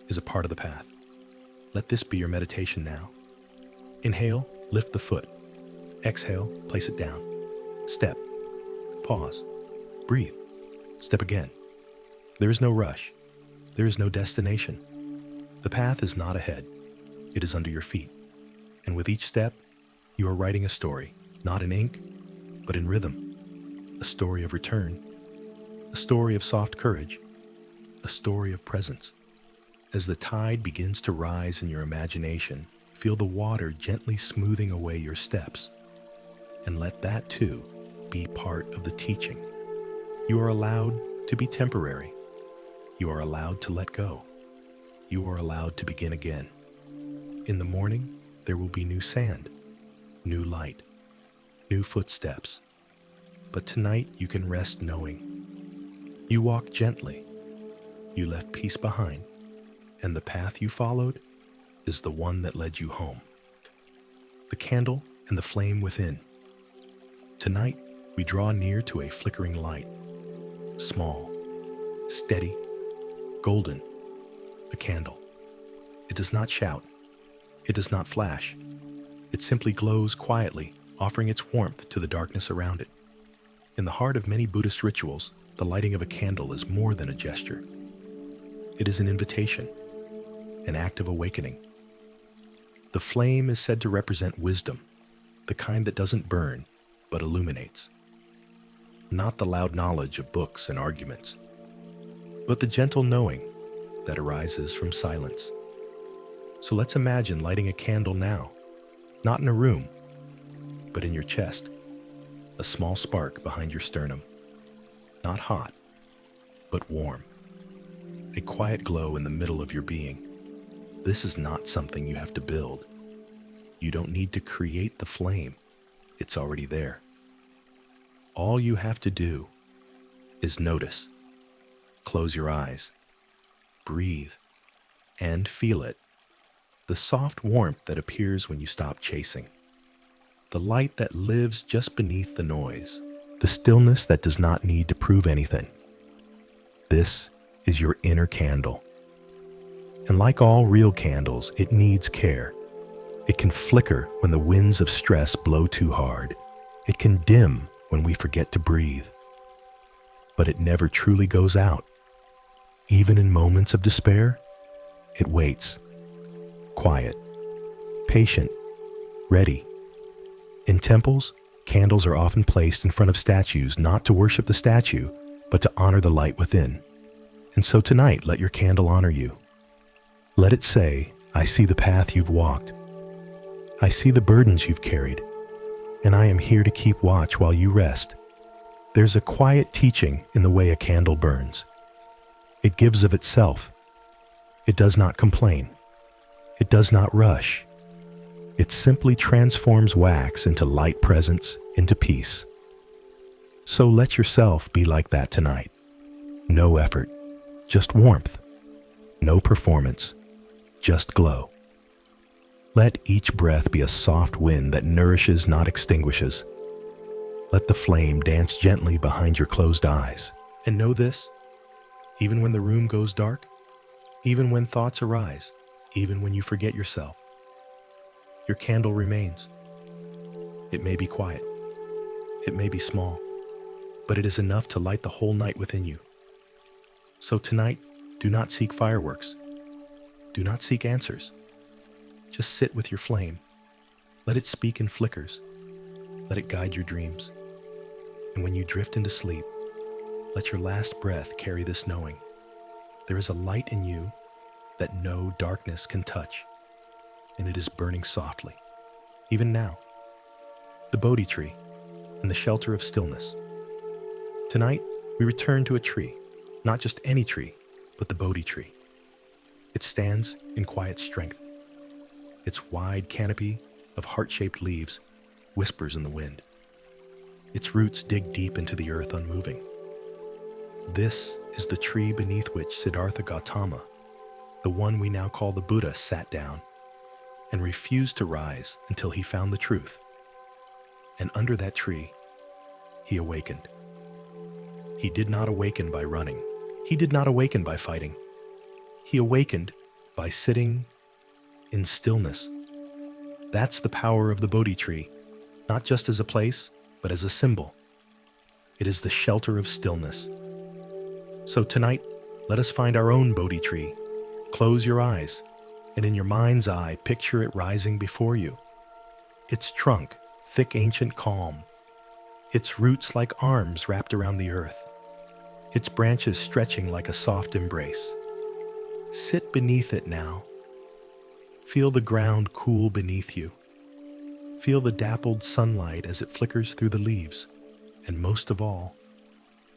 is a part of the path. Let this be your meditation now. Inhale, lift the foot. Exhale, place it down. Step. Pause. Breathe. Step again. There is no rush. There is no destination. The path is not ahead. It is under your feet. And with each step, you are writing a story, not in ink, but in rhythm. A story of return. A story of soft courage. A story of presence. As the tide begins to rise in your imagination, feel the water gently smoothing away your steps. And let that, too, be part of the teaching. You are allowed to be temporary. You are allowed to let go. You are allowed to begin again. In the morning, there will be new sand, new light, new footsteps. But tonight you can rest knowing. You walk gently. You left peace behind, and the path you followed is the one that led you home. The candle and the flame within. Tonight, we draw near to a flickering light. Small, steady, golden, a candle. It does not shout. It does not flash. It simply glows quietly, offering its warmth to the darkness around it. In the heart of many Buddhist rituals, the lighting of a candle is more than a gesture. It is an invitation, an act of awakening. The flame is said to represent wisdom, the kind that doesn't burn, but illuminates. Not the loud knowledge of books and arguments, but the gentle knowing that arises from silence. So let's imagine lighting a candle now, not in a room, but in your chest, a small spark behind your sternum. Not hot, but warm. A quiet glow in the middle of your being. This is not something you have to build. You don't need to create the flame. It's already there. All you have to do is notice. Close your eyes. Breathe. And feel it. The soft warmth that appears when you stop chasing. the light that lives just beneath the noise, the stillness that does not need to prove anything. This is your inner candle. And like all real candles, it needs care. It can flicker when the winds of stress blow too hard. It can dim when we forget to breathe. But it never truly goes out. Even in moments of despair, it waits. Quiet, patient, ready. In temples, candles are often placed in front of statues, not to worship the statue, but to honor the light within. And so tonight, let your candle honor you. Let it say, I see the path you've walked. I see the burdens you've carried, and I am here to keep watch while you rest. There's a quiet teaching in the way a candle burns. It gives of itself. It does not complain. It does not rush. It simply transforms wax into light presence, into peace. So let yourself be like that tonight. No effort, just warmth. No performance, just glow. Let each breath be a soft wind that nourishes, not extinguishes. Let the flame dance gently behind your closed eyes. And know this, even when the room goes dark, even when thoughts arise, even when you forget yourself, your candle remains. It may be quiet, it may be small, but it is enough to light the whole night within you. So tonight, do not seek fireworks. Do not seek answers. Just sit with your flame. Let it speak in flickers. Let it guide your dreams. And when you drift into sleep, let your last breath carry this knowing. There is a light in you that no darkness can touch, and it is burning softly, even now. The Bodhi tree in the shelter of stillness. Tonight, we return to a tree, not just any tree, but the Bodhi tree. It stands in quiet strength. Its wide canopy of heart-shaped leaves whispers in the wind. Its roots dig deep into the earth, unmoving. This is the tree beneath which Siddhartha Gautama, the one we now call the Buddha, sat down and refused to rise until he found the truth. And under that tree, he awakened. He did not awaken by running. He did not awaken by fighting. He awakened by sitting in stillness. That's the power of the Bodhi tree, not just as a place, but as a symbol. It is the shelter of stillness. So tonight, let us find our own Bodhi tree. Close your eyes, and in your mind's eye, picture it rising before you. Its trunk, thick, ancient calm. Its roots like arms wrapped around the earth. Its branches stretching like a soft embrace. Sit beneath it now. Feel the ground cool beneath you. Feel the dappled sunlight as it flickers through the leaves. And most of all,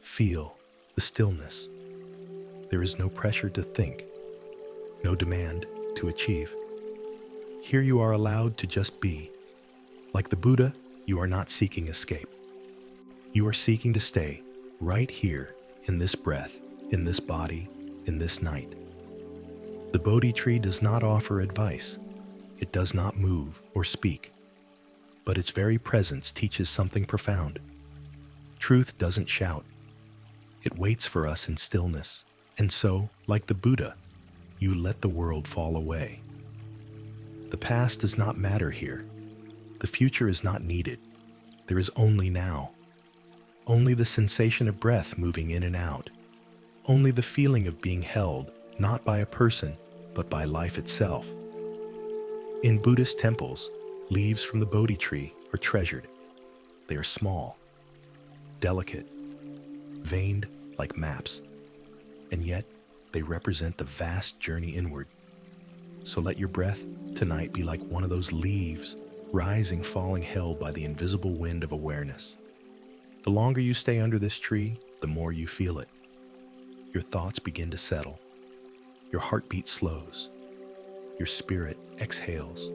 feel the stillness. There is no pressure to think, no demand to achieve. Here you are allowed to just be. Like the Buddha, you are not seeking escape. You are seeking to stay right here in this breath, in this body, in this night. The Bodhi tree does not offer advice. It does not move or speak. But its very presence teaches something profound. Truth doesn't shout. It waits for us in stillness. And so, like the Buddha, you let the world fall away. The past does not matter here. The future is not needed. There is only now. Only the sensation of breath moving in and out. Only the feeling of being held, not by a person, but by life itself. In Buddhist temples, leaves from the Bodhi tree are treasured. They are small, delicate, veined like maps, and yet they represent the vast journey inward. So let your breath tonight be like one of those leaves, rising, falling, held by the invisible wind of awareness. The longer you stay under this tree, the more you feel it. Your thoughts begin to settle. Your heartbeat slows. Your spirit exhales.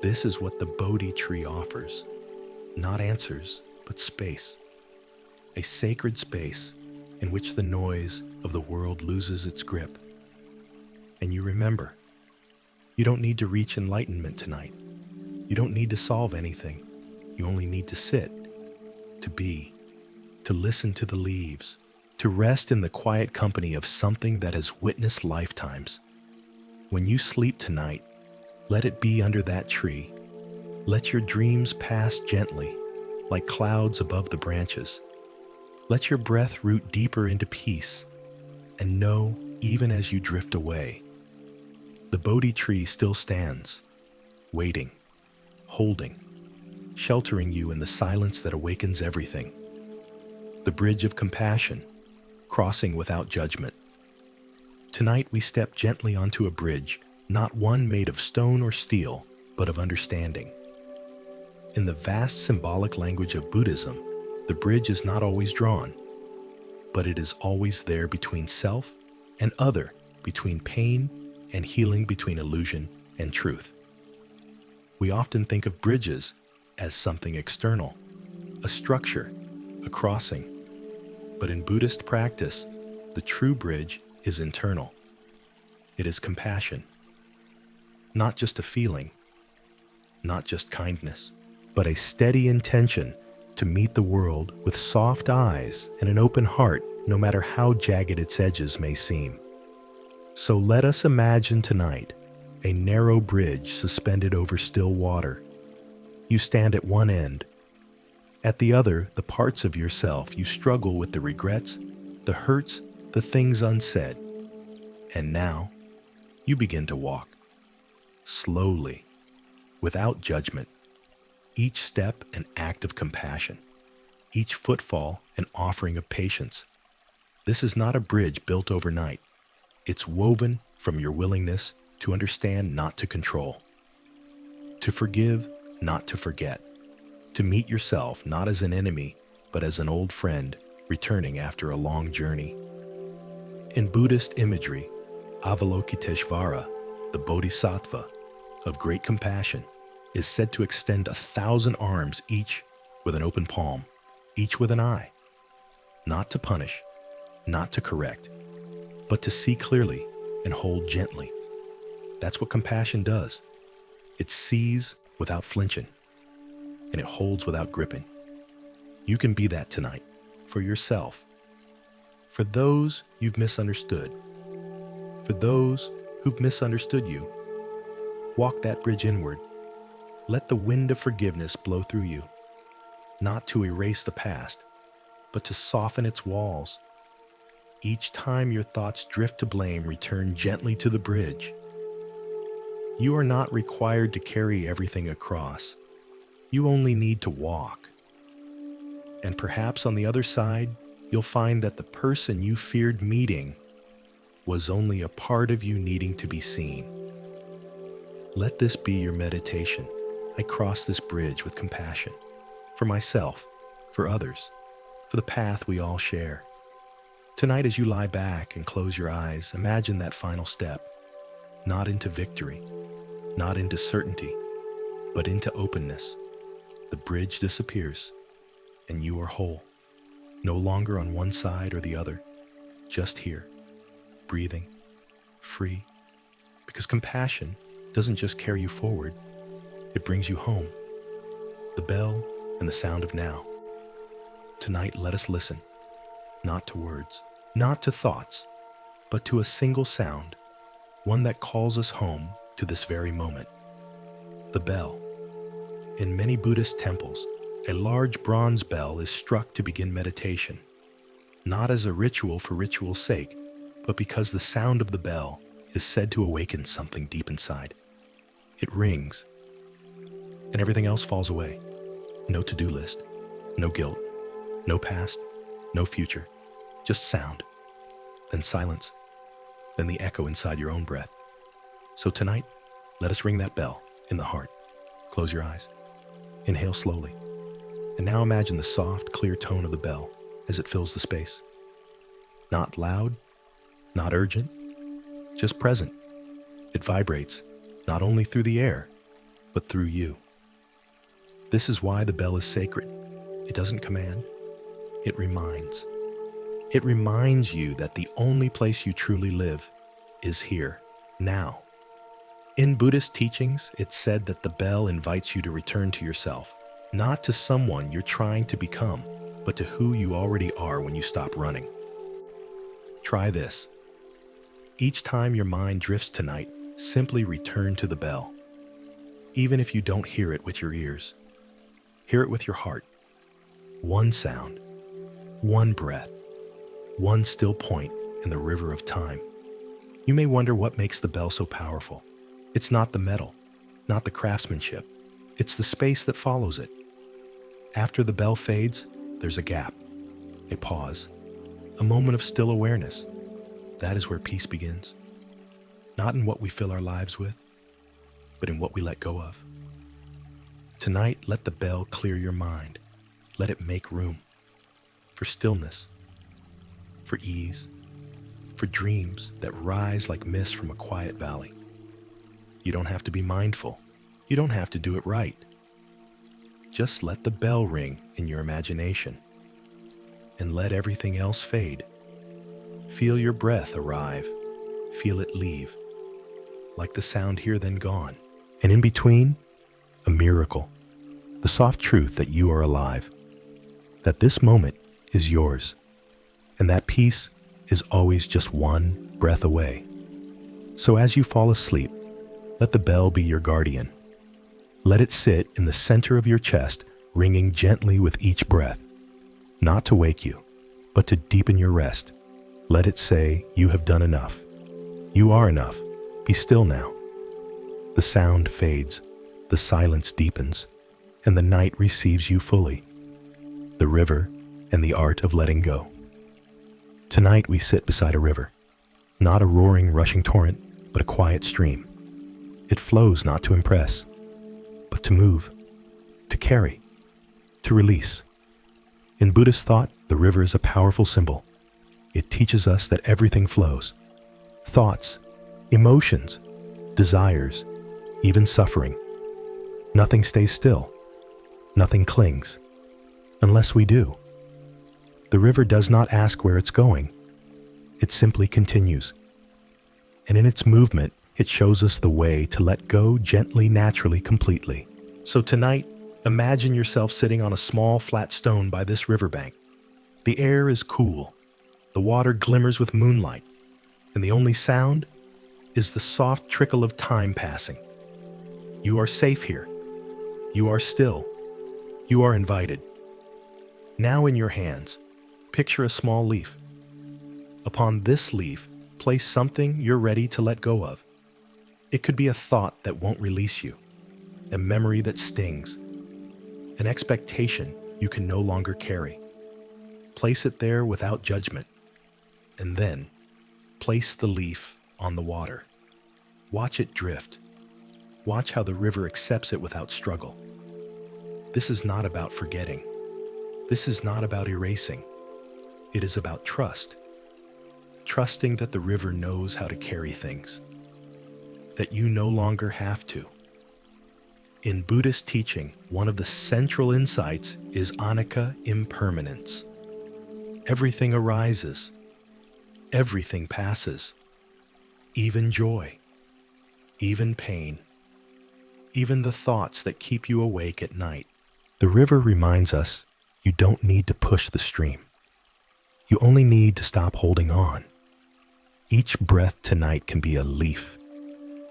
This is what the Bodhi tree offers. Not answers, but space. A sacred space in which the noise of the world loses its grip. And you remember, you don't need to reach enlightenment tonight. You don't need to solve anything. You only need to sit, to be, to listen to the leaves, to rest in the quiet company of something that has witnessed lifetimes. When you sleep tonight, let it be under that tree. Let your dreams pass gently, like clouds above the branches. Let your breath root deeper into peace, and know, even as you drift away, the Bodhi tree still stands, waiting, holding, sheltering you in the silence that awakens everything. The bridge of compassion, crossing without judgment. Tonight we step gently onto a bridge, not one made of stone or steel, but of understanding. In the vast symbolic language of Buddhism, the bridge is not always drawn, but it is always there between self and other, between pain and healing, between illusion and truth. We often think of bridges as something external, a structure, a crossing. But in Buddhist practice, the true bridge is internal. It is compassion. Not just a feeling, not just kindness, but a steady intention to meet the world with soft eyes and an open heart, no matter how jagged its edges may seem. So let us imagine tonight a narrow bridge suspended over still water. You stand at one end. At the other, the parts of yourself you struggle with, the regrets, the hurts, the things unsaid. And now, you begin to walk. Slowly, without judgment. Each step an act of compassion. Each footfall an offering of patience. This is not a bridge built overnight. It's woven from your willingness to understand, not to control. To forgive, not to forget. To meet yourself not as an enemy, but as an old friend returning after a long journey. In Buddhist imagery, Avalokiteshvara, the Bodhisattva of great compassion, is said to extend 1,000 arms, each with an open palm, each with an eye. Not to punish, not to correct, but to see clearly and hold gently. That's what compassion does. It sees without flinching, and it holds without gripping. You can be that tonight, for yourself, for those you've misunderstood, for those who've misunderstood you. Walk that bridge inward. Let the wind of forgiveness blow through you, not to erase the past, but to soften its walls. Each time your thoughts drift to blame, return gently to the bridge. You are not required to carry everything across. You only need to walk. And perhaps on the other side, you'll find that the person you feared meeting was only a part of you needing to be seen. Let this be your meditation. I cross this bridge with compassion, for myself, for others, for the path we all share. Tonight, as you lie back and close your eyes, imagine that final step, not into victory, not into certainty, but into openness. The bridge disappears, and you are whole, no longer on one side or the other, just here, breathing, free, because compassion doesn't just carry you forward, it brings you home. The bell and the sound of now. Tonight, let us listen, not to words, not to thoughts, but to a single sound, one that calls us home to this very moment. The bell. In many Buddhist temples, a large bronze bell is struck to begin meditation, not as a ritual for ritual's sake, but because the sound of the bell is said to awaken something deep inside. It rings, and everything else falls away. No to-do list, no guilt, no past, no future, just sound, then silence, then the echo inside your own breath. So tonight, let us ring that bell in the heart. Close your eyes. Inhale slowly. And now imagine the soft, clear tone of the bell as it fills the space. Not loud, not urgent, just present. It vibrates, not only through the air, but through you. This is why the bell is sacred. It doesn't command, it reminds. It reminds you that the only place you truly live is here, now. In Buddhist teachings, it's said that the bell invites you to return to yourself, not to someone you're trying to become, but to who you already are when you stop running. Try this. Each time your mind drifts tonight, simply return to the bell. Even if you don't hear it with your ears, hear it with your heart. One sound, one breath, one still point in the river of time. You may wonder what makes the bell so powerful. It's not the metal, not the craftsmanship. It's the space that follows it. After the bell fades, there's a gap, a pause, a moment of still awareness. That is where peace begins. Not in what we fill our lives with, but in what we let go of. Tonight, let the bell clear your mind. Let it make room for stillness, for ease, for dreams that rise like mist from a quiet valley. You don't have to be mindful. You don't have to do it right. Just let the bell ring in your imagination and let everything else fade. Feel your breath arrive. Feel it leave. Like the sound here then gone. And in between, a miracle. The soft truth that you are alive. That this moment is yours. And that peace is always just one breath away. So as you fall asleep, let the bell be your guardian. Let it sit in the center of your chest, ringing gently with each breath. Not to wake you, but to deepen your rest. Let it say, you have done enough. You are enough. Be still now. The sound fades, the silence deepens, and the night receives you fully. The river and the art of letting go. Tonight we sit beside a river, not a roaring, rushing torrent, but a quiet stream. It flows not to impress, but to move, to carry, to release. In Buddhist thought, the river is a powerful symbol. It teaches us that everything flows. Thoughts, emotions, desires, even suffering. Nothing stays still. Nothing clings. Unless we do. The river does not ask where it's going. It simply continues. And in its movement, it shows us the way to let go gently, naturally, completely. So tonight, imagine yourself sitting on a small, flat stone by this riverbank. The air is cool. The water glimmers with moonlight. And the only sound is the soft trickle of time passing. You are safe here. You are still. You are invited. Now in your hands, picture a small leaf. Upon this leaf, place something you're ready to let go of. It could be a thought that won't release you, a memory that stings, an expectation you can no longer carry. Place it there without judgment, and then place the leaf on the water. Watch it drift. Watch how the river accepts it without struggle. This is not about forgetting. This is not about erasing. It is about trust. Trusting that the river knows how to carry things. That you no longer have to. In Buddhist teaching, one of the central insights is anicca impermanence. Everything arises. Everything passes. Even joy. Even pain. Even the thoughts that keep you awake at night. The river reminds us you don't need to push the stream. You only need to stop holding on. Each breath tonight can be a leaf.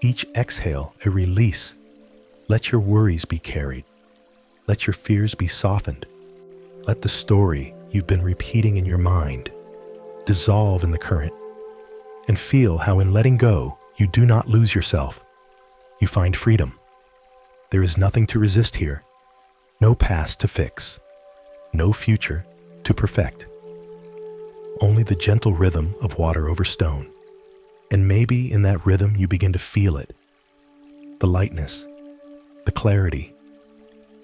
Each exhale a release. Let your worries be carried. Let your fears be softened. Let the story you've been repeating in your mind dissolve in the current. And feel how in letting go, you do not lose yourself. You find freedom. There is nothing to resist here. No past to fix. No future to perfect. Only the gentle rhythm of water over stone. And maybe in that rhythm you begin to feel it. The lightness, the clarity,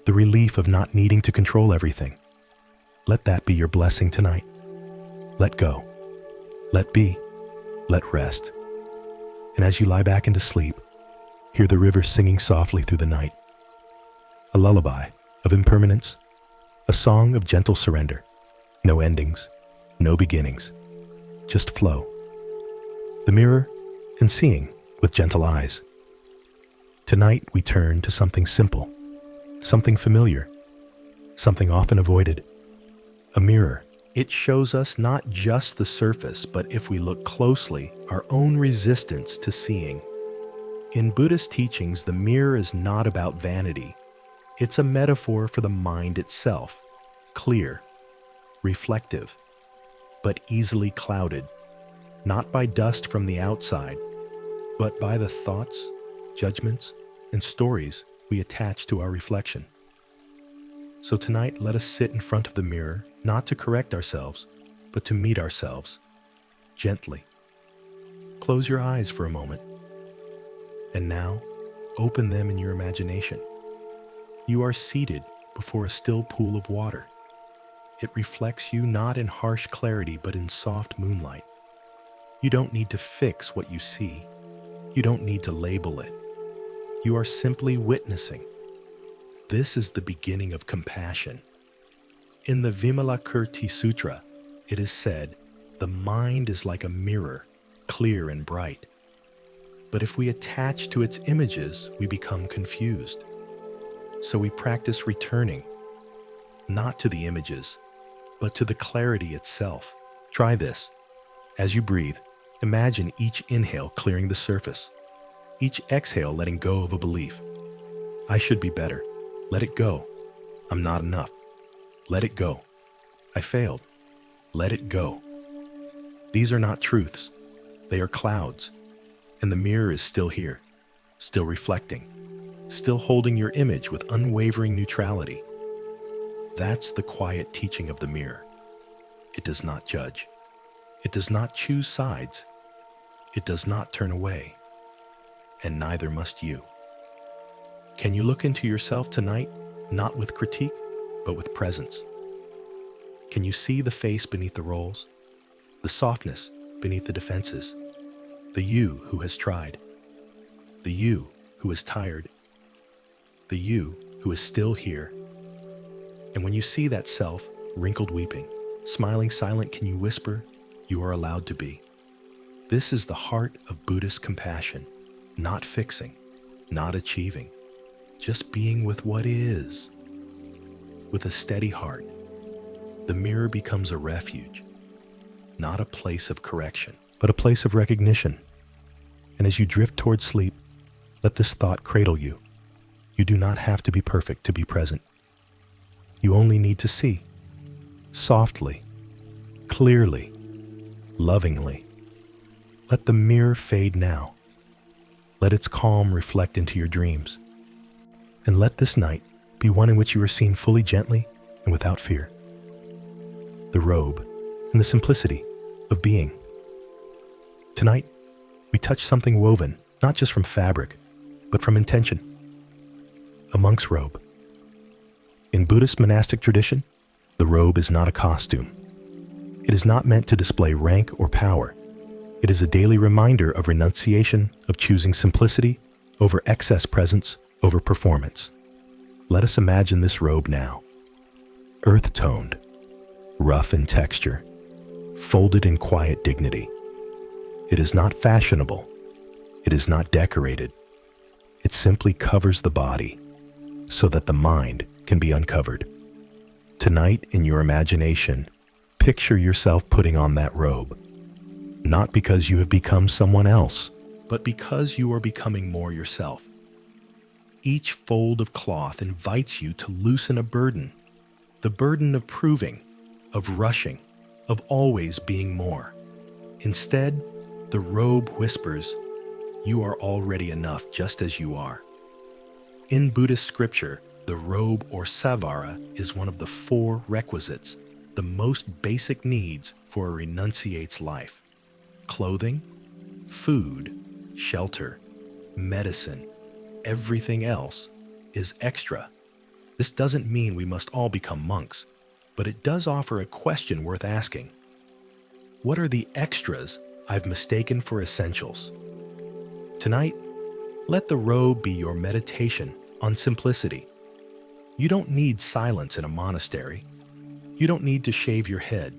the relief of not needing to control everything. Let that be your blessing tonight. Let go. Let be. Let rest. And as you lie back into sleep, hear the river singing softly through the night. A lullaby of impermanence, a song of gentle surrender. No endings, no beginnings, just flow. The mirror and seeing with gentle eyes. Tonight, we turn to something simple, something familiar, something often avoided. A mirror. It shows us not just the surface, but if we look closely, our own resistance to seeing. In Buddhist teachings, the mirror is not about vanity. It's a metaphor for the mind itself, clear, reflective, but easily clouded, not by dust from the outside, but by the thoughts, judgments, and stories we attach to our reflection. So tonight, let us sit in front of the mirror, not to correct ourselves, but to meet ourselves, gently. Close your eyes for a moment. And now, open them in your imagination. You are seated before a still pool of water. It reflects you not in harsh clarity, but in soft moonlight. You don't need to fix what you see. You don't need to label it. You are simply witnessing. This is the beginning of compassion. In the Vimalakirti Sutra, it is said, the mind is like a mirror, clear and bright. But if we attach to its images, we become confused. So we practice returning, not to the images, but to the clarity itself. Try this. As you breathe, imagine each inhale clearing the surface, each exhale letting go of a belief. I should be better. Let it go. I'm not enough. Let it go. I failed. Let it go. These are not truths. They are clouds. And the mirror is still here, still reflecting, still holding your image with unwavering neutrality. That's the quiet teaching of the mirror. It does not judge. It does not choose sides. It does not turn away. And neither must you. Can you look into yourself tonight, not with critique, but with presence? Can you see the face beneath the rolls, the softness beneath the defenses, the you who has tried, the you who is tired, the you who is still here? And when you see that self, wrinkled weeping, smiling silent, can you whisper, you are allowed to be? This is the heart of Buddhist compassion, not fixing, not achieving, just being with what is. With a steady heart, the mirror becomes a refuge, not a place of correction, but a place of recognition. And as you drift toward sleep, let this thought cradle you. You do not have to be perfect to be present. You only need to see, softly, clearly, lovingly. Let the mirror fade now. Let its calm reflect into your dreams. And let this night be one in which you are seen fully, gently, and without fear. The robe and the simplicity of being. Tonight, we touch something woven, not just from fabric, but from intention. A monk's robe. In Buddhist monastic tradition, the robe is not a costume. It is not meant to display rank or power. It is a daily reminder of renunciation, of choosing simplicity over excess presence, over performance. Let us imagine this robe now. Earth-toned, rough in texture, folded in quiet dignity. It is not fashionable. It is not decorated. It simply covers the body so that the mind can be uncovered. Tonight, in your imagination, picture yourself putting on that robe, not because you have become someone else, but because you are becoming more yourself. Each fold of cloth invites you to loosen a burden, the burden of proving, of rushing, of always being more. Instead, the robe whispers, you are already enough just as you are. In Buddhist scripture, the robe or savara is one of the 4 requisites, the most basic needs for a renunciate's life. Clothing, food, shelter, medicine, everything else is extra. This doesn't mean we must all become monks, but it does offer a question worth asking. What are the extras I've mistaken for essentials? Tonight, let the robe be your meditation on simplicity. You don't need silence in a monastery. You don't need to shave your head.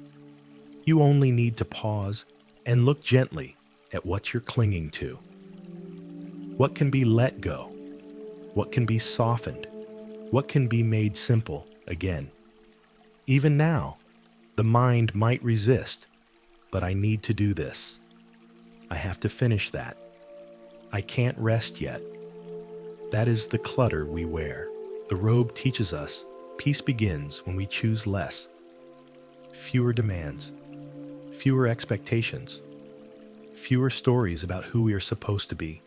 You only need to pause and look gently at what you're clinging to. What can be let go What can be softened? What can be made simple again? Even now, the mind might resist, but I need to do this. I have to finish that. I can't rest yet. That is the clutter we wear. The robe teaches us peace begins when we choose less. Fewer demands, fewer expectations, fewer stories about who we are supposed to be.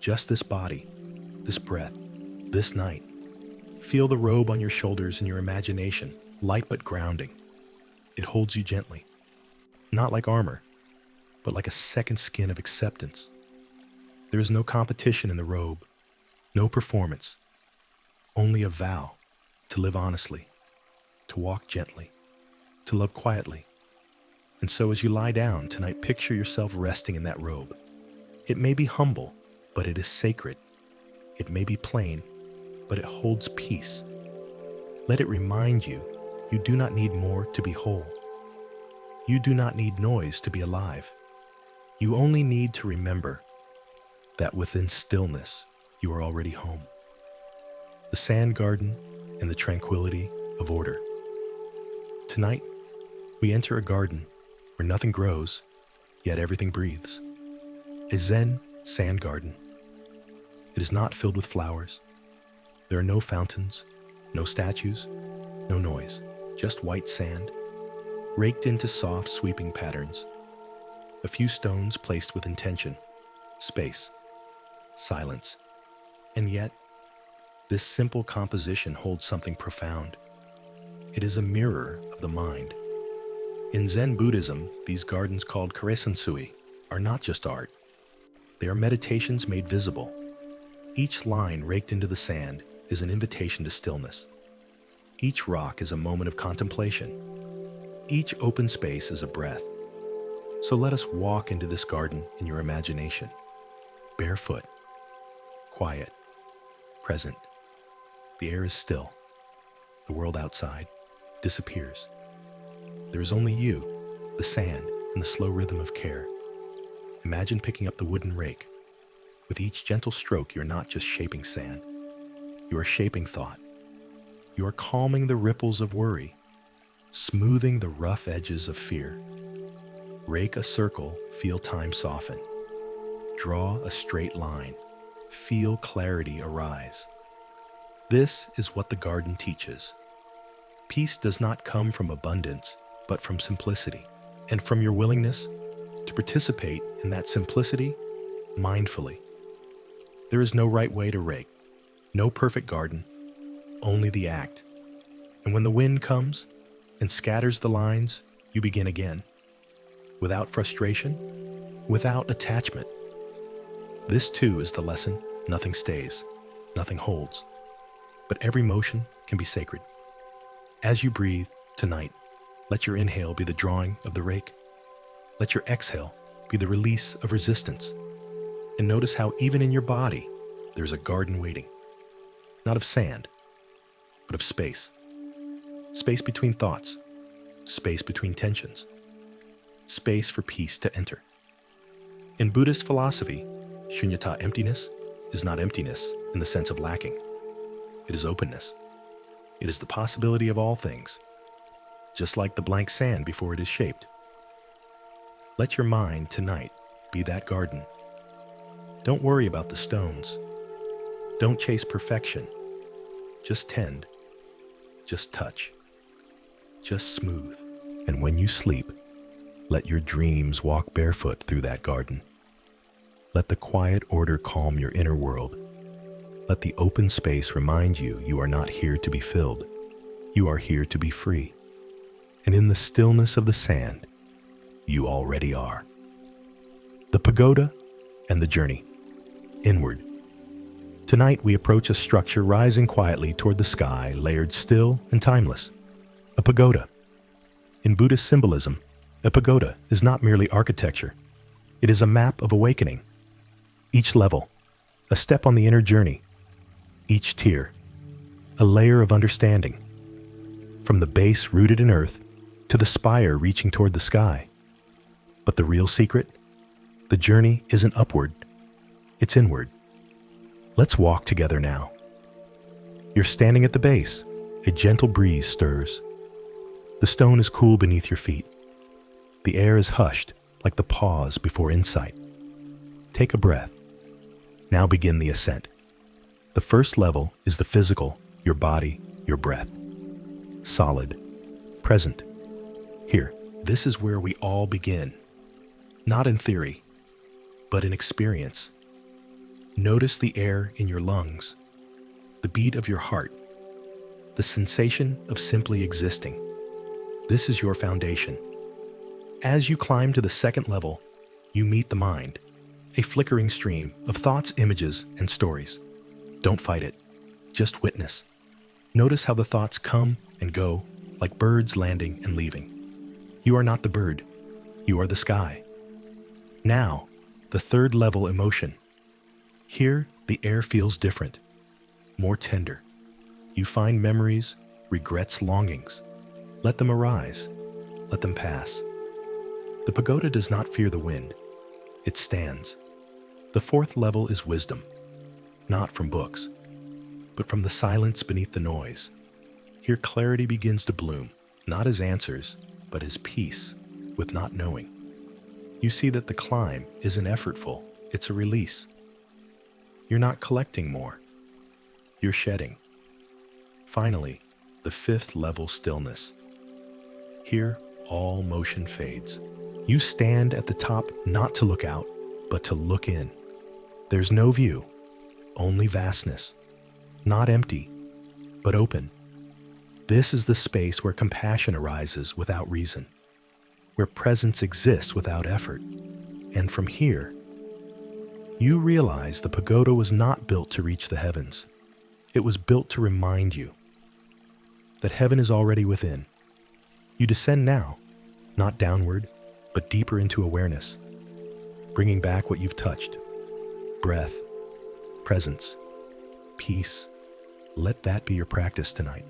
Just this body, this breath, this night. Feel the robe on your shoulders and your imagination, light but grounding. It holds you gently, not like armor, but like a second skin of acceptance. There is no competition in the robe, no performance, only a vow to live honestly, to walk gently, to love quietly. And so as you lie down tonight, picture yourself resting in that robe. It may be humble, but it is sacred. It may be plain, but it holds peace. Let it remind you, you do not need more to be whole. You do not need noise to be alive. You only need to remember that within stillness, you are already home. The sand garden and the tranquility of order. Tonight, we enter a garden where nothing grows, yet everything breathes. A Zen sand garden. It is not filled with flowers. There are no fountains, no statues, no noise, just white sand, raked into soft, sweeping patterns. A few stones placed with intention, space, silence. And yet, this simple composition holds something profound. It is a mirror of the mind. In Zen Buddhism, these gardens called karesansui are not just art. They are meditations made visible. Each line raked into the sand is an invitation to stillness. Each rock is a moment of contemplation. Each open space is a breath. So let us walk into this garden in your imagination. Barefoot, quiet, present. The air is still. The world outside disappears. There is only you, the sand, and the slow rhythm of care. Imagine picking up the wooden rake. With each gentle stroke, you're not just shaping sand. You are shaping thought. You are calming the ripples of worry, smoothing the rough edges of fear. Rake a circle, feel time soften. Draw a straight line, feel clarity arise. This is what the garden teaches. Peace does not come from abundance, but from simplicity, and from your willingness to participate in that simplicity mindfully. There is no right way to rake, no perfect garden, only the act. And when the wind comes and scatters the lines, you begin again. Without frustration, without attachment. This too is the lesson. Nothing stays, nothing holds. But every motion can be sacred. As you breathe tonight, let your inhale be the drawing of the rake. Let your exhale be the release of resistance. And notice how even in your body, there's a garden waiting. Not of sand, but of space. Space between thoughts, space between tensions, space for peace to enter. In Buddhist philosophy, shunyata, emptiness, is not emptiness in the sense of lacking. It is openness. It is the possibility of all things, just like the blank sand before it is shaped. Let your mind tonight be that garden. Don't worry about the stones. Don't chase perfection. Just tend. Just touch. Just smooth. And when you sleep, let your dreams walk barefoot through that garden. Let the quiet order calm your inner world. Let the open space remind you you are not here to be filled. You are here to be free. And in the stillness of the sand, you already are. The pagoda and the journey. Inward. Tonight we approach a structure rising quietly toward the sky, layered still and timeless. A pagoda. In Buddhist symbolism, a pagoda is not merely architecture. It is a map of awakening. Each level, a step on the inner journey. Each tier, a layer of understanding. From the base rooted in earth to the spire reaching toward the sky. But the real secret? The journey isn't upward, it's inward. Let's walk together now. You're standing at the base. A gentle breeze stirs. The stone is cool beneath your feet. The air is hushed, like the pause before insight. Take a breath. Now begin the ascent. The first level is the physical, your body, your breath. Solid, present. Here, this is where we all begin. Not in theory, but in experience. Notice the air in your lungs, the beat of your heart, the sensation of simply existing. This is your foundation. As you climb to the second level, you meet the mind, a flickering stream of thoughts, images, and stories. Don't fight it, just witness. Notice how the thoughts come and go like birds landing and leaving. You are not the bird, you are the sky. Now, the third level emotion. Here, the air feels different, more tender. You find memories, regrets, longings. Let them arise, let them pass. The pagoda does not fear the wind, it stands. The fourth level is wisdom, not from books, but from the silence beneath the noise. Here clarity begins to bloom, not as answers, but as peace with not knowing. You see that the climb isn't effortful, it's a release. You're not collecting more, you're shedding. Finally, the fifth level, stillness. Here, all motion fades. You stand at the top not to look out, but to look in. There's no view, only vastness. Not empty, but open. This is the space where compassion arises without reason, where presence exists without effort. And from here, you realize the pagoda was not built to reach the heavens. It was built to remind you that heaven is already within. You descend now, not downward, but deeper into awareness, bringing back what you've touched. Breath, presence, peace. Let that be your practice tonight.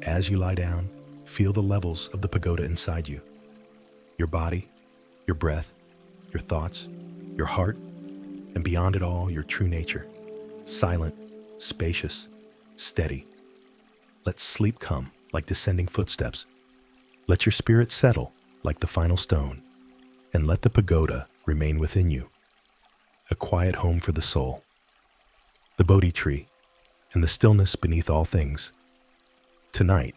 As you lie down, feel the levels of the pagoda inside you. Your body, your breath, your thoughts, your heart, and beyond it all, your true nature. Silent, spacious, steady. Let sleep come like descending footsteps. Let your spirit settle like the final stone, and let the pagoda remain within you. A quiet home for the soul. The Bodhi tree, and the stillness beneath all things. Tonight,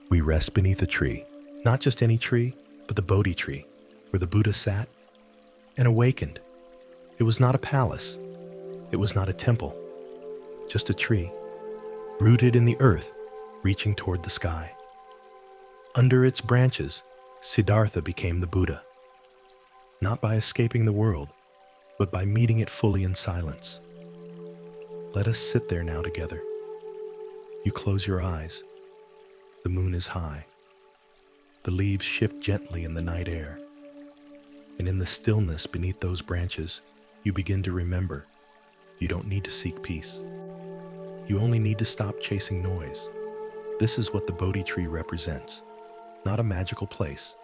we rest beneath a tree, not just any tree, but the Bodhi tree, where the Buddha sat and awakened. It was not a palace. It was not a temple, just a tree, rooted in the earth, reaching toward the sky. Under its branches, Siddhartha became the Buddha, not by escaping the world, but by meeting it fully in silence. Let us sit there now together. You close your eyes. The moon is high. The leaves shift gently in the night air. And in the stillness beneath those branches, you begin to remember you don't need to seek peace. You only need to stop chasing noise. This is what the Bodhi tree represents. Not a magical place,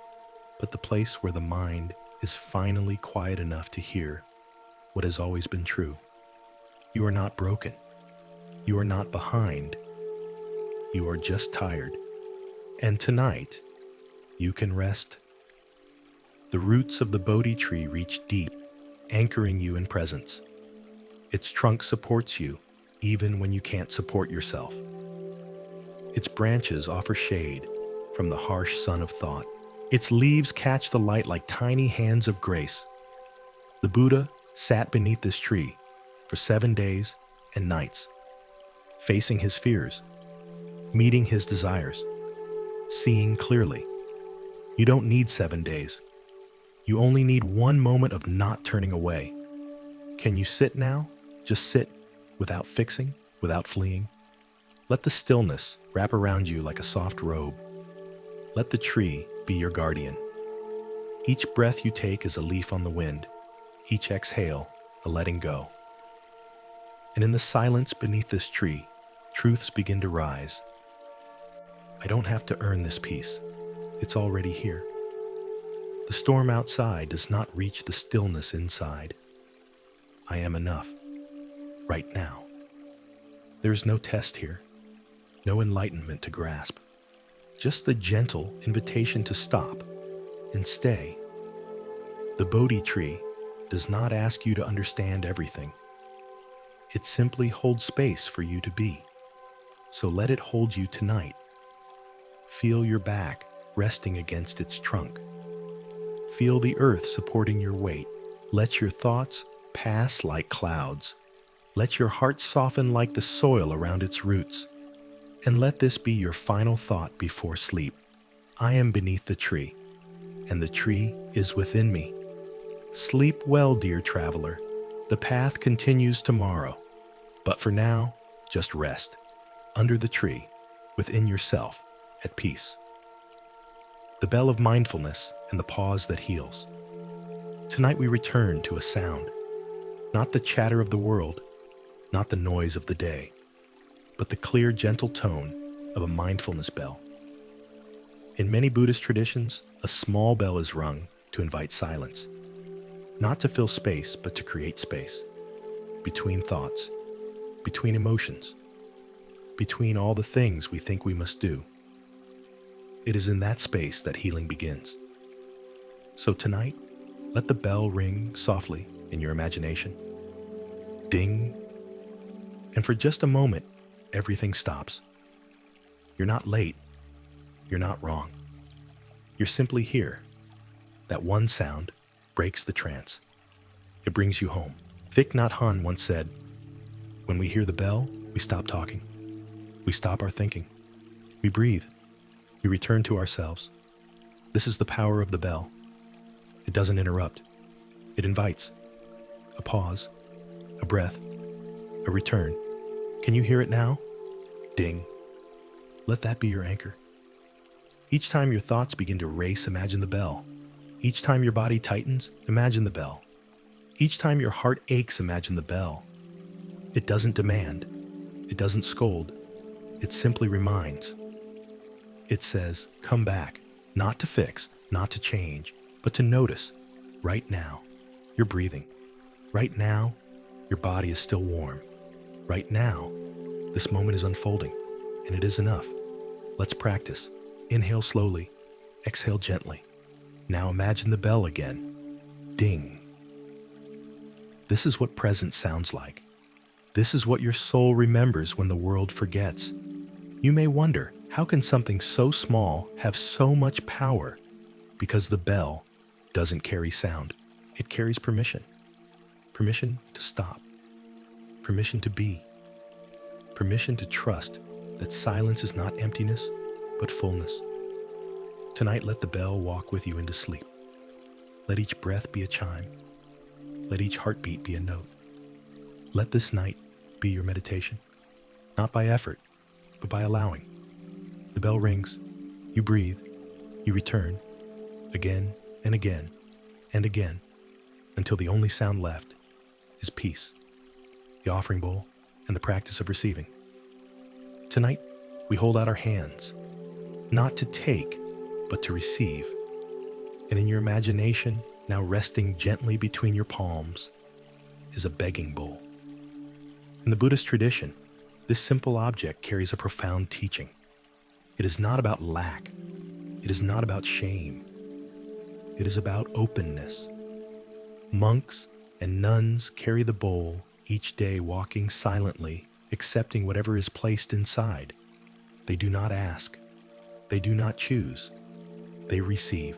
but the place where the mind is finally quiet enough to hear what has always been true. You are not broken. You are not behind. You are just tired. And tonight, you can rest. The roots of the Bodhi tree reach deep, anchoring you in presence. Its trunk supports you, even when you can't support yourself. Its branches offer shade from the harsh sun of thought. Its leaves catch the light like tiny hands of grace. The Buddha sat beneath this tree for 7 days and nights, facing his fears, meeting his desires, seeing clearly. You don't need 7 days. You only need one moment of not turning away. Can you sit now? Just sit, without fixing, without fleeing. Let the stillness wrap around you like a soft robe. Let the tree be your guardian. Each breath you take is a leaf on the wind, each exhale a letting go. And in the silence beneath this tree, truths begin to rise. I don't have to earn this peace. It's already here. The storm outside does not reach the stillness inside. I am enough. right now. There is no test here, no enlightenment to grasp, just the gentle invitation to stop and stay. The Bodhi tree does not ask you to understand everything. It simply holds space for you to be. So let it hold you tonight. Feel your back resting against its trunk. Feel the earth supporting your weight. Let your thoughts pass like clouds. Let your heart soften like the soil around its roots. And let this be your final thought before sleep. I am beneath the tree, and the tree is within me. Sleep well, dear traveler. The path continues tomorrow. But for now, just rest, under the tree, within yourself, at peace. The bell of mindfulness and the pause that heals. Tonight we return to a sound, not the chatter of the world, not the noise of the day, but the clear, gentle tone of a mindfulness bell. In many Buddhist traditions, a small bell is rung to invite silence, not to fill space, but to create space, between thoughts, between emotions, between all the things we think we must do. It is in that space that healing begins. So tonight, let the bell ring softly in your imagination. Ding. And for just a moment, everything stops. You're not late. You're not wrong. You're simply here. That one sound breaks the trance. It brings you home. Thich Nhat Hanh once said, "When we hear the bell, we stop talking. We stop our thinking. We breathe. We return to ourselves." This is the power of the bell. It doesn't interrupt. It invites. A pause, a breath, a return. Can you hear it now? Ding. Let that be your anchor. Each time your thoughts begin to race, imagine the bell. Each time your body tightens, imagine the bell. Each time your heart aches, imagine the bell. It doesn't demand. It doesn't scold. It simply reminds. It says, come back, not to fix, not to change, but to notice. Right now, you're breathing. Right now, your body is still warm. Right now, this moment is unfolding, and it is enough. Let's practice. Inhale slowly, exhale gently. Now imagine the bell again. Ding. This is what present sounds like. This is what your soul remembers when the world forgets. You may wonder, how can something so small have so much power? Because the bell doesn't carry sound. It carries permission. Permission to stop. Permission to be. Permission to trust that silence is not emptiness, but fullness. Tonight, let the bell walk with you into sleep. Let each breath be a chime. Let each heartbeat be a note. Let this night be your meditation, not by effort, but by allowing. The bell rings, you breathe, you return, again and again and again, until the only sound left is peace, the offering bowl, and the practice of receiving. Tonight, we hold out our hands, not to take, but to receive. And in your imagination, now resting gently between your palms, is a begging bowl. In the Buddhist tradition, this simple object carries a profound teaching. It is not about lack. It is not about shame. It is about openness. Monks and nuns carry the bowl each day, walking silently, accepting whatever is placed inside. They do not ask. They do not choose. They receive.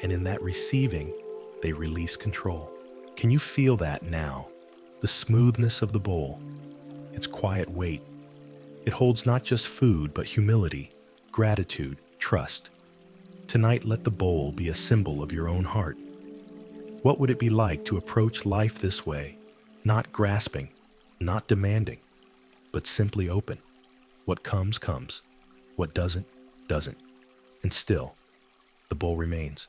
And in that receiving, they release control. Can you feel that now? The smoothness of the bowl, its quiet weight. It holds not just food, but humility, gratitude, trust. Tonight, let the bowl be a symbol of your own heart. What would it be like to approach life this way, not grasping, not demanding, but simply open? What comes, comes. What doesn't, doesn't. And still, the bowl remains.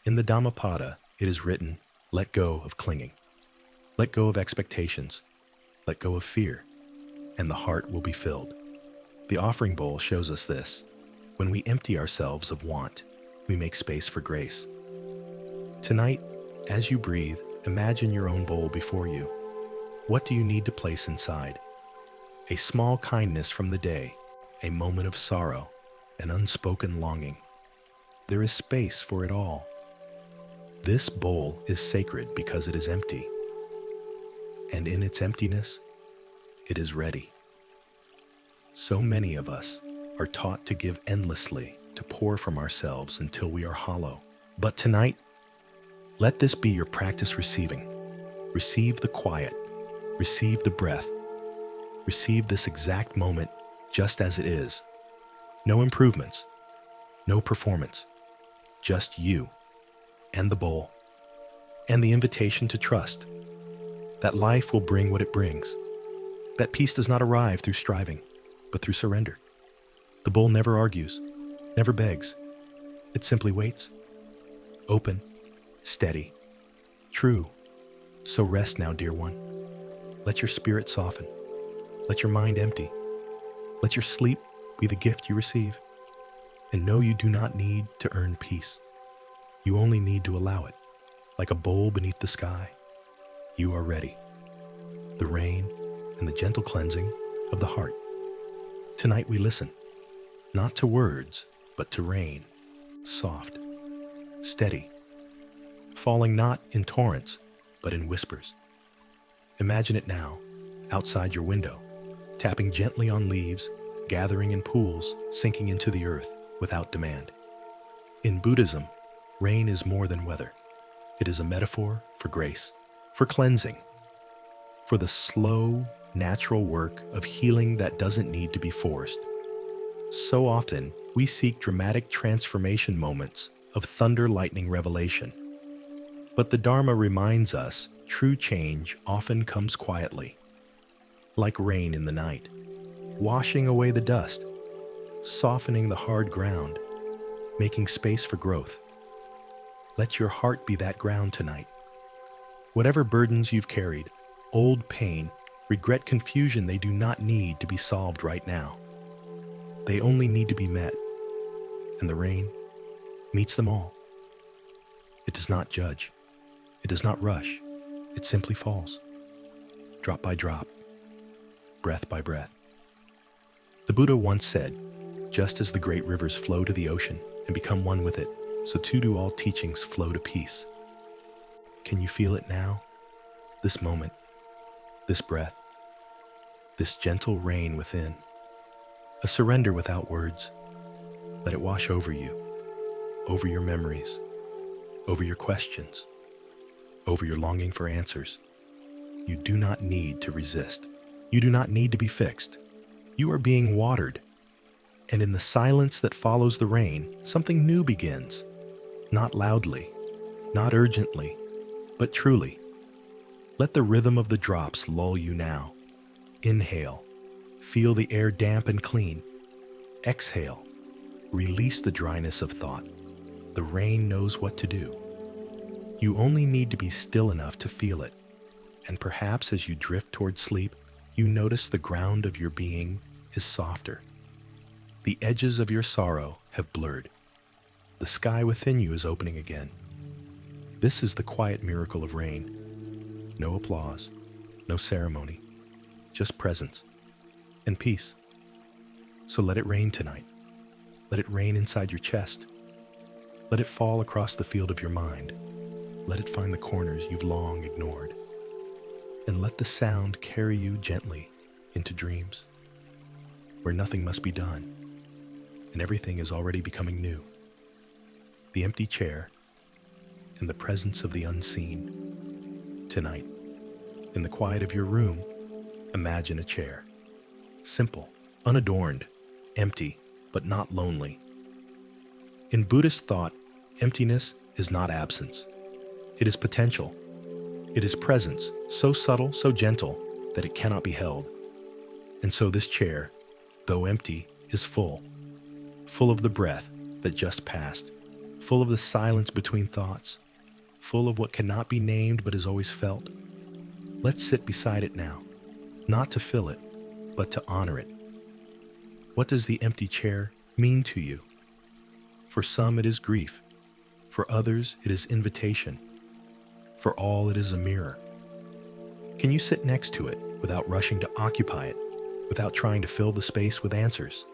In the Dhammapada, it is written, let go of clinging. Let go of expectations. Let go of fear, and the heart will be filled. The offering bowl shows us this. When we empty ourselves of want, we make space for grace. Tonight, as you breathe, imagine your own bowl before you. What do you need to place inside? A small kindness from the day, a moment of sorrow, an unspoken longing. There is space for it all. This bowl is sacred because it is empty. And in its emptiness, it is ready. So many of us are taught to give endlessly, to pour from ourselves until we are hollow. But tonight, let this be your practice receiving. Receive the quiet, receive the breath, receive this exact moment just as it is. No improvements, no performance, just you and the bowl, and the invitation to trust that life will bring what it brings, that peace does not arrive through striving, but through surrender. The bowl never argues, never begs. It simply waits. Open, steady, true. So rest now, dear one. Let your spirit soften. Let your mind empty. Let your sleep be the gift you receive. And know you do not need to earn peace. You only need to allow it. Like a bowl beneath the sky, you are ready. The rain and the gentle cleansing of the heart. Tonight we listen, not to words, but to rain, soft, steady, falling not in torrents, but in whispers. Imagine it now, outside your window, tapping gently on leaves, gathering in pools, sinking into the earth without demand. In Buddhism, rain is more than weather. It is a metaphor for grace, for cleansing, for the slow, natural work of healing that doesn't need to be forced. So often, we seek dramatic transformation moments of thunder lightning revelation. But the Dharma reminds us true change often comes quietly, like rain in the night, washing away the dust, softening the hard ground, making space for growth. Let your heart be that ground tonight. Whatever burdens you've carried, old pain, regret, confusion, they do not need to be solved right now. They only need to be met. And the rain meets them all. It does not judge. It does not rush. It simply falls, drop by drop, breath by breath. The Buddha once said, just as the great rivers flow to the ocean and become one with it, so too do all teachings flow to peace. Can you feel it now? This moment, this breath, this gentle rain within, a surrender without words. Let it wash over you, over your memories, over your questions, over your longing for answers. You do not need to resist. You do not need to be fixed. You are being watered. And in the silence that follows the rain, something new begins. Not loudly, not urgently, but truly. Let the rhythm of the drops lull you now. Inhale. Feel the air damp and clean. Exhale. Release the dryness of thought. The rain knows what to do. You only need to be still enough to feel it. And perhaps as you drift toward sleep, you notice the ground of your being is softer. The edges of your sorrow have blurred. The sky within you is opening again. This is the quiet miracle of rain. No applause, no ceremony, just presence and peace. So let it rain tonight. Let it rain inside your chest. Let it fall across the field of your mind. Let it find the corners you've long ignored. And let the sound carry you gently into dreams, where nothing must be done, and everything is already becoming new. The empty chair and the presence of the unseen. Tonight, in the quiet of your room, imagine a chair. Simple, unadorned, empty, but not lonely. In Buddhist thought, emptiness is not absence. It is potential. It is presence, so subtle, so gentle, that it cannot be held. And so this chair, though empty, is full of the breath that just passed, full of the silence between thoughts, full of what cannot be named but is always felt. Let's sit beside it now, not to fill it, but to honor it. What does the empty chair mean to you? For some it is grief. For others it is invitation. For all it is a mirror. Can you sit next to it without rushing to occupy it, without trying to fill the space with answers?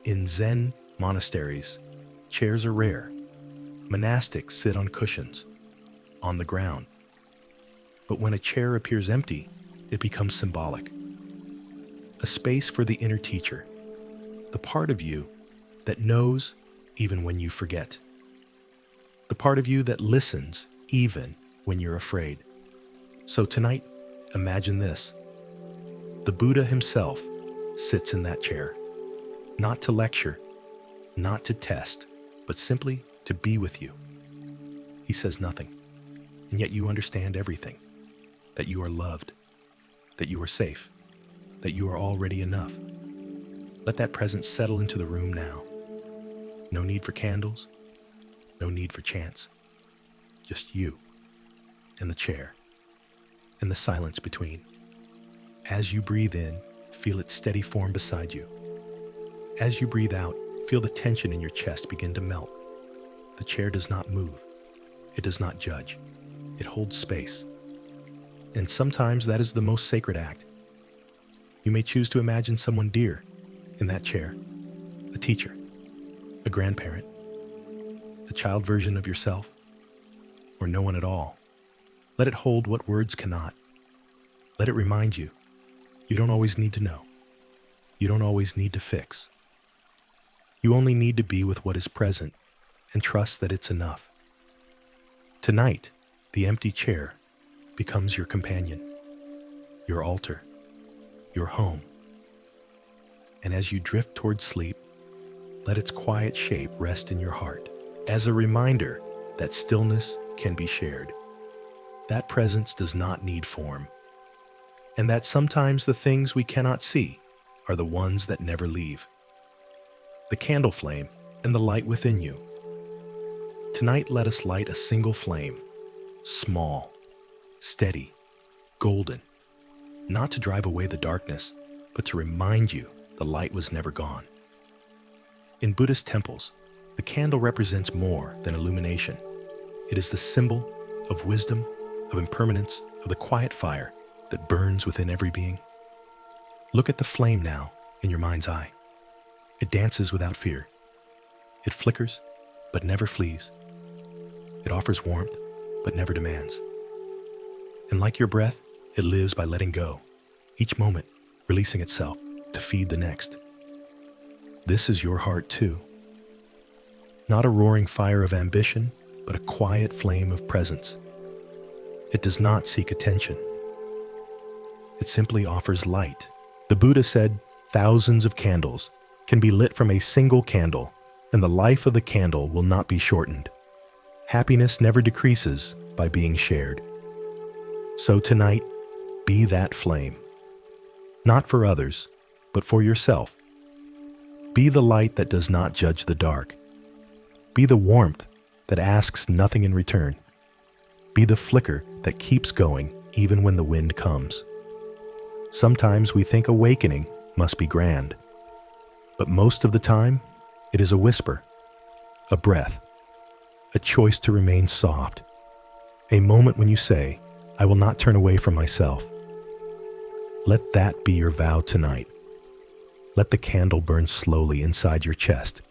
In Zen monasteries, chairs are rare. Monastics sit on cushions, on the ground. But when a chair appears empty, it becomes symbolic. A space for the inner teacher, the part of you that knows even when you forget. The part of you that listens even when you're afraid. So tonight, imagine this. The Buddha himself sits in that chair, not to lecture, not to test, but simply to be with you. He says nothing, and yet you understand everything, that you are loved, that you are safe, that you are already enough. Let that presence settle into the room now. No need for candles, no need for chants, just you and the chair and the silence between. As you breathe in, feel its steady form beside you. As you breathe out, feel the tension in your chest begin to melt. The chair does not move. It does not judge. It holds space. And sometimes that is the most sacred act. You may choose to imagine someone dear in that chair, a teacher, a grandparent, a child version of yourself, or no one at all. Let it hold what words cannot. Let it remind you, you don't always need to know. You don't always need to fix. You only need to be with what is present and trust that it's enough. Tonight, the empty chair becomes your companion, your altar, your home. And as you drift towards sleep, let its quiet shape rest in your heart as a reminder that stillness can be shared. That presence does not need form, and that sometimes the things we cannot see are the ones that never leave. The candle flame and the light within you. Tonight, let us light a single flame, small, steady, golden, not to drive away the darkness, but to remind you the light was never gone. In Buddhist temples, the candle represents more than illumination. It is the symbol of wisdom, of impermanence, of the quiet fire that burns within every being. Look at the flame now in your mind's eye. It dances without fear. It flickers, but never flees. It offers warmth, but never demands. And like your breath, it lives by letting go, each moment releasing itself to feed the next. This is your heart too. Not a roaring fire of ambition, but a quiet flame of presence. It does not seek attention. It simply offers light. The Buddha said, thousands of candles can be lit from a single candle, and the life of the candle will not be shortened. Happiness never decreases by being shared. So tonight, be that flame. Not for others, but for yourself. Be the light that does not judge the dark. Be the warmth that asks nothing in return. Be the flicker that keeps going even when the wind comes. Sometimes we think awakening must be grand, but most of the time, it is a whisper, a breath, a choice to remain soft, a moment when you say, I will not turn away from myself. Let that be your vow tonight. Let the candle burn slowly inside your chest.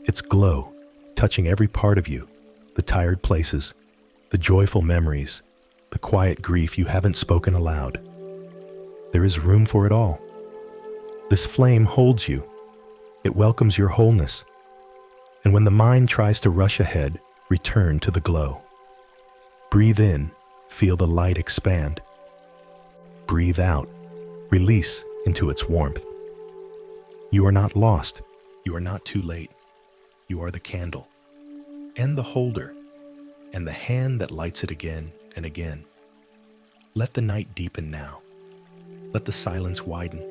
Its glow touching every part of you, the tired places, the joyful memories, the quiet grief you haven't spoken aloud. There is room for it all. This flame holds you. It welcomes your wholeness. And when the mind tries to rush ahead, return to the glow. Breathe in, feel the light expand. Breathe out, release into its warmth. You are not lost. You are not too late. You are the candle, and the holder, and the hand that lights it again and again. Let the night deepen now. Let the silence widen,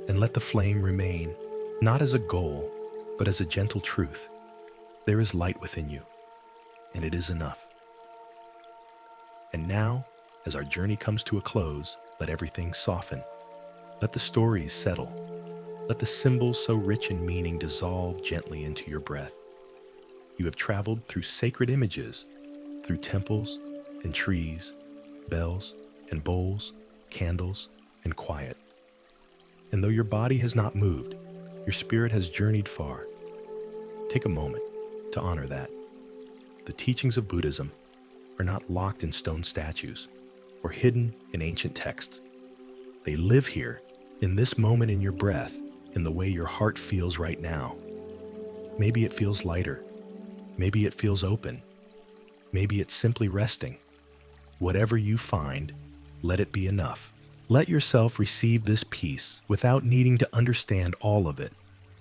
and let the flame remain, not as a goal, but as a gentle truth. There is light within you, and it is enough. And now, as our journey comes to a close, let everything soften. Let the stories settle. Let the symbols so rich in meaning dissolve gently into your breath. You have traveled through sacred images, through temples and trees, bells and bowls, candles, and quiet. And though your body has not moved, your spirit has journeyed far. Take a moment to honor that. The teachings of Buddhism are not locked in stone statues or hidden in ancient texts. They live here, in this moment in your breath, in the way your heart feels right now. Maybe it feels lighter. Maybe it feels open. Maybe it's simply resting. Whatever you find, let it be enough. Let yourself receive this peace without needing to understand all of it.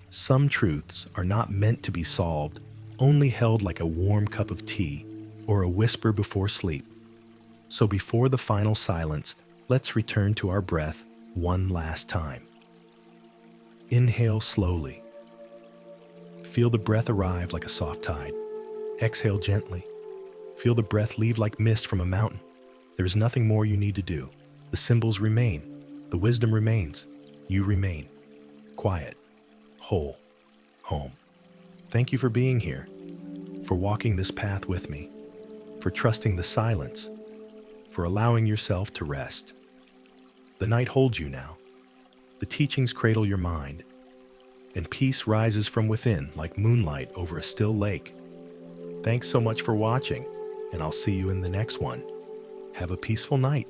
Some truths are not meant to be solved, only held like a warm cup of tea or a whisper before sleep. So before the final silence, let's return to our breath one last time. Inhale slowly. Feel the breath arrive like a soft tide. Exhale gently. Feel the breath leave like mist from a mountain. There is nothing more you need to do. The symbols remain. The wisdom remains. You remain. Quiet. Whole. Home. Thank you for being here, for walking this path with me, for trusting the silence, for allowing yourself to rest. The night holds you now. The teachings cradle your mind, and peace rises from within like moonlight over a still lake. Thanks so much for watching, and I'll see you in the next one. Have a peaceful night.